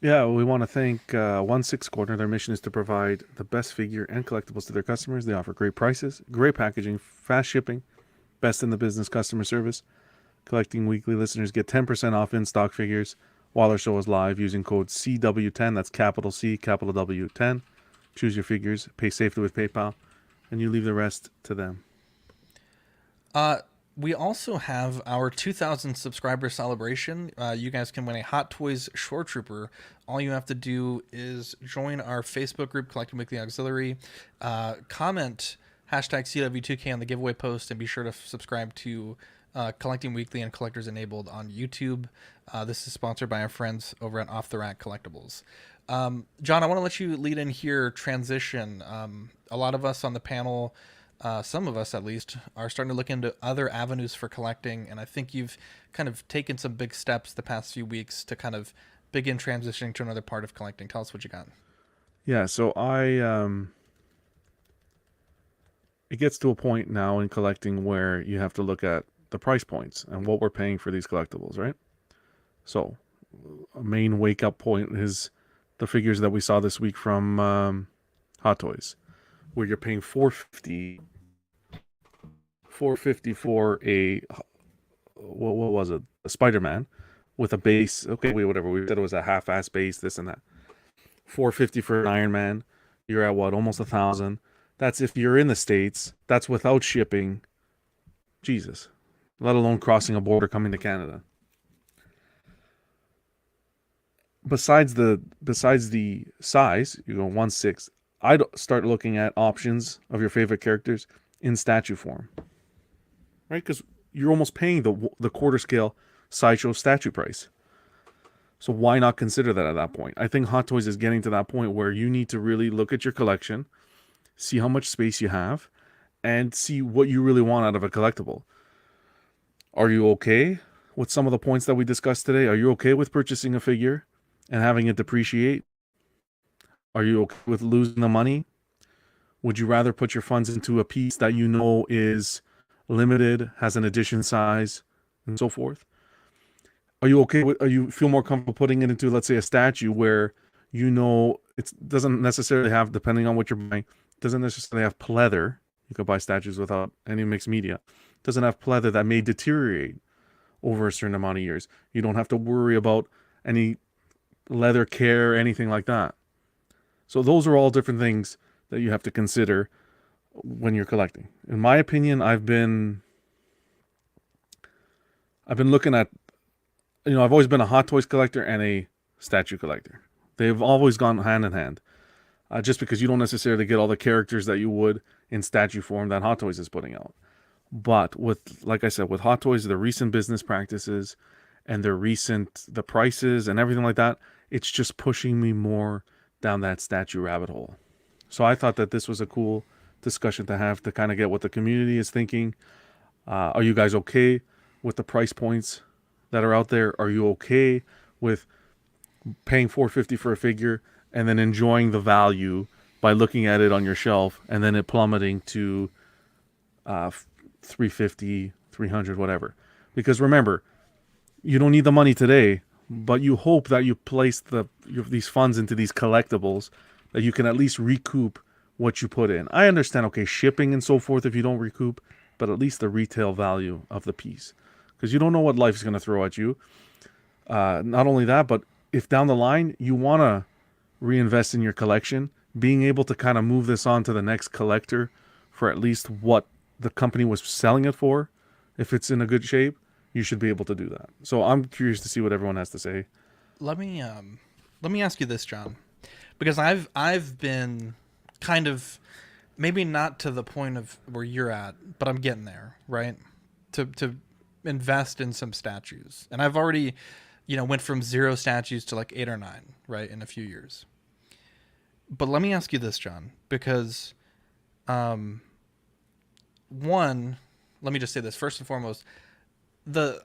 Yeah, we want to thank 16 Corner. Their mission is to provide the best figure and collectibles to their customers. They offer great prices, great packaging, fast shipping, best in the business customer service. Collecting Weekly listeners get 10% off in-stock figures while our show is live using code CW10. That's capital C, capital W10. Choose your figures, pay safely with PayPal, and you leave the rest to them. We also have our 2,000 subscriber celebration. You guys can win a Hot Toys Shore Trooper. All you have to do is join our Facebook group, Collecting Weekly Auxiliary, comment hashtag CW2K on the giveaway post, and be sure to subscribe to Collecting Weekly and Collectors Enabled on YouTube. This is sponsored by our friends over at Off the Rack Collectibles. John, I want to let you lead in here, transition. A lot of us on the panel, some of us at least, are starting to look into other avenues for collecting, and I think you've kind of taken some big steps the past few weeks to kind of begin transitioning to another part of collecting. Tell us what you got. Yeah, so it gets to a point now in collecting where you have to look at the price points and what we're paying for these collectibles, right? So a main wake-up point is the figures that we saw this week from Hot Toys, where you're paying $450 for a what was it? A Spider-Man with a base. Okay, whatever. We said it was a half-ass base, this and that. $450 for an Iron Man. You're at what? Almost $1,000. That's if you're in the States. That's without shipping. Jesus. Let alone crossing a border coming to Canada. Besides the size, you go 1/6. I'd start looking at options of your favorite characters in statue form, right? Because you're almost paying the quarter scale Sideshow statue price. So why not consider that at that point? I think Hot Toys is getting to that point where you need to really look at your collection, see how much space you have, and see what you really want out of a collectible. Are you okay with some of the points that we discussed today? Are you okay with purchasing a figure and having it depreciate? Are you okay with losing the money? Would you rather put your funds into a piece that you know is limited, has an edition size, and so forth? Are you okay with? Are you feel more comfortable putting it into, let's say, a statue where you know it doesn't necessarily have, depending on what you're buying, doesn't necessarily have pleather. You could buy statues without any mixed media. Doesn't have pleather that may deteriorate over a certain amount of years. You don't have to worry about any leather care or anything like that. So those are all different things that you have to consider when you're collecting. In my opinion, I've been looking at, I've always been a Hot Toys collector and a statue collector. They've always gone hand in hand. Just because you don't necessarily get all the characters that you would in statue form that Hot Toys is putting out. But like I said, with Hot Toys, the recent business practices and the prices and everything like that, it's just pushing me more down that statue rabbit hole. So I thought that this was a cool discussion to have to kind of get what the community is thinking. Are you guys okay with the price points that are out there? Are you okay with paying $450 for a figure and then enjoying the value by looking at it on your shelf and then it plummeting to $350, $300, whatever? Because remember, you don't need the money today, but you hope that you place these funds into these collectibles that you can at least recoup what you put in. I understand, okay, shipping and so forth if you don't recoup, but at least the retail value of the piece. Because you don't know what life's going to throw at you. Not only that, but if down the line you want to reinvest in your collection, being able to kind of move this on to the next collector for at least what the company was selling it for, if it's in a good shape, you should be able to do that. So I'm curious to see what everyone has to say. Let me ask you this, John, because I've been kind of, maybe not to the point of where you're at, but I'm getting there, right? To invest in some statues, and I've already, went from 0 statues to like 8 or 9, right, in a few years. But let me ask you this, John, because one, let me just say this first and foremost.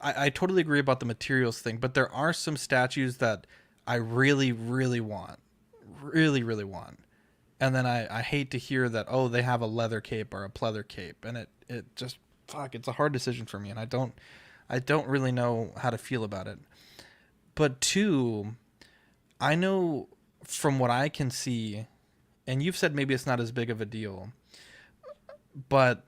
I totally agree about the materials thing, but there are some statues that I really, really want. Really, really want. And then I hate to hear that, oh, they have a leather cape or a pleather cape. And it just, it's a hard decision for me. And I don't really know how to feel about it. But 2, I know from what I can see, and you've said maybe it's not as big of a deal, but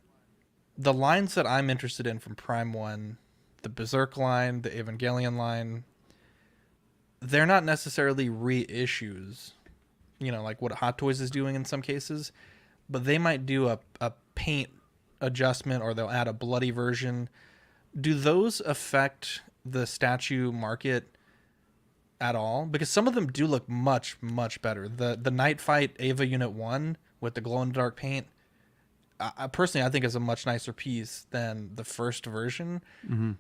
the lines that I'm interested in from Prime 1, the Berserk line, the Evangelion line, they're not necessarily reissues, like what Hot Toys is doing in some cases, but they might do a paint adjustment or they'll add a bloody version. Do those affect the statue market at all? Because some of them do look much, much better. The Night Fight Ava Unit 1 with the glow-in-the-dark paint, I personally, I think is a much nicer piece than the first version. Mm-hmm.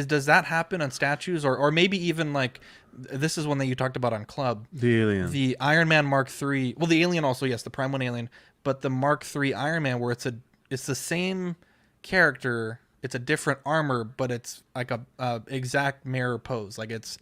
Does that happen on statues, or maybe even like this is one that you talked about on Club, the Alien, the Iron Man Mark III? Well, the Alien also, yes, the Prime 1 Alien, but the Mark III Iron Man, where it's the same character, it's a different armor, but it's like a exact mirror pose, like it's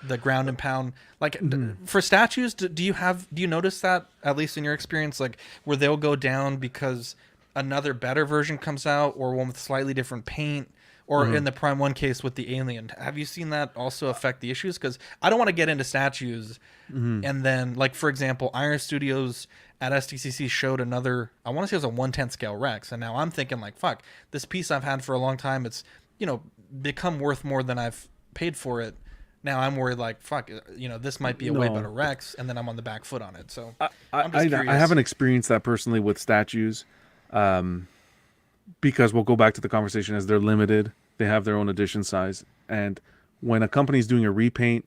the ground and pound. Like for statues, do you notice that, at least in your experience, like where they'll go down because another better version comes out, or one with slightly different paint? Or in the Prime 1 case with the Alien, have you seen that also affect the issues? Because I don't want to get into statues and then, like, for example, Iron Studios at SDCC showed another, I want to say it was a 1/10 scale Rex, and now I'm thinking, like, fuck, this piece I've had for a long time, it's, become worth more than I've paid for it. Now I'm worried, like, fuck, this might be a way better Rex, and then I'm on the back foot on it. So I'm just curious. I haven't experienced that personally with statues. Because we'll go back to the conversation as they're limited. They have their own edition size. And when a company's doing a repaint,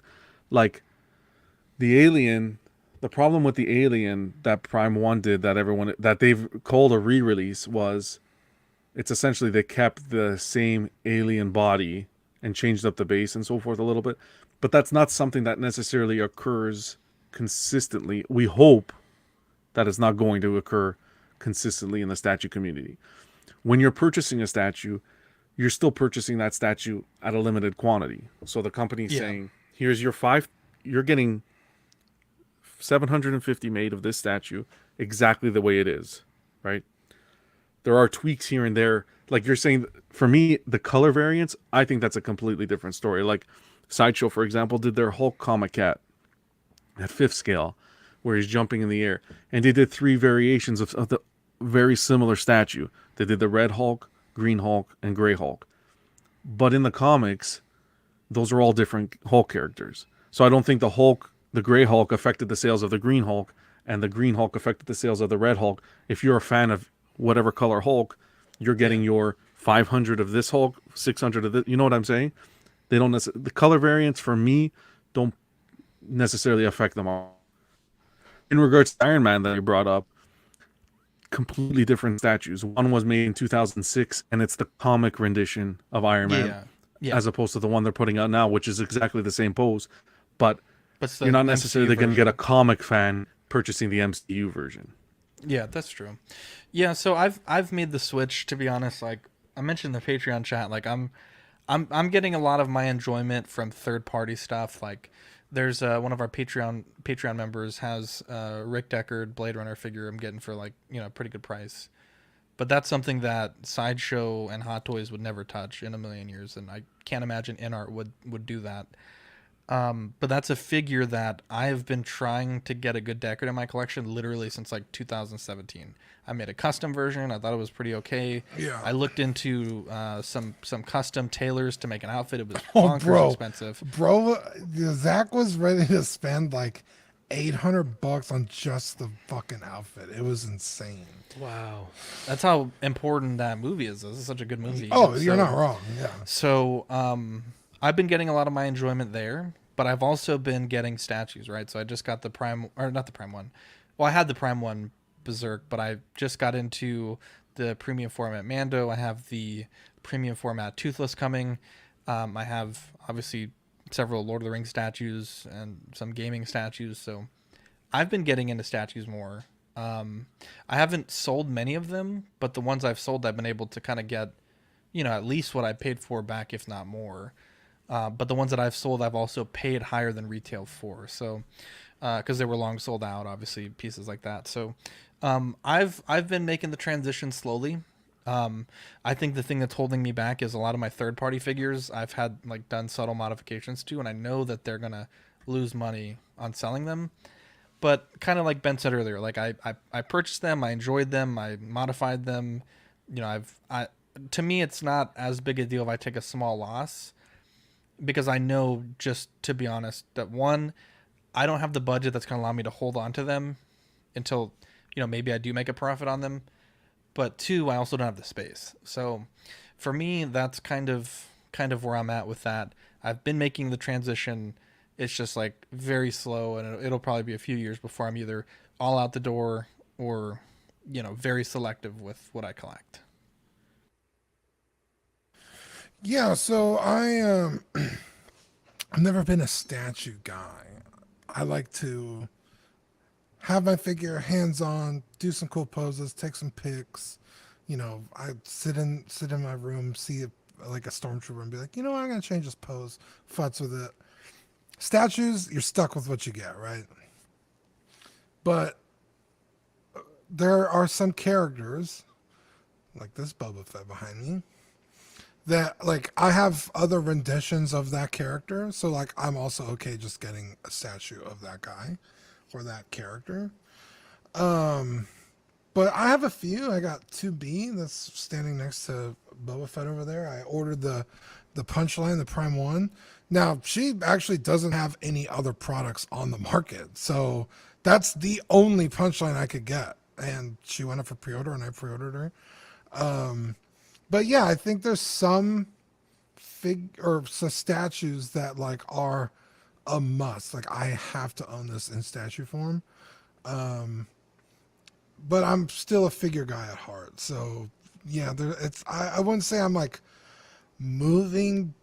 like the Alien, the problem with the Alien that Prime 1 did that they've called a re-release was it's essentially they kept the same alien body and changed up the base and so forth a little bit. But that's not something that necessarily occurs consistently. We hope that it's not going to occur consistently in the statue community. When you're purchasing a statue, you're still purchasing that statue at a limited quantity. So the company's saying, here's your 5, you're getting 750 made of this statue exactly the way it is, right? There are tweaks here and there. Like you're saying, for me, the color variants, I think that's a completely different story. Like Sideshow, for example, did their Hulk comic cat at 5th scale, where he's jumping in the air. And they did 3 variations of the very similar statue. They did the Red Hulk, Green Hulk, and Gray Hulk. But in the comics, those are all different Hulk characters. So I don't think the Gray Hulk affected the sales of the Green Hulk, and the Green Hulk affected the sales of the Red Hulk. If you're a fan of whatever color Hulk, you're getting your 500 of this Hulk, 600 of this. You know what I'm saying? They don't the color variants for me don't necessarily affect them all. In regards to Iron Man that you brought up, completely different statues. One was made in 2006, and it's the comic rendition of Iron Man, as opposed to the one they're putting out now, which is exactly the same pose. But you're not necessarily going to get a comic fan purchasing the MCU version. Yeah, that's true. Yeah, so I've made the switch, to be honest. Like I mentioned in the Patreon chat, like I'm getting a lot of my enjoyment from third party stuff. Like there's one of our Patreon members has Rick Deckard Blade Runner figure I'm getting for like, you know, a pretty good price. But that's something that Sideshow and Hot Toys would never touch in a million years, and I can't imagine InArt would do that. But that's a figure that I've been trying to get a good Deckard in my collection literally since like 2017. I made a custom version. I thought it was pretty okay. Yeah. I looked into some custom tailors to make an outfit. It was bonkers expensive. Bro, Zach was ready to spend like $800 on just the fucking outfit. It was insane. Wow. That's how important that movie is. This is such a good movie. Oh, you're not wrong. Yeah. So, I've been getting a lot of my enjoyment there, but I've also been getting statues, right? So I just got the Prime, or not the Prime one. Well, I had the Prime one, Berserk, but I just got into the premium format Mando. I have the premium format Toothless coming. I have, obviously, several Lord of the Rings statues and some gaming statues. So I've been getting into statues more. I haven't sold many of them, but the ones I've sold, I've been able to kind of get, you know, at least what I paid for back, if not more. But the ones that I've sold, I've also paid higher than retail for. So, because they were long sold out, obviously, pieces like that. So, I've been making the transition slowly. I think the thing that's holding me back is a lot of my third party figures I've had like done subtle modifications to, and I know that they're gonna lose money on selling them. But kind of like Ben said earlier, like I purchased them, I enjoyed them, I modified them. You know, to me, it's not as big a deal if I take a small loss. Because I know, just to be honest, that one, I don't have the budget that's going to allow me to hold on to them until, you know, maybe I do make a profit on them. But two, I also don't have the space. So for me, that's kind of where I'm at with that. I've been making the transition. It's just like very slow, and it'll probably be a few years before I'm either all out the door or, you know, very selective with what I collect. Yeah, so I've never been a statue guy. I like to have my figure hands on, do some cool poses, take some pics. You know, I sit in my room, see like a stormtrooper, and be like, you know what, I'm gonna change this pose, futz with it. Statues, you're stuck with what you get, right? But there are some characters, like this Boba Fett behind me, that like I have other renditions of that character, so like I'm also okay just getting a statue of that guy or that character. But I have a few. I got 2B that's standing next to Boba Fett over there. I ordered the Punchline, the Prime 1. Now, she actually doesn't have any other products on the market, so that's the only Punchline I could get. And she went up for pre-order, and I pre-ordered her. But yeah, I think there's some statues that like are a must. Like I have to own this in statue form. But I'm still a figure guy at heart. So yeah, I wouldn't say I'm like moving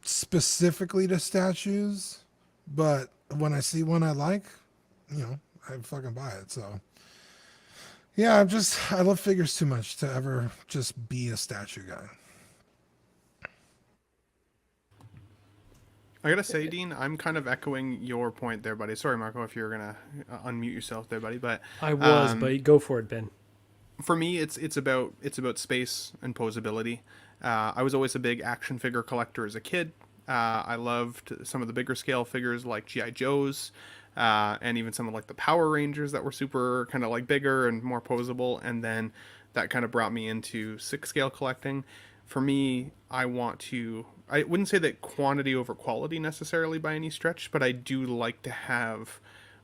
specifically to statues, but when I see one I like, you know, I fucking buy it. So yeah, I love figures too much to ever just be a statue guy. I gotta say, Dean, I'm kind of echoing your point there, buddy. Sorry, Marco, if you're gonna unmute yourself there, buddy. But I was, but go for it, Ben. For me, it's about space and posability. I was always a big action figure collector as a kid. I loved some of the bigger scale figures like GI Joes, and even some of like the Power Rangers that were super kind of like bigger and more posable. And then that kind of brought me into 6 scale collecting. For me, I wouldn't say that quantity over quality necessarily by any stretch, but I do like to have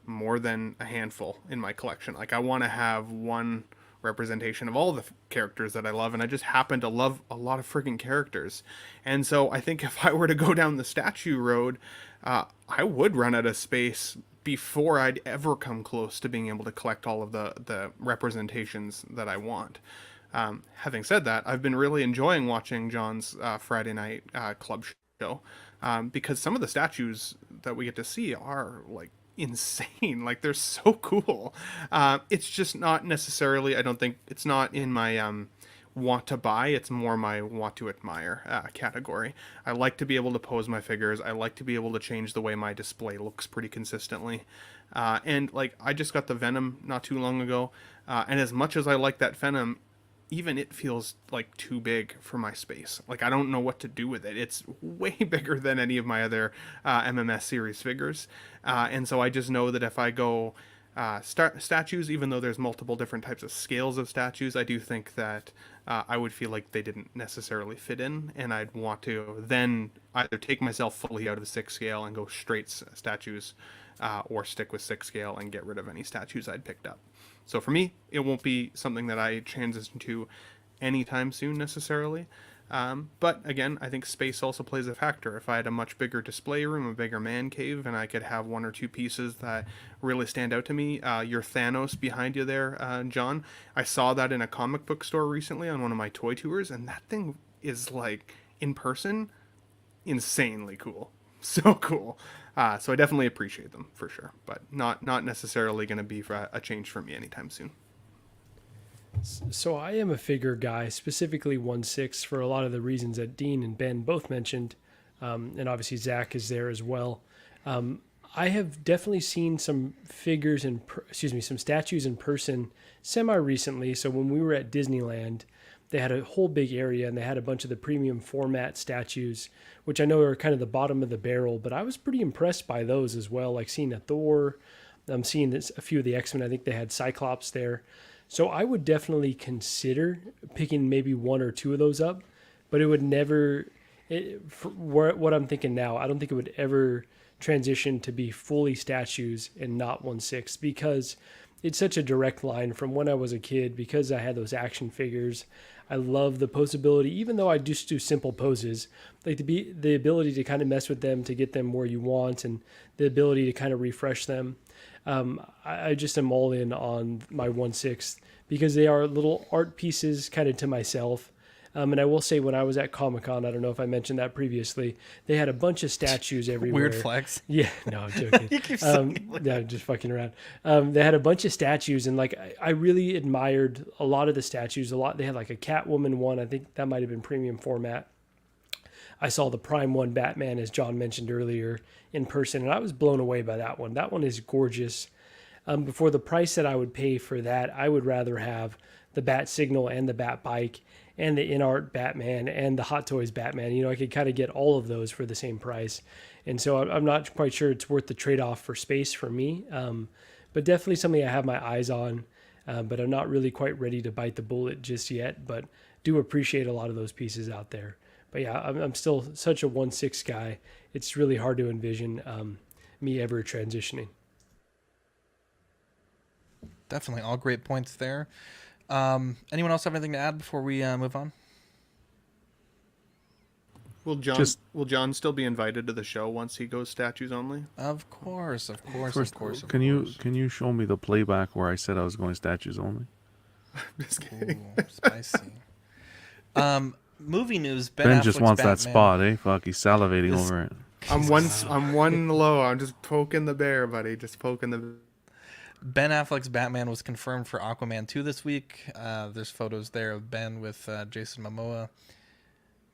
more than a handful in my collection. Like, I want to have one representation of all the characters that I love, and I just happen to love a lot of freaking characters. And so I think if I were to go down the statue road, I would run out of space before I'd ever come close to being able to collect all of the representations that I want. Having said that, I've been really enjoying watching John's Friday night club show, because some of the statues that we get to see are like insane. Like, they're so cool. It's just not necessarily, I don't think it's not in my want to buy, it's more my want to admire category. I like to be able to pose my figures. I like to be able to change the way my display looks pretty consistently. And like, I just got the Venom not too long ago, and as much as I like that Venom, even it feels like too big for my space. Like, I don't know what to do with it. It's way bigger than any of my other MMS series figures. And so I just know that if I go statues, even though there's multiple different types of scales of statues, I do think that I would feel like they didn't necessarily fit in. And I'd want to then either take myself fully out of 6 scale and go straight statues, or stick with 6 scale and get rid of any statues I'd picked up. So for me, it won't be something that I transition to anytime soon necessarily. But again, I think space also plays a factor. If I had a much bigger display room, a bigger man cave, and I could have 1 or 2 pieces that really stand out to me, your Thanos behind you there, John, I saw that in a comic book store recently on one of my toy tours, and that thing is, like, in person, insanely cool. So cool. So I definitely appreciate them for sure, but not necessarily going to be a change for me anytime soon. So I am a figure guy, specifically 1/6, for a lot of the reasons that Dean and Ben both mentioned, and obviously Zach is there as well. I have definitely seen some figures some statues in person semi-recently. So when we were at Disneyland, they had a whole big area, and they had a bunch of the premium format statues, which I know are kind of the bottom of the barrel, but I was pretty impressed by those as well, like seeing a Thor. I'm seeing a few of the X-Men. I think they had Cyclops there. So I would definitely consider picking maybe 1 or 2 of those up, but it would never, for what I'm thinking now, I don't think it would ever transition to be fully statues and not 1/6, because it's such a direct line from when I was a kid, because I had those action figures. I love the posability, even though I just do simple poses, like the ability to kind of mess with them to get them where you want, and the ability to kind of refresh them. I just am all in on my 1/6 because they are little art pieces kind of to myself. And I will say, when I was at Comic-Con, I don't know if I mentioned that previously, they had a bunch of statues everywhere. Weird flex. Yeah, no, I'm joking. You keep saying yeah, just fucking around. They had a bunch of statues, and like I really admired a lot of the statues. They had like a Catwoman one. I think that might have been premium format. I saw the Prime 1 Batman, as John mentioned earlier, in person, and I was blown away by that one. That one is gorgeous. But for the price that I would pay for that, I would rather have the Bat Signal and the Bat Bike and the in-art Batman and the Hot Toys Batman. You know, I could kind of get all of those for the same price. And so I'm not quite sure it's worth the trade-off for space for me. But definitely something I have my eyes on. But I'm not really quite ready to bite the bullet just yet. But do appreciate a lot of those pieces out there. But yeah, I'm still such a 1/6 guy. It's really hard to envision me ever transitioning. Definitely, all great points there. Anyone else have anything to add before we move on? Will John still be invited to the show once he goes statues only? Of course. Can you show me the playback where I said I was going statues only? Just kidding. Ooh, spicy. Movie news. Ben just wants that spot, eh? Fuck, he's salivating over it. I'm one low. I'm just poking the bear, buddy. Just poking the. Ben Affleck's Batman was confirmed for Aquaman 2 this week. There's photos there of Ben with Jason Momoa.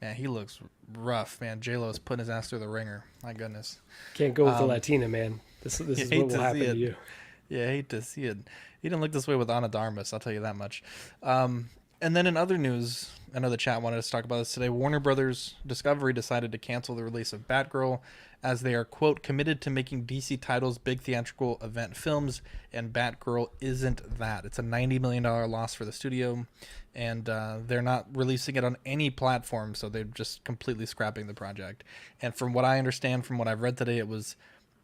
Man, he looks rough, man. J-Lo's putting his ass through the ringer. My goodness. Can't go with the Latina, man. This is what will happen to you. Yeah, I hate to see it. He didn't look this way with Ana Darmus, I'll tell you that much. And then in other news, I know the chat wanted us to talk about this today. Warner Brothers Discovery decided to cancel the release of Batgirl as they are, quote, committed to making DC titles big theatrical event films, and Batgirl isn't that. It's a $90 million loss for the studio, and they're not releasing it on any platform, so they're just completely scrapping the project. And from what I understand, from what I've read today, it was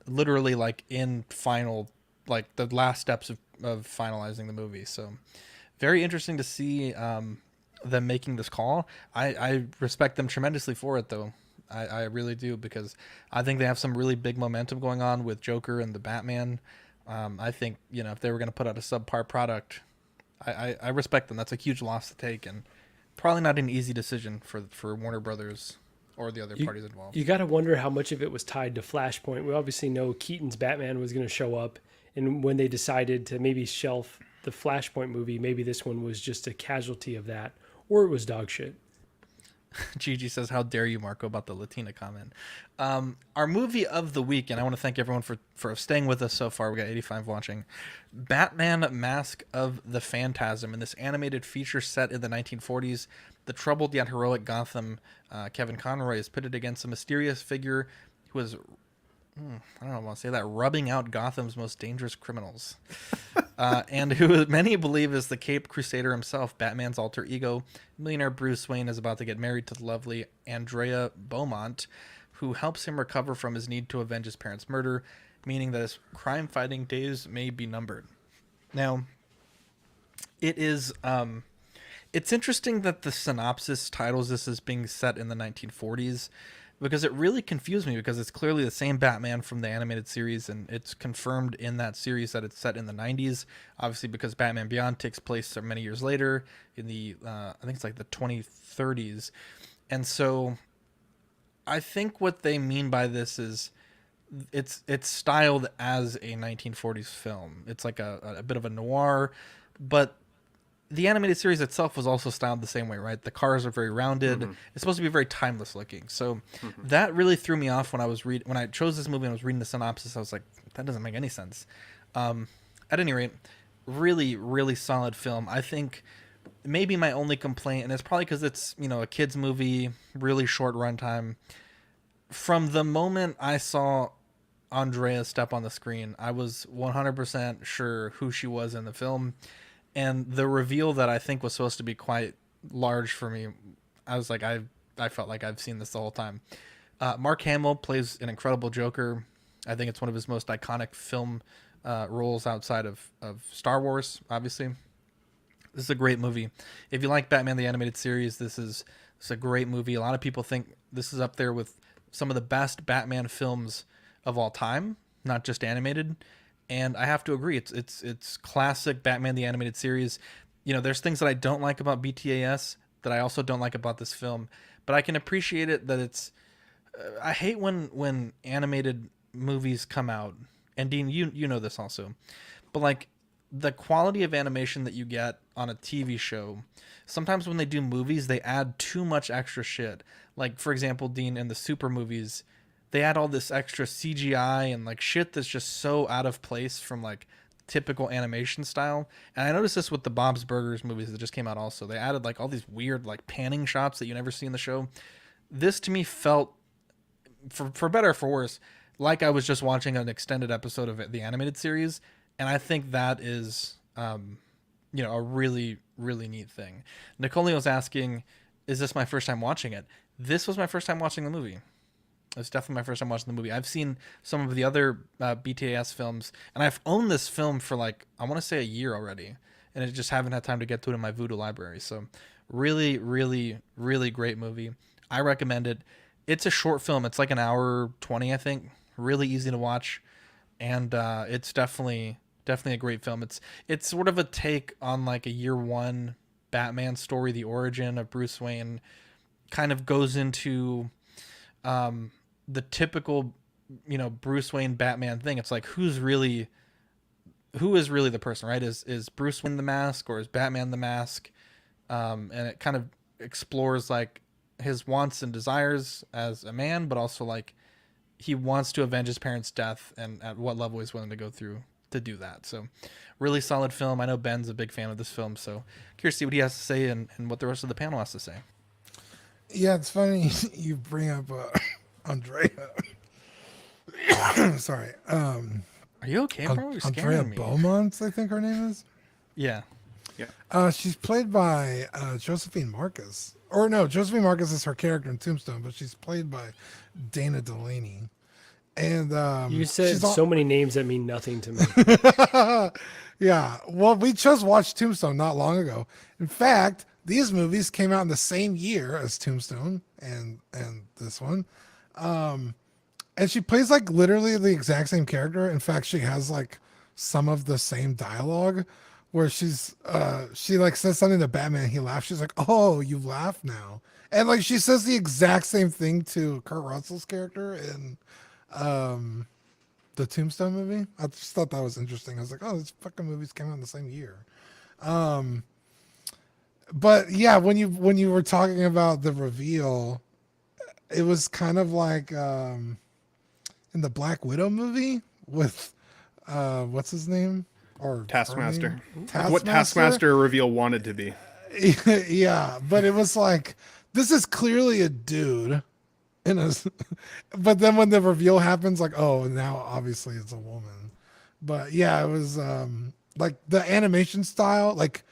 literally like in final, like the last steps of finalizing the movie. So very interesting to see them making this call. I respect them tremendously for it, though. I really do, because I think they have some really big momentum going on with Joker and the Batman. I think, if they were going to put out a subpar product, I respect them. That's a huge loss to take, and probably not an easy decision for Warner Brothers or the other parties involved. You got to wonder how much of it was tied to Flashpoint. We obviously know Keaton's Batman was going to show up, and when they decided to maybe shelf the Flashpoint movie, maybe this one was just a casualty of that, or it was dog shit. Gigi says, how dare you, Marco, about the Latina comment. Our movie of the week, and I want to thank everyone for staying with us so far. We got 85 watching. Batman Mask of the Phantasm. In this animated feature set in the 1940s, the troubled yet heroic Gotham, Kevin Conroy, is pitted against a mysterious figure who is, I don't know, I want to say that, rubbing out Gotham's most dangerous criminals. And who many believe is the Caped Crusader himself, Batman's alter ego. Millionaire Bruce Wayne is about to get married to the lovely Andrea Beaumont, who helps him recover from his need to avenge his parents' murder, meaning that his crime-fighting days may be numbered. Now, it is it's interesting that the synopsis titles this as being set in the 1940s, because it really confused me, because it's clearly the same Batman from the animated series, and it's confirmed in that series that it's set in the 90s, obviously because Batman Beyond takes place many years later in the, I think it's like the 2030s. And so I think what they mean by this is it's styled as a 1940s film. It's like a bit of a noir, but the animated series itself was also styled the same way, right? The cars are very rounded. Mm-hmm. It's supposed to be very timeless looking. So that really threw me off when I chose this movie and I was reading the synopsis. I was like, that doesn't make any sense. At any rate, really, really solid film. I think maybe my only complaint, and it's probably because it's, a kid's movie, really short runtime. From the moment I saw Andrea step on the screen, I was 100% sure who she was in the film. And the reveal that I think was supposed to be quite large for me, I was like, I felt like I've seen this the whole time. Mark Hamill plays an incredible Joker. I think it's one of his most iconic film roles outside of Star Wars, obviously. This is a great movie. If you like Batman the Animated Series, this is a great movie. A lot of people think this is up there with some of the best Batman films of all time, not just animated. And I have to agree, it's classic Batman the Animated Series. There's things that I don't like about BTAS that I also don't like about this film, but I can appreciate it that it's. I hate when animated movies come out, and Dean, you know this also, but like the quality of animation that you get on a TV show, sometimes when they do movies, they add too much extra shit. Like, for example, Dean, in the Super movies, they add all this extra CGI and like shit that's just so out of place from like typical animation style. And I noticed this with the Bob's Burgers movies that just came out also. They added like all these weird like panning shots that you never see in the show. This to me felt, for better or for worse, like I was just watching an extended episode of the animated series. And I think that is, a really, really neat thing. Nicoleo's asking, is this my first time watching it? This was my first time watching the movie. It's definitely my first time watching the movie. I've seen some of the other BTAS films, and I've owned this film for like, I want to say a year already, and I just haven't had time to get to it in my Voodoo library. So really, really, really great movie. I recommend it. It's a short film. It's like an hour 20, I think. Really easy to watch, and it's definitely a great film. It's sort of a take on like a year one Batman story. The origin of Bruce Wayne kind of goes into the typical, Bruce Wayne Batman thing. It's like, who is really the person, right? Is Bruce Wayne the mask, or is Batman the mask? And it kind of explores like his wants and desires as a man, but also like he wants to avenge his parents' death and at what level he's willing to go through to do that. So really solid film. I know Ben's a big fan of this film, so curious to see what he has to say and what the rest of the panel has to say. Yeah, it's funny you bring up Andrea. Sorry. Are you okay, bro? You're scaring Andrea me. Beaumont, I think her name is. Yeah. She's played by Josephine Marcus. Or no, Josephine Marcus is her character in Tombstone, but she's played by Dana Delaney. And you said so many names that mean nothing to me. Yeah. Well, we just watched Tombstone not long ago. In fact, these movies came out in the same year as Tombstone and this one. And she plays like literally the exact same character. In fact, she has like some of the same dialogue where she like says something to Batman. He laughs. She's like, "Oh, you laugh now." And like she says the exact same thing to Kurt Russell's character in the Tombstone movie. I just thought that was interesting. I was like, "Oh, these fucking movies came out in the same year." But yeah, when you were talking about the reveal, it was kind of like in the Black Widow movie with what's his name? Or Taskmaster. Taskmaster. What Taskmaster reveal wanted to be. Yeah, but it was like, this is clearly a dude. But then when the reveal happens, like, oh, now obviously it's a woman. But yeah, it was like the animation style, like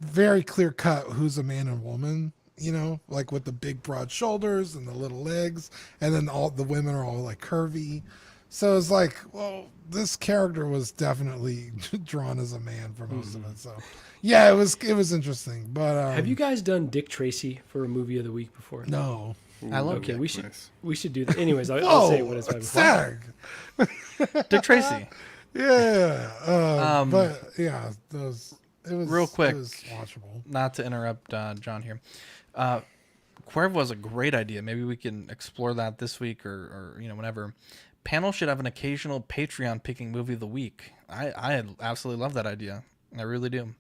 very clear cut who's a man and woman, you know, like with the big broad shoulders and the little legs, and then all the women are all like curvy. So it's like, well, this character was definitely drawn as a man for most of it. So yeah, it was interesting. But have you guys done Dick Tracy for a movie of the week before? No. I love Okay, Dick. we should do that. Anyways, I'll say what it's Zach. Dick Tracy. Yeah. But yeah, it was real quick. It was watchable. Not to interrupt John here. Cuervo was a great idea. Maybe we can explore that this week or whenever. Panel should have an occasional Patreon picking movie of the week. I absolutely love that idea. I really do.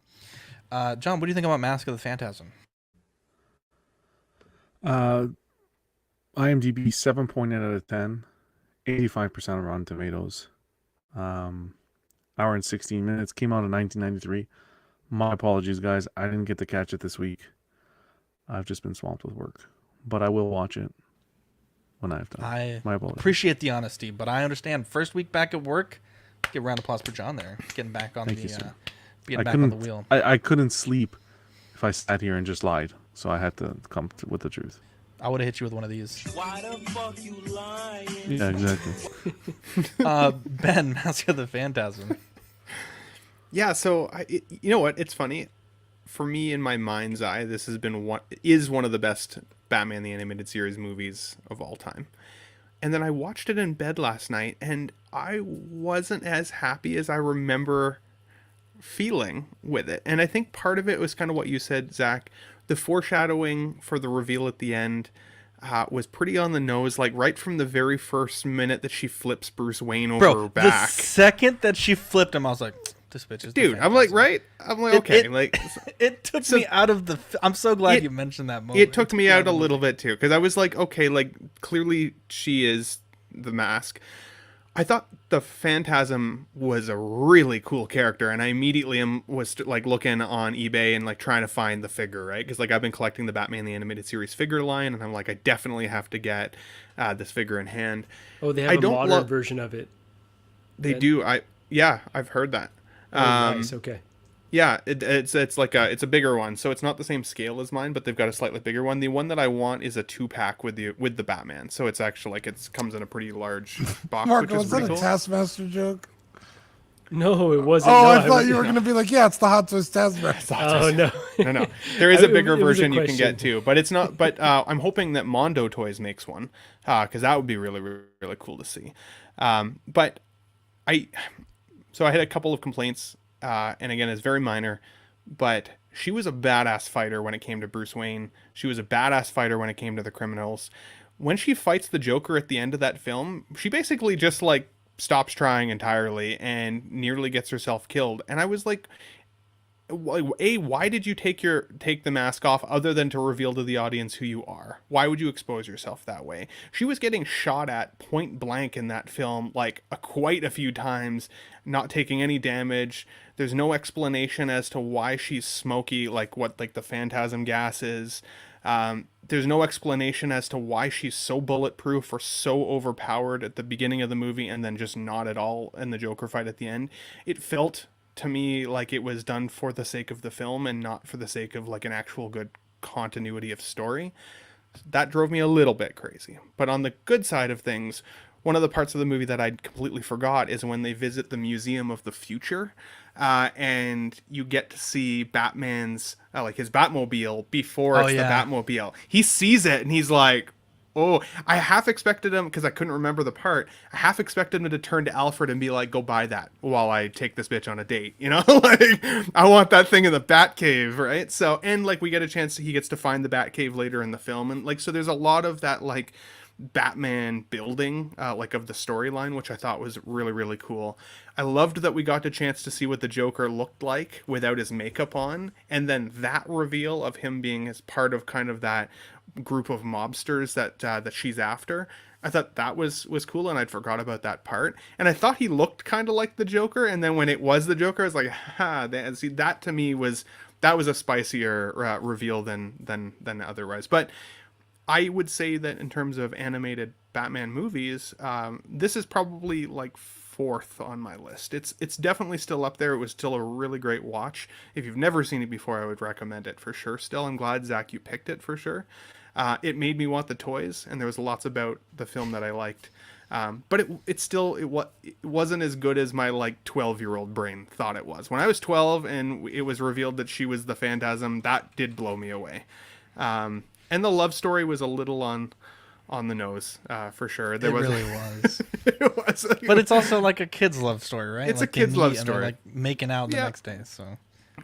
John, what do you think about Mask of the Phantasm? IMDb 7.8 out of 10, 85% on Rotten Tomatoes. Hour and 16 minutes. Came out in 1993. My apologies, guys. I didn't get to catch it this week. I've just been swamped with work, but I will watch it when I have time. My apologies. Appreciate the honesty, but I understand. First week back at work. Give a round of applause for John there, getting back on on the wheel. I couldn't sleep if I sat here and just lied, so I had to come with the truth. I would have hit you with one of these. Why the fuck you lying? Yeah, exactly. Ben, Mask of the Phantasm. Yeah, so you know what? It's funny. For me, in my mind's eye, this is one of the best Batman the Animated Series movies of all time. And then I watched it in bed last night, and I wasn't as happy as I remember feeling with it. And I think part of it was kind of what you said, Zach. The foreshadowing for the reveal at the end was pretty on the nose, like right from the very first minute that she flips Bruce Wayne over her back. The second that she flipped him, I was like, this bitch is dude. I'm like, right? I'm like, okay. It took me out of the. I'm so glad you mentioned that moment. It took me out a little bit too, because I was like, okay, like clearly she is the Mask. I thought the Phantasm was a really cool character, and I immediately was like looking on eBay and like trying to find the figure, right? Because like I've been collecting the Batman the Animated Series figure line, and I'm like, I definitely have to get this figure in hand. Oh, they have a modern version of it. They do. I've heard that. Nice. Okay. Yeah, it's like it's a bigger one, so it's not the same scale as mine, but they've got a slightly bigger one. The one that I want is a 2-pack with the Batman, so it's actually like it comes in a pretty large box. Mark, which is was that cool. a Taskmaster joke? No, it wasn't. Oh, no, I thought you were gonna be like, yeah, it's the Hot Toys Taskmaster. Oh no, no. There is a bigger version you can get too, but it's not. But I'm hoping that Mondo Toys makes one, because that would be really, really cool to see. But I had a couple of complaints, and again, it's very minor. But she was a badass fighter when it came to Bruce Wayne. She was a badass fighter when it came to the criminals. When she fights the Joker at the end of that film, she basically just like stops trying entirely and nearly gets herself killed. And I was like, why did you take the mask off other than to reveal to the audience who you are? Why would you expose yourself that way? She was getting shot at point blank in that film, like quite a few times, not taking any damage. There's no explanation as to why she's smoky, like what like the phantasm gas is. There's no explanation as to why she's so bulletproof or so overpowered at the beginning of the movie and then just not at all in the Joker fight at the end. It felt to me like it was done for the sake of the film and not for the sake of like an actual good continuity of story. That drove me a little bit crazy. But on the good side of things, one of the parts of the movie that I completely forgot is when they visit the Museum of the Future, and you get to see Batman's like his Batmobile before it's the Batmobile. He sees it and he's like, oh, I half expected him, because I couldn't remember the part, I half expected him to turn to Alfred and be like, go buy that while I take this bitch on a date, you know? Like, I want that thing in the Batcave, right? So, and like we get a chance, he gets to find the Batcave later in the film, and like, so there's a lot of that like Batman building, like of the storyline, which I thought was really, really cool. I loved that we got the chance to see what the Joker looked like without his makeup on, and then that reveal of him being as part of kind of that group of mobsters that she's after. I thought that was cool, and I'd forgot about that part. And I thought he looked kind of like the Joker, and then when it was the Joker, I was like, see, that to me was a spicier reveal than otherwise. But I would say that in terms of animated Batman movies, this is probably like fourth on my list. It's definitely still up there. It was still a really great watch. If you've never seen it before, I would recommend it for sure. Still, I'm glad, Zach, you picked it for sure. It made me want the toys, and there was lots about the film that I liked. But it wasn't as good as my like 12-year-old brain thought it was. When I was 12 and it was revealed that she was the Phantasm, that did blow me away. And the love story was a little on the nose, for sure. It really was. It was. But it's also like a kid's love story, right? It's like a kid's love story. Like making out the next day, so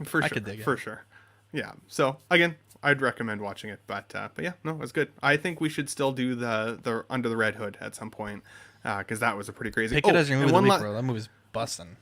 for I sure, could dig it. for sure. Yeah. So again, I'd recommend watching it, but yeah, no, it was good. I think we should still do the Under the Red Hood at some point, because that was a pretty crazy. Pick it as your movie of the week, bro. That movie's busting.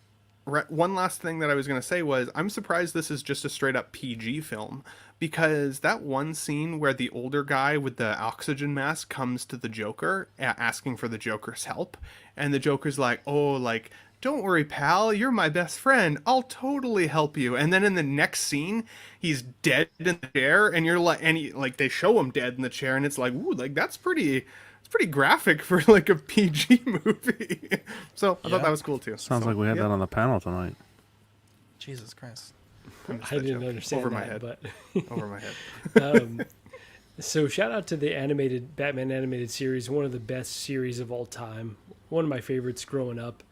One last thing that I was going to say was I'm surprised this is just a straight up PG film, because that one scene where the older guy with the oxygen mask comes to the Joker asking for the Joker's help, and the Joker's like, oh, like, don't worry, pal, you're my best friend, I'll totally help you. And then in the next scene, he's dead in the chair, and you're like, they show him dead in the chair, and it's like, ooh, like that's pretty graphic for like a PG movie. So I thought that was cool too. Sounds like we had that on the panel tonight. Jesus Christ. I didn't understand over that, my head. but over my head. So shout out to the animated Batman animated series, one of the best series of all time. One of my favorites growing up.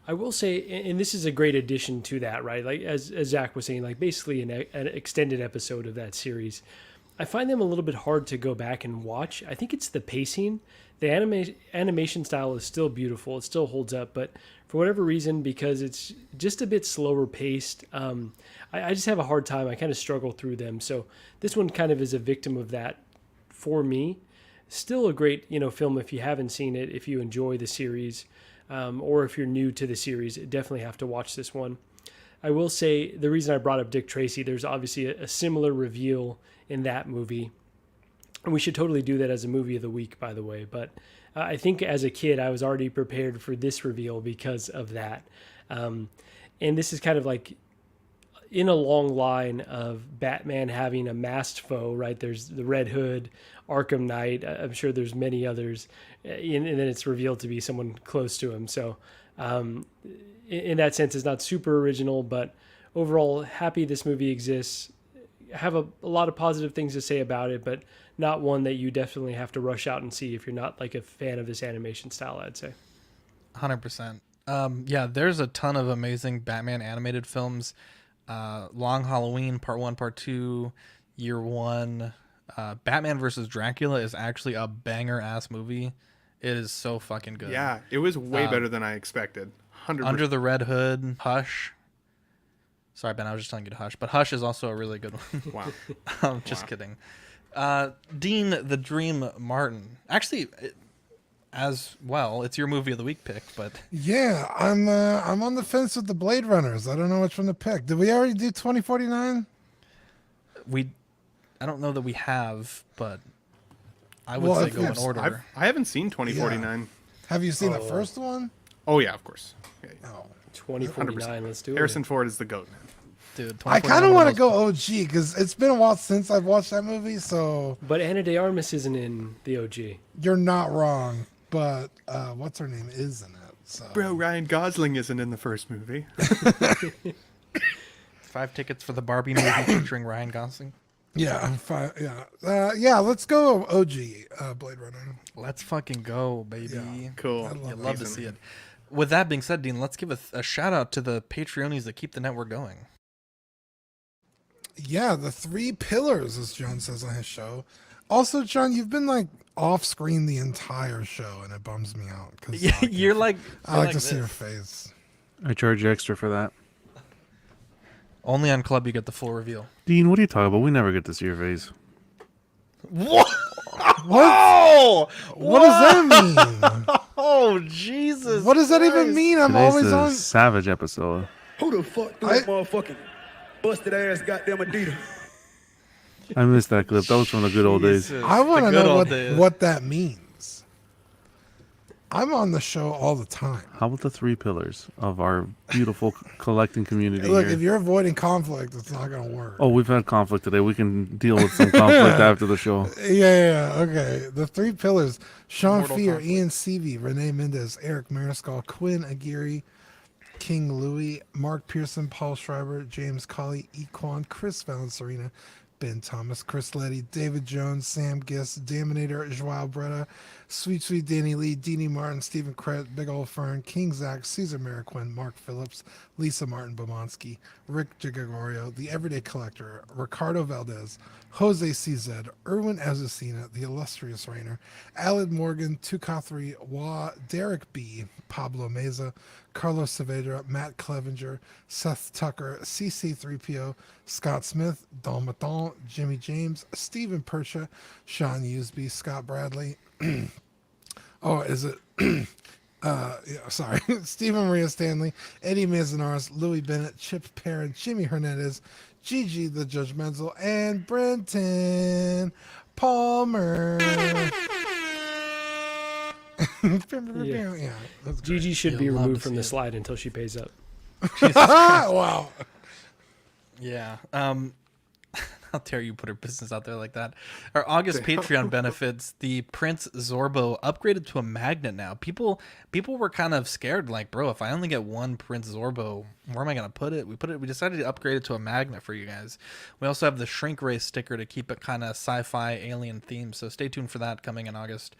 I will say, and this is a great addition to that, right? Like as Zach was saying, like basically an extended episode of that series. I find them a little bit hard to go back and watch. I think it's the pacing. The animation style is still beautiful. It still holds up, but for whatever reason, because it's just a bit slower paced, I just have a hard time. I kind of struggle through them. So this one kind of is a victim of that for me. Still a great, film if you haven't seen it, if you enjoy the series, or if you're new to the series, definitely have to watch this one. I will say the reason I brought up Dick Tracy, there's obviously a similar reveal in that movie. And we should totally do that as a movie of the week, by the way. But I think as a kid, I was already prepared for this reveal because of that. And this is kind of like in a long line of Batman having a masked foe, right? There's the Red Hood, Arkham Knight. I'm sure there's many others. And then it's revealed to be someone close to him. So in that sense, it's not super original, but overall, happy this movie exists. Have a lot of positive things to say about it, but not one that you definitely have to rush out and see if you're not like a fan of this animation style, I'd say. 100%. Yeah, there's a ton of amazing Batman animated films. Long Halloween, Part 1, Part 2, Year 1. Batman vs. Dracula is actually a banger-ass movie. It is so fucking good. Yeah, it was way better than I expected. 100%. Under the Red Hood, Hush. Sorry, Ben, I was just telling you to hush. But Hush is also a really good one. Wow. I'm just kidding. Dean the Dream Martin. Actually, as well. It's your movie of the week pick, but Yeah, I'm on the fence with the Blade Runners. I don't know which one to pick. Did we already do 2049? I don't know that we have, but I would Well, say if go in it's- order. I haven't seen 2049. Have you seen the first one? Oh yeah, of course. Yeah, yeah. Oh. 2049. Let's do it. Harrison Ford is the goat, man. Dude, I kind of want to go OG because it's been a while since I've watched that movie. So But Ana de Armas isn't in the OG. you're not wrong. But what's her name is in it. So. Bro, Ryan Gosling isn't in the first movie. 5 tickets for the Barbie movie featuring Ryan Gosling. Yeah, fine. Yeah, yeah. Let's go OG Blade Runner. Let's fucking go, baby. Yeah. Cool. I'd love to see it. With that being said, Dean, let's give a shout out to the Patreonies that keep the network going. Yeah, the 3 pillars, as John says on his show. Also, John, you've been like off screen the entire show, and it bums me out because You're like I like to see your face. I charge you extra for that. Only on Club you get the full reveal. Dean, what are you talking about? We never get to see your face. What? What? What does that mean? Oh, Jesus. What does that even mean? I'm Today's always the on. Savage episode. Who the fuck threw that motherfucking busted ass goddamn Adidas? I missed that clip. That was from the good old days. I want to know what that means. I'm on the show all the time. How about the 3 pillars of our beautiful collecting community Look, here? if you're avoiding conflict, it's not going to work. Oh, we've had conflict today. We can deal with some conflict after the show. Yeah, okay. The 3 pillars: Sean Mortal Fear, conflict. Ian Seavey, Renee Mendez, Eric Mariscal, Quinn Aguirre, King Louie, Mark Pearson, Paul Schreiber, James Colley, Equan, Chris Valencerina, Ben Thomas, Chris Letty, David Jones, Sam Giss, Daminator, Joao Bretta, Sweet Danny Lee, Deanie Martin, Stephen Kret, Big Ol' Fern, King Zach, Caesar Mariquin, Mark Phillips, Lisa Martin Bomonsky, Rick Gigagorio, The Everyday Collector, Ricardo Valdez, Jose CZ, Erwin Azucena, The Illustrious Rainer, Aled Morgan, Tukathri Wa, Derek B, Pablo Meza, Carlos Saavedra, Matt Clevenger, Seth Tucker, CC3PO, Scott Smith, Don Maton, Jimmy James, Stephen Percha, Sean Usby, Scott Bradley. Oh, is it? Yeah, sorry. Stephen Maria Stanley, Eddie Mazanares, Louis Bennett, Chip Perrin, Jimmy Hernandez, Gigi the Judgmental, and Brenton Palmer. Yeah, that's great. Gigi should You'll be love removed to from see the it. slide until she pays up. Wow. Yeah. How dare you put her business out there like that? Our August Patreon benefits: the Prince Zorbo upgraded to a magnet now. People were kind of scared, like, bro, if I only get one Prince Zorbo, where am I gonna put it? We decided to upgrade it to a magnet for you guys. We also have the Shrink Ray sticker to keep it kind of sci-fi alien themed, so stay tuned for that coming in August.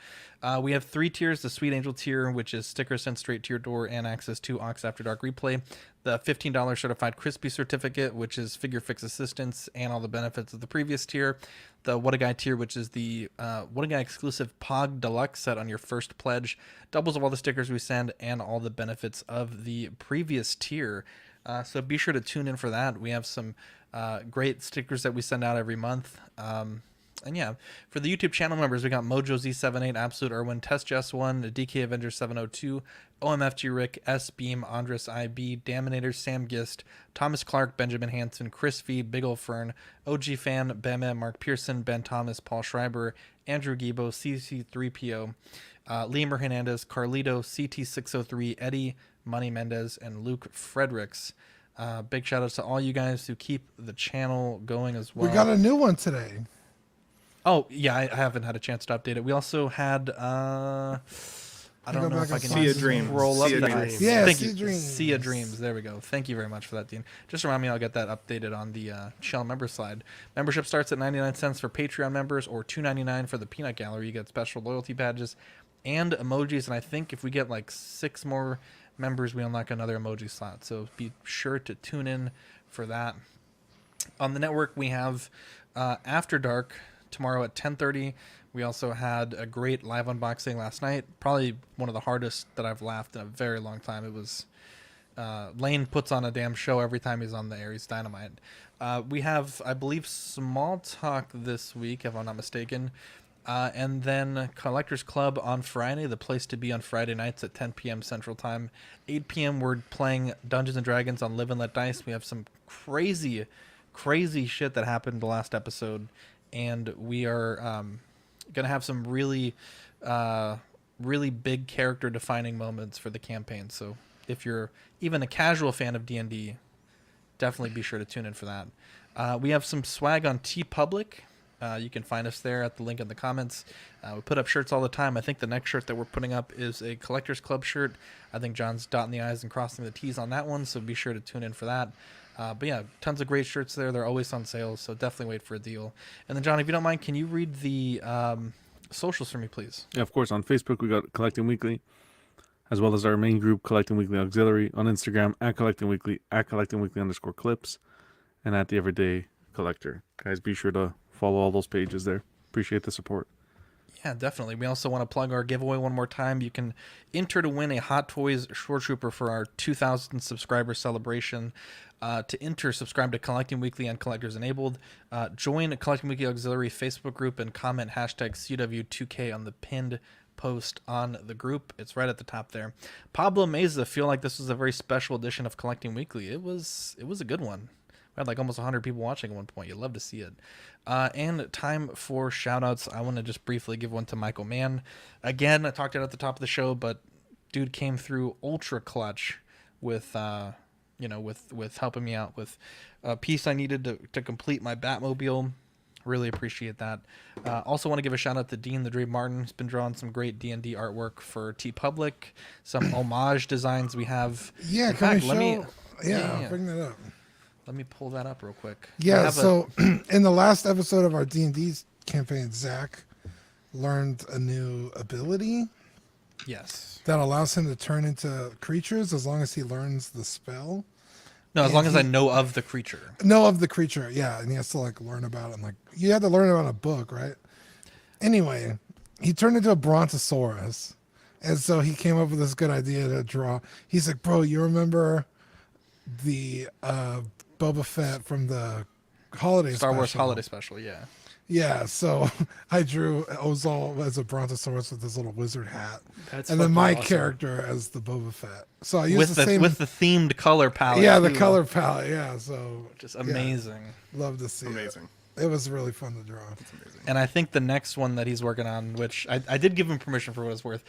We have 3 tiers: the Sweet Angel tier, which is sticker sent straight to your door and access to Ox After Dark replay; the $15 certified crispy certificate, which is figure fix assistance and all the benefits of the previous tier; the What a Guy tier, which is the What a Guy exclusive Pog Deluxe set on your first pledge, doubles of all the stickers we send and all the benefits of the previous tier. So be sure to tune in for that. We have some great stickers that we send out every month. And yeah, for the YouTube channel members, we got Mojo Z78, Absolute Irwin, Test Jess 1, DK Avenger 702, OMFG Rick, S Beam, Andres IB, Daminator, Sam Gist, Thomas Clark, Benjamin Hansen, Chris V, Big Ol' Fern, OG Fan, Bam, Mark Pearson, Ben Thomas, Paul Schreiber, Andrew Gibo, CC3PO, Lemur Hernandez, Carlito, CT603, Eddie, Money Mendez, and Luke Fredericks. Big shout outs to all you guys who keep the channel going as well. We got a new one today. Oh, yeah, I haven't had a chance to update it. We also had, I don't know if I can Sea of Dreams. roll up Sea of that. Dreams. Yeah, Thank Sea you. of Dreams. Sea of Dreams. There we go. Thank you very much for that, Dean. Just remind me, I'll get that updated on the Shell member slide. Membership starts at 99 cents for Patreon members or $2.99 for the Peanut Gallery. You get special loyalty badges and emojis. And I think if we get like 6 more members, we unlock another emoji slot. So be sure to tune in for that. On the network, we have After Dark tomorrow at 10:30. We also had a great live unboxing last night. Probably one of the hardest that I've laughed in a very long time. It was Lane puts on a damn show every time he's on the air. He's dynamite. We have, I believe, Small Talk this week, if I'm not mistaken. And then Collectors Club on Friday, the place to be on Friday nights at 10 p.m. Central Time. 8 p.m. we're playing Dungeons & Dragons on Live and Let Dice. We have some crazy shit that happened the last episode. And we are going to have some really big character-defining moments for the campaign. So if you're even a casual fan of D&D, definitely be sure to tune in for that. We have some swag on TeePublic. You can find us there at the link in the comments. We put up shirts all the time. I think the next shirt that we're putting up is a Collectors Club shirt. I think John's dotting the I's and crossing the T's on that one, so be sure to tune in for that. But yeah, tons of great shirts there. They're always on sale, so definitely wait for a deal. And then, John, if you don't mind, can you read the socials for me, please? Yeah, of course. On Facebook, we got Collecting Weekly, as well as our main group, Collecting Weekly Auxiliary. On Instagram, at Collecting Weekly _clips, and at the Everyday Collector. Guys, be sure to follow all those pages there. Appreciate the support. Yeah, definitely. We also want to plug our giveaway one more time. You can enter to win a Hot Toys Shore Trooper for our 2,000 subscriber celebration. To enter, subscribe to Collecting Weekly and Collectors Enabled. Join Collecting Weekly Auxiliary Facebook group and comment hashtag CW2K on the pinned post on the group. It's right at the top there. Pablo Meza, feel like this was a very special edition of Collecting Weekly. It was a good one. We had like almost 100 people watching at one point. You'd love to see it. And time for shout-outs. I want to just briefly give one to Michael Mann. Again, I talked it at the top of the show, but dude came through ultra clutch with with helping me out with a piece I needed to complete my Batmobile. Really appreciate that. Also want to give a shout out to Dean the Dre Martin, who's been drawing some great D&D artwork for TeePublic. Some homage designs we have. Yeah, in can fact, we let show? me Yeah, bring that up. Let me pull that up real quick. Yeah, so in the last episode of our D&D campaign, Zach learned a new ability. Yes. That allows him to turn into creatures as long as he learns the spell. No, as long as I know of the creature. Know of the creature, yeah. And he has to like learn about it. And, like, you had to learn about a book, right? Anyway, he turned into a brontosaurus. And so he came up with this good idea to draw. He's like, bro, you remember the Boba Fett from the holiday Star Wars special? holiday special, yeah. Yeah, so I drew Ozol as a brontosaurus with this little wizard hat, That's and then my awesome. character as the Boba Fett. So I used with the same with the themed color palette. Yeah, the too. color palette. Yeah, so Just amazing. Yeah, love to see Amazing. it. It was really fun to draw. It's amazing. And I think the next one that he's working on, which I did give him permission for what it's worth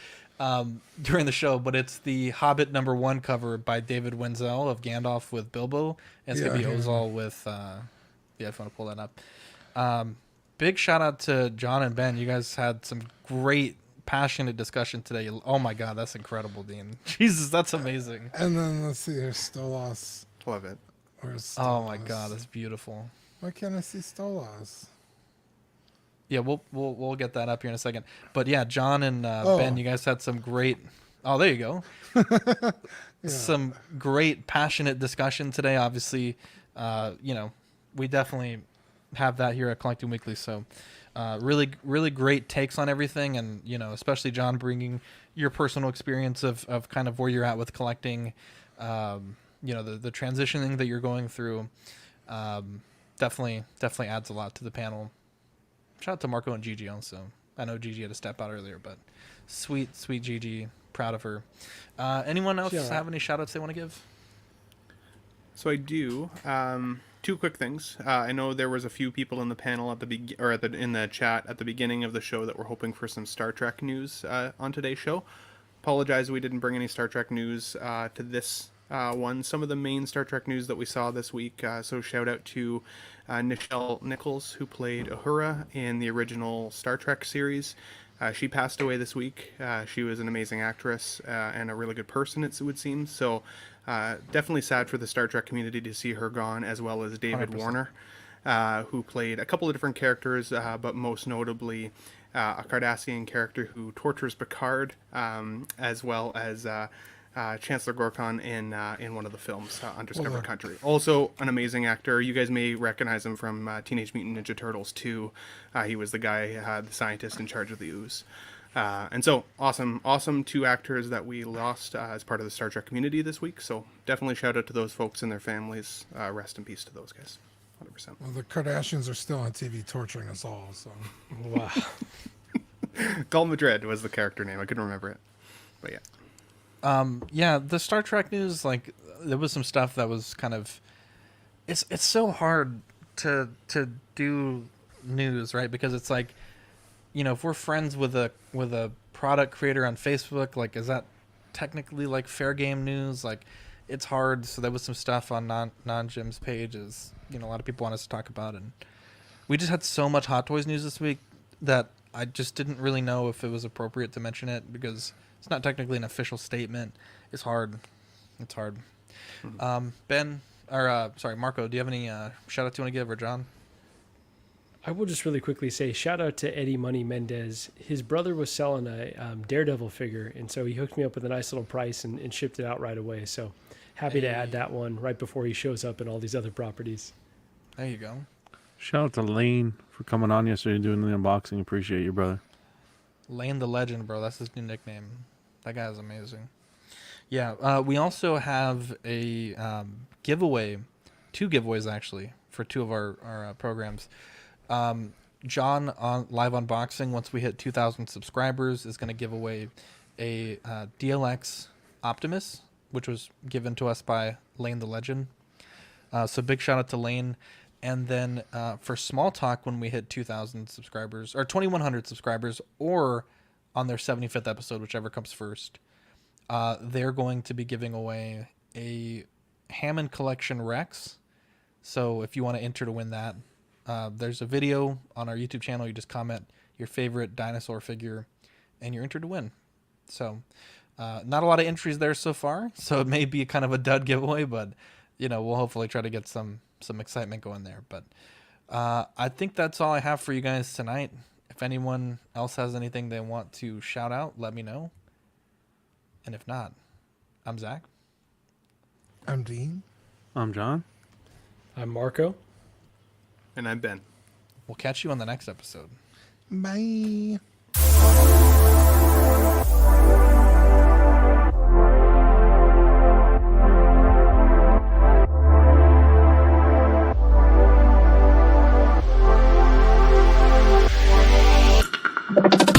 during the show, but it's the Hobbit #1 cover by David Wenzel of Gandalf with Bilbo. And it's going to be Ozol with, if you want to pull that up. Big shout out to John and Ben. You guys had some great, passionate discussion today. Oh my God, that's incredible, Dean. Jesus, that's amazing. And then let's see, there's Stolas. Love it. Where's Stolas? Oh my God, that's beautiful. Why can't I see Stolas? Yeah, we'll get that up here in a second. But yeah, John and Ben, you guys had some great. Oh, there you go. Some great, passionate discussion today. Obviously, we definitely have that here at Collecting Weekly. So, really, really great takes on everything, and especially John bringing your personal experience of kind of where you're at with collecting. The transitioning that you're going through. Definitely adds a lot to the panel. Shout out to Marco and Gigi also. I know Gigi had to step out earlier, but sweet Gigi. Proud of her. Anyone else have any shout outs they want to give? So I do. Two quick things. I know there was a few people in the panel at the in the chat at the beginning of the show that were hoping for some Star Trek news on today's show. Apologize we didn't bring any Star Trek news to this one. Some of the main Star Trek news that we saw this week. So shout out to Nichelle Nichols, who played Uhura in the original Star Trek series. She passed away this week. She was an amazing actress and a really good person, it would seem. So definitely sad for the Star Trek community to see her gone, as well as David 100%. Warner, who played a couple of different characters, but most notably a Cardassian character who tortures Picard, as well as Chancellor Gorkon in one of the films, Undiscovered Country. Also an amazing actor. You guys may recognize him from Teenage Mutant Ninja Turtles 2. He was the guy, the scientist in charge of the ooze. And so awesome two actors that we lost as part of the Star Trek community this week. So definitely shout out to those folks and their families. Rest in peace to those guys. 100%. Well, the Kardashians are still on TV torturing us all. So Wow. Gul Madrid was the character name. I couldn't remember it, but yeah. Yeah, the Star Trek news, like there was some stuff that was kind of, it's so hard to do news, right? Because it's like, you know, if we're friends with a product creator on Facebook, like is that technically like fair game news? Like it's hard. So there was some stuff on non-Jim's page, as you know, a lot of people want us to talk about, and we just had so much Hot Toys news this week that I just didn't really know if it was appropriate to mention it because it's not technically an official statement. It's hard. It's hard. Ben, or sorry, Marco, do you have any shout outs you want to give, or John? I will just really quickly say shout out to Eddie Money Mendez. His brother was selling a Daredevil figure, and so he hooked me up with a nice little price and shipped it out right away. So happy to add that one right before he shows up in all these other properties. There you go. Shout out to Lane for coming on yesterday and doing the unboxing. Appreciate you, brother. Lane the Legend, bro. That's his new nickname. That guy is amazing. Yeah, we also have a giveaway, 2 giveaways actually, for 2 of our programs. John on live unboxing, once we hit 2,000 subscribers, is going to give away a DLX Optimus, which was given to us by Lane the Legend. So big shout out to Lane. And then for Small Talk, when we hit 2,000 subscribers, or 2,100 subscribers, or on their 75th episode, whichever comes first, they're going to be giving away a Hammond Collection Rex. So if you want to enter to win that, there's a video on our YouTube channel. You just comment your favorite dinosaur figure, and you're entered to win. So not a lot of entries there so far, so it may be kind of a dud giveaway, but you know, we'll hopefully try to get some excitement going there. But I think that's all I have for you guys tonight. If anyone else has anything they want to shout out, let me know. And if not, I'm Zach. I'm Dean. I'm John. I'm Marco. And I'm Ben. We'll catch you on the next episode. Bye.